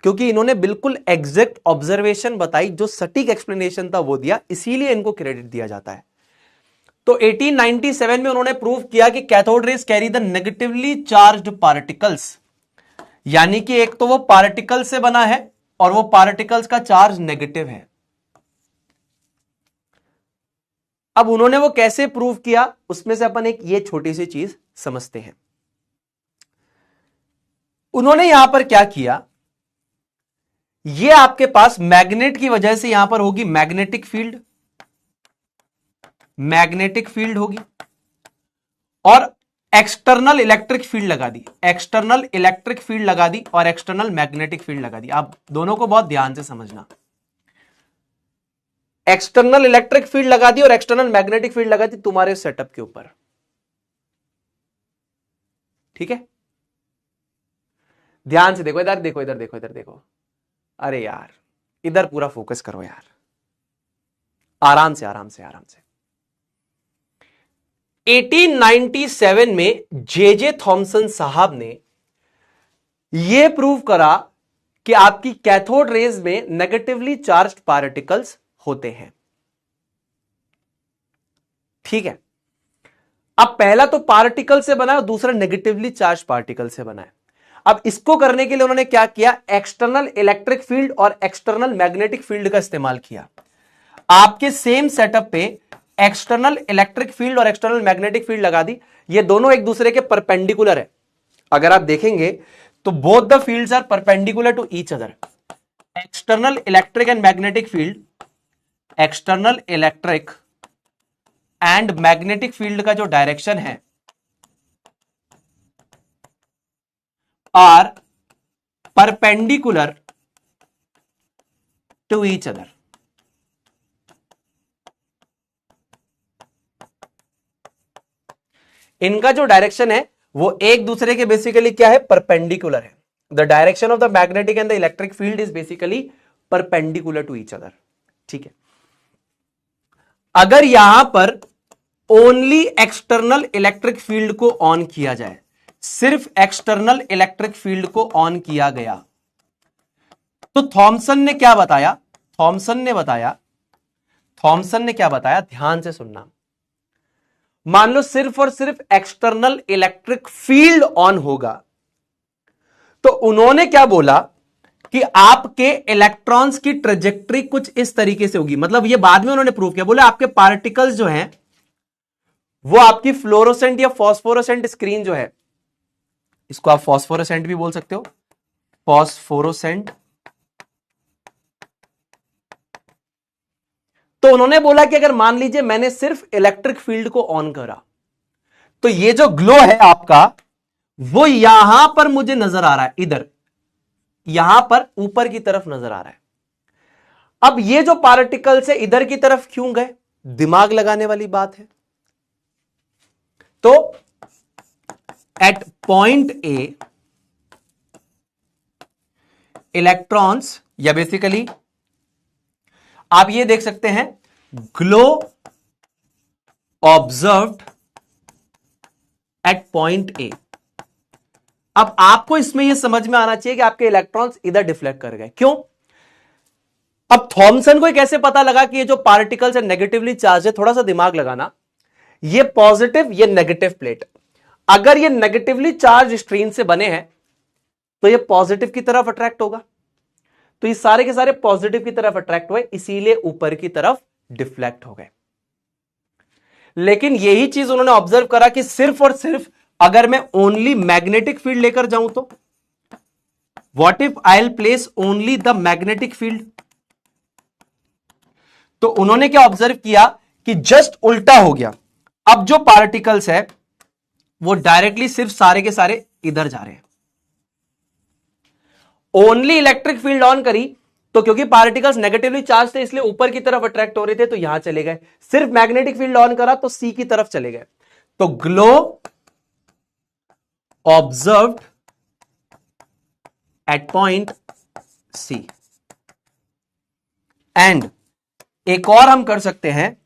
क्योंकि इन्होंने बिल्कुल एग्जैक्ट ऑब्जर्वेशन बताई, जो सटीक एक्सप्लेनेशन था वो दिया, इसीलिए इनको क्रेडिट दिया जाता है। तो 1897 में उन्होंने प्रूव किया कि cathode rays carry the negatively charged particles, यानी कि एक तो वो पार्टिकल से बना है और वो पार्टिकल्स का चार्ज नेगेटिव है। अब उन्होंने वो कैसे प्रूव किया, उसमें से अपन एक ये छोटी सी चीज समझते हैं। उन्होंने यहां पर क्या किया, ये आपके पास मैग्नेट की वजह से यहां पर होगी मैग्नेटिक फील्ड, मैग्नेटिक फील्ड होगी और एक्सटर्नल इलेक्ट्रिक फील्ड लगा दी, एक्सटर्नल इलेक्ट्रिक फील्ड लगा दी और एक्सटर्नल मैग्नेटिक फील्ड लगा दी। आप दोनों को बहुत ध्यान से समझना, एक्सटर्नल इलेक्ट्रिक फील्ड लगा दी और एक्सटर्नल मैग्नेटिक फील्ड लगा दी तुम्हारे सेटअप के ऊपर, ठीक है। ध्यान से देखो, इधर देखो, इधर देखो, इधर देखो। अरे यार इधर पूरा फोकस करो यार, आराम से आराम से आराम से। 1897 में जे थॉमसन साहब ने यह प्रूव करा कि आपकी कैथोड रेज में नेगेटिवली चार्ज्ड पार्टिकल्स होते हैं, ठीक है। अब पहला तो पार्टिकल से बना है, दूसरा नेगेटिवली चार्ज पार्टिकल से बना है। अब इसको करने के लिए उन्होंने क्या किया, एक्सटर्नल इलेक्ट्रिक फील्ड और एक्सटर्नल मैग्नेटिक फील्ड का इस्तेमाल किया। आपके सेम सेटअप पे एक्सटर्नल इलेक्ट्रिक फील्ड और एक्सटर्नल मैग्नेटिक फील्ड लगा दी, ये दोनों एक दूसरे के परपेंडिकुलर है। अगर आप देखेंगे तो both the fields are perpendicular to each other. External electric and magnetic field, external electric and magnetic field का जो डायरेक्शन है are perpendicular to each other. इनका जो डायरेक्शन है वो एक दूसरे के बेसिकली क्या है, परपेंडिकुलर है। The direction of the magnetic and the electric field is basically perpendicular to each other, ठीक है। अगर यहां पर ओनली एक्सटर्नल इलेक्ट्रिक फील्ड को ऑन किया जाए, सिर्फ एक्सटर्नल इलेक्ट्रिक फील्ड को ऑन किया गया, तो थॉमसन ने क्या बताया, थॉमसन ने क्या बताया, ध्यान से सुनना। मान लो सिर्फ और सिर्फ एक्सटर्नल इलेक्ट्रिक फील्ड ऑन होगा, तो उन्होंने क्या बोला कि आपके इलेक्ट्रॉन्स की ट्रेजेक्टरी कुछ इस तरीके से होगी। मतलब ये बाद में उन्होंने प्रूव किया, बोले आपके पार्टिकल्स जो हैं वो आपकी फ्लोरोसेंट या फॉस्फोरोसेंट स्क्रीन जो है, इसको आप फॉस्फोरोसेंट भी बोल सकते हो, फॉस्फोरोसेंट। तो उन्होंने बोला कि अगर मान लीजिए मैंने सिर्फ इलेक्ट्रिक फील्ड को ऑन करा, तो ये जो ग्लो है आपका वो यहां पर मुझे नजर आ रहा है, इधर यहां पर ऊपर की तरफ नजर आ रहा है। अब ये जो पार्टिकल्स है इधर की तरफ क्यों गए, दिमाग लगाने वाली बात है। तो एट पॉइंट ए इलेक्ट्रॉन्स, या बेसिकली आप ये देख सकते हैं, glow observed at point A. अब आपको इसमें यह समझ में आना चाहिए कि आपके इलेक्ट्रॉन्स इधर डिफ्लेक्ट कर गए, क्यों। अब थॉमसन को कैसे पता लगा कि ये जो पार्टिकल्स है नेगेटिवली चार्ज है, थोड़ा सा दिमाग लगाना। ये पॉजिटिव, ये नेगेटिव प्लेट, अगर ये नेगेटिवली चार्ज स्ट्रीन से बने हैं तो ये पॉजिटिव की तरफ अट्रैक्ट होगा, तो ये सारे के सारे पॉजिटिव की तरफ अट्रैक्ट हुए, इसीलिए ऊपर की तरफ डिफ्लेक्ट हो गए। लेकिन यही चीज उन्होंने ऑब्जर्व करा कि सिर्फ और सिर्फ अगर मैं ओनली मैग्नेटिक फील्ड लेकर जाऊं तो, what if I will place only the magnetic field, तो उन्होंने क्या ऑब्जर्व किया कि जस्ट उल्टा हो गया। अब जो पार्टिकल्स है वो डायरेक्टली सिर्फ सारे के सारे इधर जा रहे हैं। ओनली इलेक्ट्रिक फील्ड ऑन करी तो क्योंकि पार्टिकल्स नेगेटिवली चार्ज थे इसलिए ऊपर की तरफ अट्रैक्ट हो रहे थे, तो यहां चले गए। सिर्फ मैग्नेटिक फील्ड ऑन करा तो सी की तरफ चले गए। तो glow observed at point C. And एक और हम कर सकते हैं,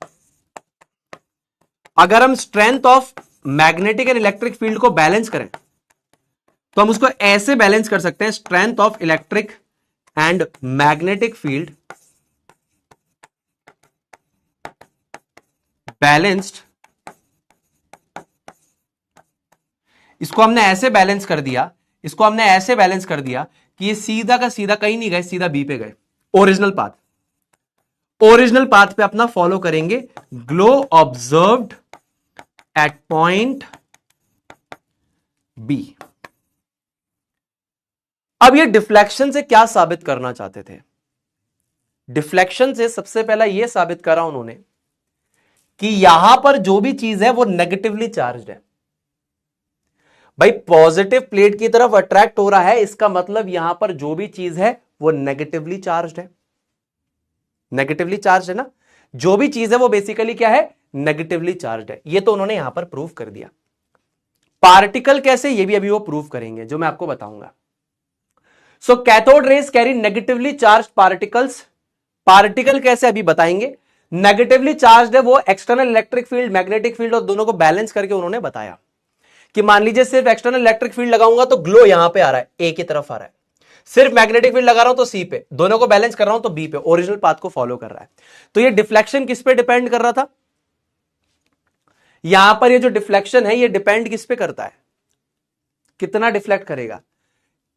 अगर हम strength of magnetic and electric field को बैलेंस करें तो हम उसको ऐसे बैलेंस कर सकते हैं, strength of electric and magnetic field balanced. इसको हमने ऐसे बैलेंस कर दिया, इसको हमने ऐसे बैलेंस कर दिया कि ये सीधा का सीधा कहीं नहीं गए, सीधा बी पे गए, ओरिजिनल पाथ। ओरिजिनल पाथ पे अपना फॉलो करेंगे। Glow observed at point B. अब ये डिफ्लेक्शन से क्या साबित करना चाहते थे? डिफ्लेक्शन से सबसे पहला यह साबित करा उन्होंने कि यहां पर जो भी चीज है वो नेगेटिवली चार्ज है। भाई पॉजिटिव प्लेट की तरफ अट्रैक्ट हो रहा है, इसका मतलब यहां पर जो भी चीज है वो नेगेटिवली चार्ज है। नेगेटिवली चार्ज है ना, जो भी चीज है वो बेसिकली क्या है, नेगेटिवली चार्ज है। ये तो उन्होंने यहां पर प्रूव कर दिया। पार्टिकल कैसे, ये भी अभी वो प्रूव करेंगे जो मैं आपको बताऊंगा। So cathode rays carry negatively charge particles. Particle कैसे अभी बताएंगे। नेगेटिवली चार्ज है वो external electric field, magnetic field और दोनों को बैलेंस करके उन्होंने बताया कि मान लीजिए सिर्फ एक्सटर्नल इलेक्ट्रिक फील्ड लगाऊंगा तो ग्लो यहां पे आ रहा है, ए की तरफ आ रहा है। सिर्फ मैग्नेटिक फील्ड लगा रहा हूं तो सी पे, दोनों को बैलेंस कर रहा हूं तो बी पे, ओरिजिनल पाथ को फॉलो कर रहा है। तो ये डिफ्लेक्शन किस पे डिपेंड कर रहा था, यहां पर ये जो डिफ्लेक्शन है ये डिपेंड किस पे करता है, कितना डिफ्लेक्ट करेगा,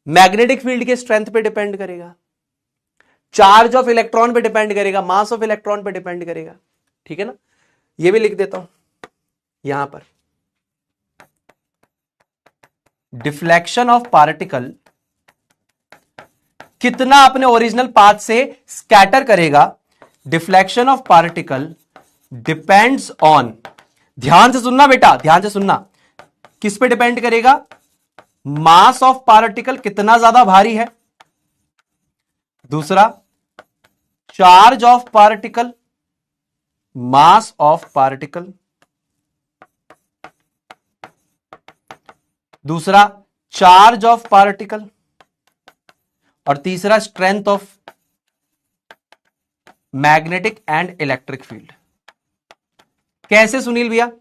मैग्नेटिक फील्ड के स्ट्रेंथ पे डिपेंड करेगा, चार्ज ऑफ इलेक्ट्रॉन पे डिपेंड करेगा, मास ऑफ इलेक्ट्रॉन पे डिपेंड करेगा। ठीक है ना, ये भी लिख देता हूं यहां पर, डिफ्लेक्शन ऑफ पार्टिकल कितना अपने ओरिजिनल पाथ से स्कैटर करेगा। Deflection of particle depends on, ध्यान से सुनना बेटा, ध्यान से सुनना, किस पे डिपेंड करेगा, मास ऑफ पार्टिकल कितना ज्यादा भारी है, दूसरा charge of particle, mass of particle, दूसरा चार्ज ऑफ पार्टिकल और तीसरा strength of magnetic and electric field. कैसे सुनील भैया,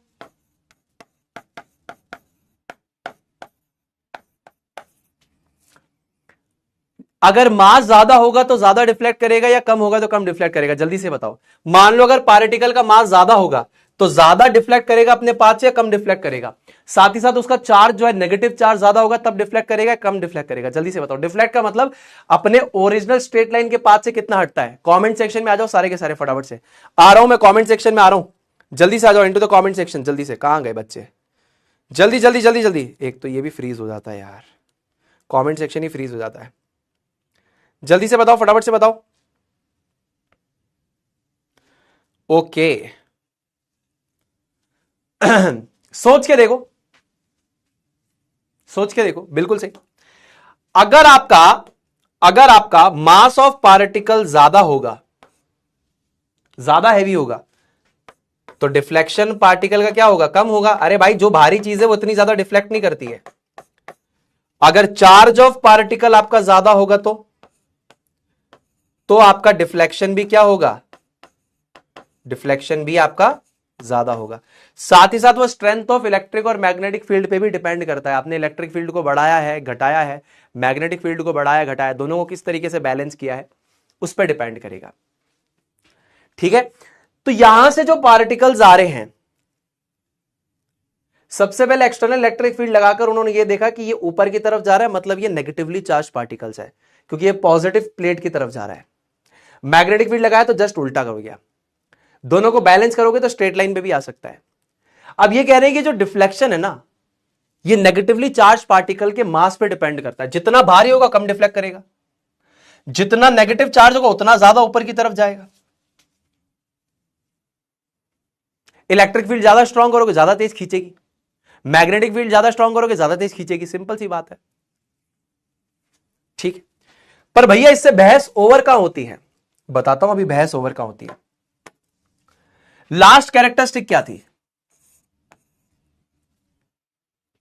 अगर मास ज्यादा होगा तो ज्यादा डिफ्लेक्ट करेगा या कम होगा तो कम डिफ्लेक्ट करेगा, जल्दी से बताओ। मान लो अगर पार्टिकल का मास ज्यादा होगा तो ज्यादा डिफ्लेक्ट करेगा अपने पाथ से या कम डिफ्लेक्ट करेगा, साथ ही साथ उसका चार्ज जो है नेगेटिव चार्ज ज्यादा होगा तब डिफ्लेक्ट करेगा, कम डिफ्लेक्ट करेगा, जल्दी से बताओ। डिफ्लेक्ट का मतलब अपने ओरिजिनल स्ट्रेट लाइन के पाथ से कितना हटता है। कमेंट सेक्शन में आ जाओ सारे के सारे, फटाफट से आ रहा हूं मैं, कमेंट सेक्शन में आ रहा हूं, जल्दी से आ जाओ इनटू द कमेंट सेक्शन, जल्दी से। कहां गए बच्चे, जल्दी जल्दी जल्दी जल्दी। एक तो ये भी फ्रीज हो जाता है यार, कमेंट सेक्शन ही फ्रीज हो जाता है, जल्दी से बताओ, फटाफट से बताओ। ओके सोच के देखो, सोच के देखो, बिल्कुल सही। अगर आपका मास ऑफ पार्टिकल ज्यादा होगा, ज्यादा हैवी होगा, तो डिफ्लेक्शन पार्टिकल का क्या होगा, कम होगा। अरे भाई जो भारी चीज है वो इतनी ज्यादा डिफ्लेक्ट नहीं करती है। अगर चार्ज ऑफ पार्टिकल आपका ज्यादा होगा तो आपका डिफ्लेक्शन भी क्या होगा, डिफ्लेक्शन भी आपका ज्यादा होगा। साथ ही साथ वो स्ट्रेंथ ऑफ इलेक्ट्रिक और मैग्नेटिक फील्ड पे भी डिपेंड करता है। आपने इलेक्ट्रिक फील्ड को बढ़ाया है, घटाया है, मैग्नेटिक फील्ड को बढ़ाया, घटाया, दोनों को किस तरीके से बैलेंस किया है उस पर डिपेंड करेगा। ठीक है, तो यहां से जो पार्टिकल्स आ रहे हैं, सबसे पहले एक्सटर्नल इलेक्ट्रिक फील्ड लगाकर उन्होंने ये देखा कि ये ऊपर की तरफ जा रहा है, मतलब ये नेगेटिवली चार्ज पार्टिकल्स है, क्योंकि ये पॉजिटिव प्लेट की तरफ जा रहा है। मैग्नेटिक फील्ड लगाया तो जस्ट उल्टा कर गया, दोनों को बैलेंस करोगे तो स्ट्रेट लाइन पे भी आ सकता है। अब ये कह रहे हैं कि जो डिफ्लेक्शन है ना, ये नेगेटिवली चार्ज पार्टिकल के मास पे डिपेंड करता है। जितना भारी होगा कम डिफ्लेक्ट करेगा, जितना नेगेटिव चार्ज होगा उतना ज्यादा ऊपर की तरफ जाएगा। इलेक्ट्रिक फील्ड ज्यादा स्ट्रांग करोगे ज्यादा तेज खींचेगी, मैग्नेटिक फील्ड ज्यादा स्ट्रांग करोगे ज्यादा तेज खींचेगी, सिंपल सी बात है। ठीक, पर भैया इससे बहस ओवर कहां होती है, बताता हूं अभी बहस ओवर कहां होती है। लास्ट कैरेक्टरिस्टिक क्या थी,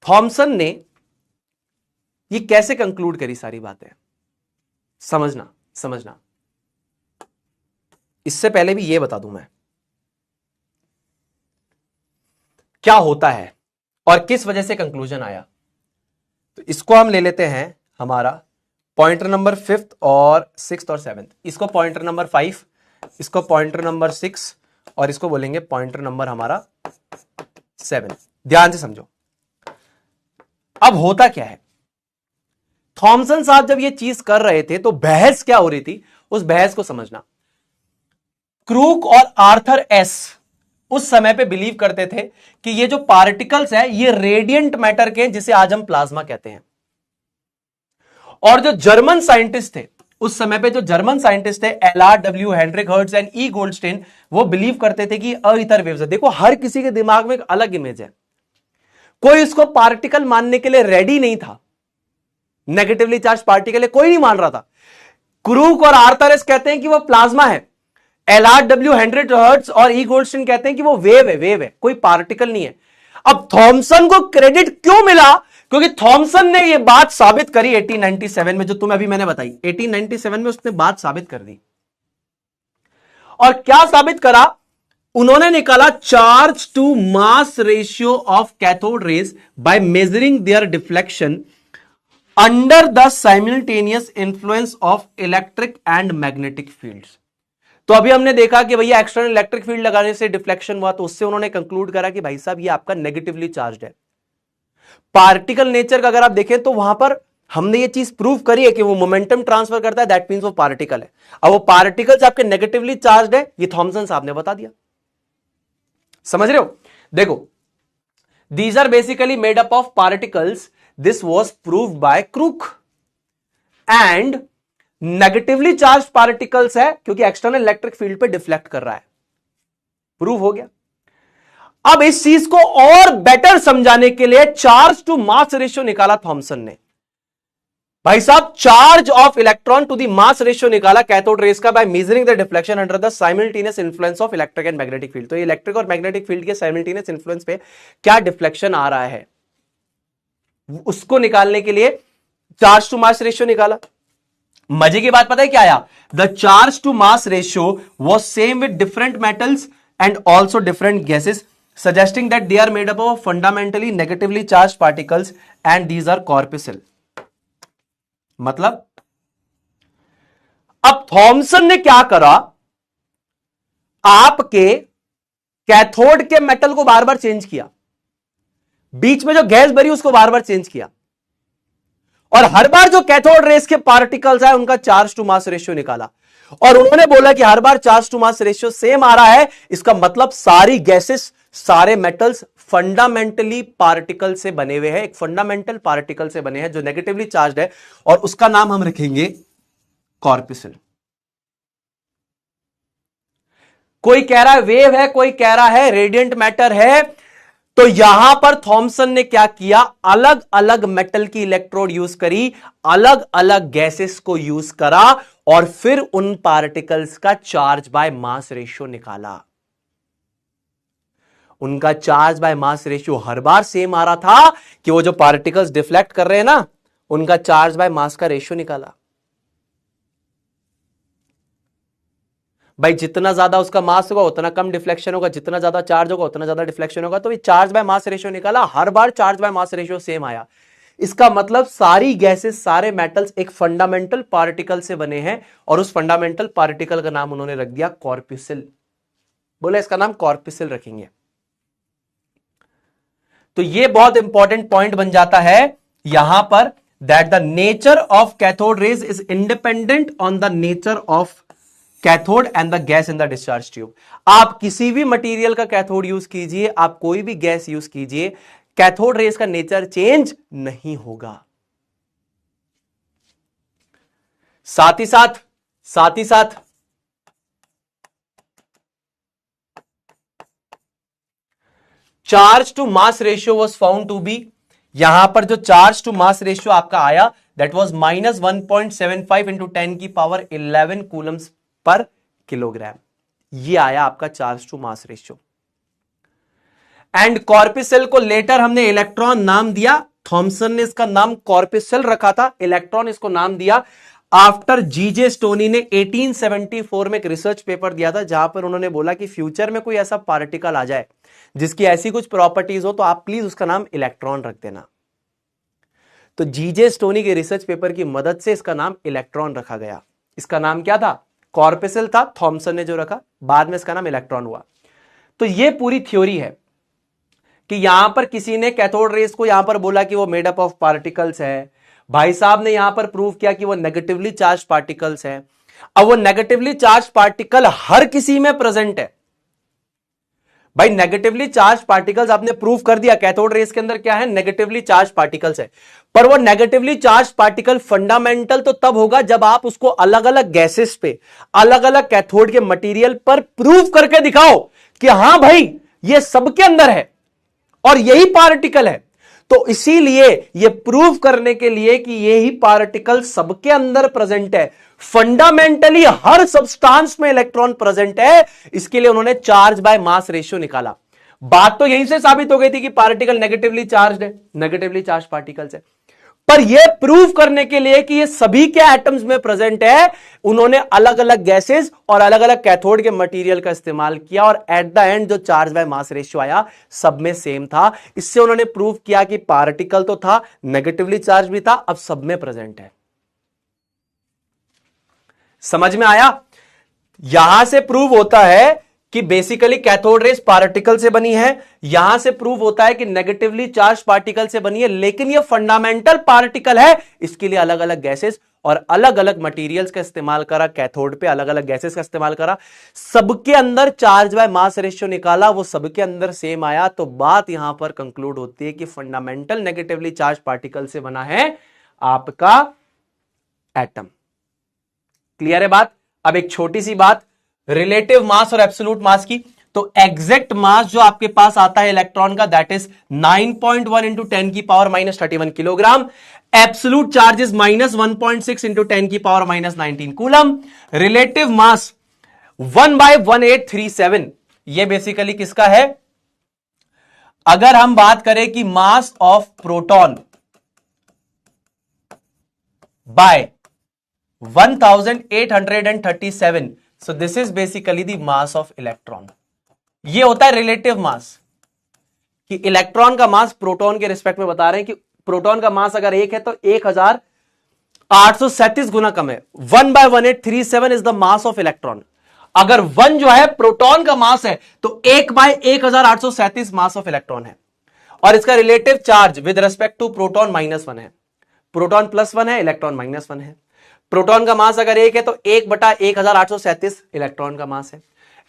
थॉमसन ने ये कैसे कंक्लूड करी सारी बातें, समझना समझना। इससे पहले भी ये बता दूं मैं क्या होता है और किस वजह से कंक्लूजन आया। तो इसको हम ले लेते हैं हमारा पॉइंटर नंबर 5th और 6th और 7th, इसको पॉइंटर नंबर 5, इसको पॉइंटर नंबर 6 और इसको बोलेंगे पॉइंटर नंबर हमारा 7। ध्यान से समझो अब होता क्या है। थॉमसन साहब जब ये चीज कर रहे थे तो बहस क्या हो रही थी, उस बहस को समझना। क्रूक और आर्थर एस उस समय पे बिलीव करते थे कि ये जो पार्टिकल्स है ये रेडिएंट मैटर के, जिसे आज हम प्लाज्मा कहते हैं। और जो जर्मन साइंटिस्ट थे उस समय पे जो जर्मन साइंटिस्ट थे LR.W. Heinrich Hertz and E Goldstein, वो बिलीव करते थे कि अइथर वेव्स है। देखो हर किसी के दिमाग में एक अलग इमेज है, कोई इसको पार्टिकल मानने के लिए रेडी नहीं था, नेगेटिवली चार्ज पार्टिकल है कोई नहीं मान रहा था। क्रूक और आर्थर एस कहते हैं कि वो प्लाज्मा है, LR.W. हेनरिक हर्ट्ज और ई गोल्डस्टेन कहते हैं कि वो वेव है, कोई पार्टिकल नहीं है। अब थॉमसन को क्रेडिट क्यों मिला? क्योंकि थॉमसन ने ये बात साबित करी 1897 में, जो तुम्हें अभी मैंने बताई। 1897 में उसने बात साबित कर दी। और क्या साबित करा? उन्होंने निकाला charge to mass ratio of cathode rays by measuring their deflection under the simultaneous influence of electric and magnetic fields. तो अभी हमने देखा कि भैया एक्सटर्नल इलेक्ट्रिक फील्ड लगाने से डिफ्लेक्शन हुआ, तो उससे उन्होंने कंक्लूड करा कि भाई साहब ये आपका नेगेटिवली चार्ज है। पार्टिकल नेचर का अगर आप देखें तो वहां पर हमने ये चीज प्रूव करी है कि वो मोमेंटम ट्रांसफर करता है, दैट मींस वो पार्टिकल है। अब वो पार्टिकल्स आपके नेगेटिवली चार्ज है, ये थॉमसन साहब ने बता दिया। समझ रहे हो? देखो, these are basically made up of particles, this was proved by Crookes. And negatively charge particles है क्योंकि एक्सटर्नल इलेक्ट्रिक फील्ड पे डिफ्लेक्ट कर रहा है, प्रूव हो गया। अब इस चीज को और बेटर समझाने के लिए चार्ज टू मास रेशियो निकाला थॉमसन ने। भाई साहब, charge of electron to the mass ratio निकाला कैथोड रेज का by measuring the deflection under the simultaneous influence of electric and magnetic field. तो इलेक्ट्रिक और मैग्नेटिक फील्ड के साइमल्टेनियस इन्फ्लुएंस पे क्या डिफ्लेक्शन आ रहा है, उसको निकालने के लिए चार्ज टू मास रेशियो निकाला। मजे की बात पता है क्या आया? The charge to mass ratio was same with different metals and also different gases, suggesting that they are made up of fundamentally negatively charged particles and these are corpuscle। मतलब अब थॉमसन ने क्या करा? आपके कैथोड के metal को बार बार change किया, बीच में जो गैस भरी उसको बार बार चेंज किया, और हर बार जो कैथोड रेस के पार्टिकल्स है उनका चार्ज टू मास रेशियो निकाला। और उन्होंने बोला कि हर बार charge to mass ratio same आ रहा है, इसका मतलब सारी गैसेस, सारे मेटल्स फंडामेंटली पार्टिकल से बने हुए हैं, एक फंडामेंटल पार्टिकल से बने हैं जो नेगेटिवली चार्ज है, और उसका नाम हम रखेंगे कॉर्पस्कल। कोई कह रहा है वेव है, कोई कह रहा है रेडिएंट मैटर है। तो यहां पर थॉमसन ने क्या किया? अलग अलग मेटल की इलेक्ट्रोड यूज करी, अलग अलग गैसेस को यूज करा, और फिर उन पार्टिकल्स का चार्ज बाय मास रेशियो निकाला। उनका चार्ज बाय मास रेशियो हर बार सेम आ रहा था कि वो जो पार्टिकल्स डिफ्लेक्ट कर रहे हैं ना, उनका चार्ज बाय मास का रेशियो निकाला। भाई जितना ज्यादा उसका मास होगा उतना कम डिफ्लेक्शन होगा, जितना ज्यादा चार्ज होगा उतना ज्यादा डिफ्लेक्शन होगा। तो ये चार्ज बाय मास रेशियो निकाला, हर बार charge by mass ratio same आया। इसका मतलब सारी गैसेस, सारे मेटल्स एक फंडामेंटल पार्टिकल से बने हैं, और उस फंडामेंटल पार्टिकल का नाम उन्होंने रख दिया कॉर्पस्कल। बोले इसका नाम कॉर्पस्कल रखेंगे। तो ये बहुत इंपॉर्टेंट पॉइंट बन जाता है यहां पर, that the nature of cathode rays is independent on the nature of cathode and the gas in the discharge tube. आप किसी भी मटेरियल का कैथोड यूज कीजिए, आप कोई भी गैस यूज कीजिए, कैथोड रेज का नेचर चेंज नहीं होगा। साथ ही साथ charge to mass ratio was found to be, यहां पर जो चार्ज टू मास रेशियो आपका आया दैट वॉज -1.75 इंटू 10 की पावर 11 कूलम्स पर किलोग्राम। ये आया आपका charge to mass ratio. And corpuscle को लेटर हमने इलेक्ट्रॉन नाम दिया, थॉमसन ने इसका नाम कॉर्पस्कल रखा था, इलेक्ट्रॉन इसको नाम दिया आफ्टर जीजे स्टोनी ने 1874 में एक रिसर्च पेपर दिया था, जहां पर उन्होंने बोला कि फ्यूचर में कोई ऐसा पार्टिकल आ जाए जिसकी ऐसी कुछ प्रॉपर्टीज हो तो आप प्लीज उसका नाम इलेक्ट्रॉन रख देना। तो जीजे स्टोनी के रिसर्च पेपर की मदद से इसका नाम इलेक्ट्रॉन रखा गया। इसका नाम क्या था? कॉर्पस्कल था, थॉमसन ने जो रखा, बाद में इसका नाम इलेक्ट्रॉन हुआ। तो ये पूरी थ्योरी है कि यहां पर किसी ने कैथोड रेज को यहां पर बोला कि वो मेड अप ऑफ पार्टिकल्स है, भाई साहब ने यहां पर प्रूव किया कि वो नेगेटिवली चार्ज पार्टिकल्स है। अब वो नेगेटिवली चार्ज पार्टिकल हर किसी में प्रेजेंट है, भाई नेगेटिवली चार्ज पार्टिकल्स आपने प्रूव कर दिया, कैथोड रेस के अंदर क्या है, नेगेटिवली चार्ज पार्टिकल्स है। पर वो नेगेटिवली चार्ज पार्टिकल फंडामेंटल तो तब होगा जब आप उसको अलग अलग गैसेस पे, अलग अलग कैथोड के मटेरियल पर प्रूव करके दिखाओ कि हां भाई ये सबके अंदर है और यही पार्टिकल है। तो इसीलिए ये प्रूव करने के लिए कि यही पार्टिकल सबके अंदर प्रेजेंट है, फंडामेंटली हर सब्सटेंस में इलेक्ट्रॉन प्रेजेंट है, इसके लिए उन्होंने चार्ज बाय मास रेशियो निकाला। बात तो यहीं से साबित हो गई थी कि पार्टिकल नेगेटिवली चार्ज है, नेगेटिवली चार्ज पार्टिकल्स है। पर यह प्रूव करने के लिए कि ये सभी के एटम्स में प्रेजेंट है, उन्होंने अलग अलग गैसेस और अलग अलग कैथोड के मटेरियल का इस्तेमाल किया और एट द एंड जो चार्ज बाय मास रेशियो आया सब में सेम था। इससे उन्होंने प्रूव किया कि पार्टिकल तो था, नेगेटिवली चार्ज भी था, अब सब में प्रेजेंट है। समझ में आया? यहां से प्रूव होता है कि बेसिकली कैथोड रेस पार्टिकल से बनी है, यहां से प्रूव होता है कि नेगेटिवली चार्ज पार्टिकल से बनी है, लेकिन ये फंडामेंटल पार्टिकल है, इसके लिए अलग अलग गैसेस और अलग अलग मटेरियल्स का इस्तेमाल करा, कैथोड पे अलग अलग गैसेस का इस्तेमाल करा, सबके अंदर चार्ज बाय मास रेशियो निकाला, वो सबके अंदर सेम आया। तो बात यहां पर कंक्लूड होती है कि फंडामेंटल नेगेटिवली चार्ज पार्टिकल से बना है आपका एटम। क्लियर है बात? अब एक छोटी सी बात रिलेटिव मास और एब्सोल्यूट मास की। तो एग्जैक्ट मास जो आपके पास आता है इलेक्ट्रॉन का, दैट इज 9.1 इंटू 10 की power minus 31 kilogram. Absolute charge is minus 1.6 into 10 की power minus 19 coulomb. Relative mass 1/1837। ये बेसिकली किसका है? अगर हम बात करें कि mass of proton by 1837, so this is basically the mass of electron। ये होता है रिलेटिव मास, कि इलेक्ट्रॉन का मास प्रोटॉन के रिस्पेक्ट में बता रहे हैं कि प्रोटॉन का मास अगर 1 है तो 1837 गुना कम है। 1/1837 is the mass of electron. अगर 1 जो है प्रोटॉन का मास है तो 1/1837 मास ऑफ इलेक्ट्रॉन है। और इसका relative charge with respect to proton -1 है, प्रोटॉन +1 है, इलेक्ट्रॉन -1 है। प्रोटॉन का मास अगर 1 है तो 1/1837 इलेक्ट्रॉन का मास है।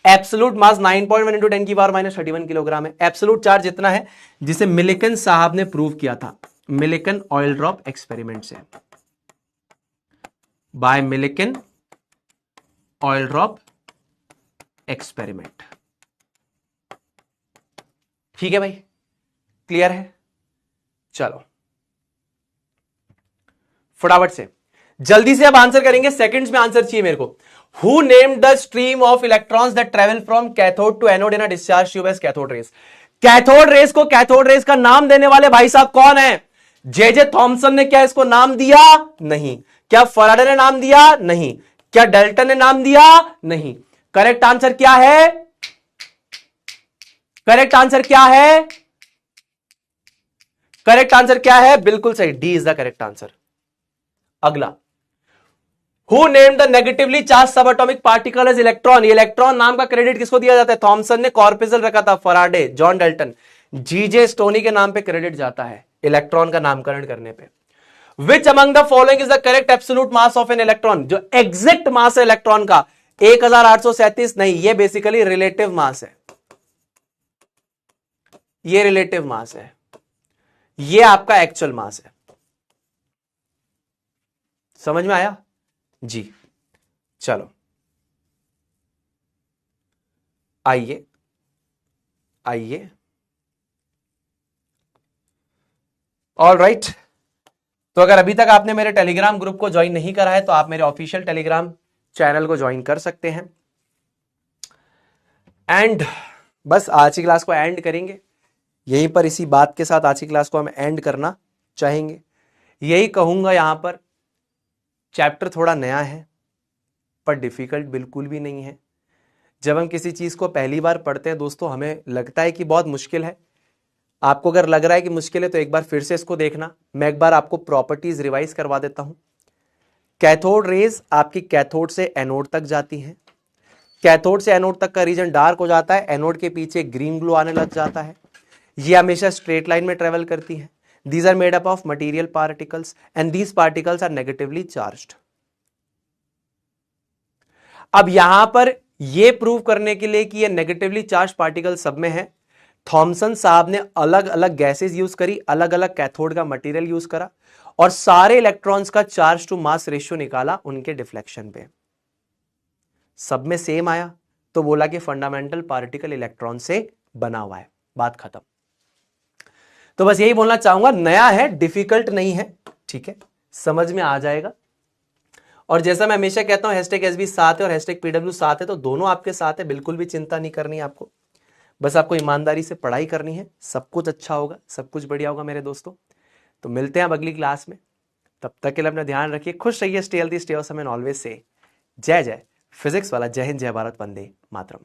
एब्सोल्यूट मास 9.1 इंटू 10 की पावर माइनस 31 किलोग्राम है। एब्सोल्यूट चार्ज इतना है जिसे मिलिकन साहब ने प्रूव किया था, मिलिकन ऑयल ड्रॉप एक्सपेरिमेंट से, by Millikan oil drop experiment. ठीक है भाई, क्लियर है? चलो फटाफट से जल्दी से अब आंसर करेंगे, सेकंड्स में आंसर चाहिए मेरे को। Who named the stream of electrons that travel from cathode to anode in a discharge tube as cathode rays. Cathode rays को कैथोड रेस का नाम देने वाले भाई साहब कौन है? जे थॉमसन ने क्या इसको नाम दिया? नहीं। क्या फराडे ने नाम दिया? नहीं। क्या डाल्टन ने नाम दिया? नहीं। करेक्ट आंसर क्या है? करेक्ट आंसर क्या है? करेक्ट आंसर क्या है? बिल्कुल सही, D is the correct answer. अगला, who named the negatively charged sub atomic particle as electron. ये इलेक्ट्रॉन नाम का क्रेडिट किसको दिया जाता है? थॉमसन ने कॉर्पेसल रखा था, फराडे, जॉन डाल्टन, जीजे स्टोनी के नाम पे क्रेडिट जाता है इलेक्ट्रॉन का नामकरण करने पे। Which among the following is the correct absolute mass of an electron. जो एग्जैक्ट मास है इलेक्ट्रॉन का 1837 नहीं, ये बेसिकली रिलेटिव मास है, ये रिलेटिव मास है, ये आपका एक्चुअल मास है। समझ में आया जी? चलो आइए आइए, ऑल राइट। तो अगर अभी तक आपने मेरे टेलीग्राम ग्रुप को ज्वाइन नहीं करा है तो आप मेरे ऑफिशियल टेलीग्राम चैनल को ज्वाइन कर सकते हैं। एंड बस आज की क्लास को एंड करेंगे यहीं पर, इसी बात के साथ आज की क्लास को हम एंड करना चाहेंगे। यही कहूंगा, यहां पर चैप्टर थोड़ा नया है पर डिफिकल्ट बिल्कुल भी नहीं है। जब हम किसी चीज को पहली बार पढ़ते हैं दोस्तों, हमें लगता है कि बहुत मुश्किल है। आपको अगर लग रहा है कि मुश्किल है तो एक बार फिर से इसको देखना। मैं एक बार आपको प्रॉपर्टीज रिवाइज करवा देता हूं। कैथोड रेज आपकी कैथोड से एनोड तक जाती हैं। कैथोड से एनोड तक का रीजन डार्क हो जाता है, एनोड के पीछे ग्रीन ग्लो आने लग जाता है। ये हमेशा स्ट्रेट लाइन में ट्रेवल करती है। These are made up of material particles and these particles are negatively charged। अब यहां पर ये प्रूव करने के लिए कि ये नेगेटिवली चार्ज पार्टिकल सब में है, थॉमसन साहब ने अलग अलग गैसेस यूज करी, अलग अलग कैथोड का मटेरियल यूज करा और सारे इलेक्ट्रॉन्स का चार्ज टू मास रेशियो निकाला उनके डिफ्लेक्शन पे। सब में सेम आया तो बोला कि फंडामेंटल पार्टिकल इलेक्ट्रॉन से बना हुआ है, बात खत्म। तो बस यही बोलना चाहूंगा, नया है, डिफिकल्ट नहीं है, ठीक है, समझ में आ जाएगा। और जैसा मैं हमेशा कहता हूं हैशटैग एसबी साथ है और हैशटैग पीडब्ल्यू साथ है, तो दोनों आपके साथ है, बिल्कुल भी चिंता नहीं करनी आपको, बस आपको ईमानदारी से पढ़ाई करनी है, सब कुछ अच्छा होगा, सब कुछ बढ़िया होगा मेरे दोस्तों। तो मिलते हैं अब अगली क्लास में, तब तक के लिए अपना ध्यान रखिए, खुश रहिए, stay healthy, stay awesome and always say जय जय फिजिक्स वाला, जय हिंद, जय भारत, वंदे मातरम।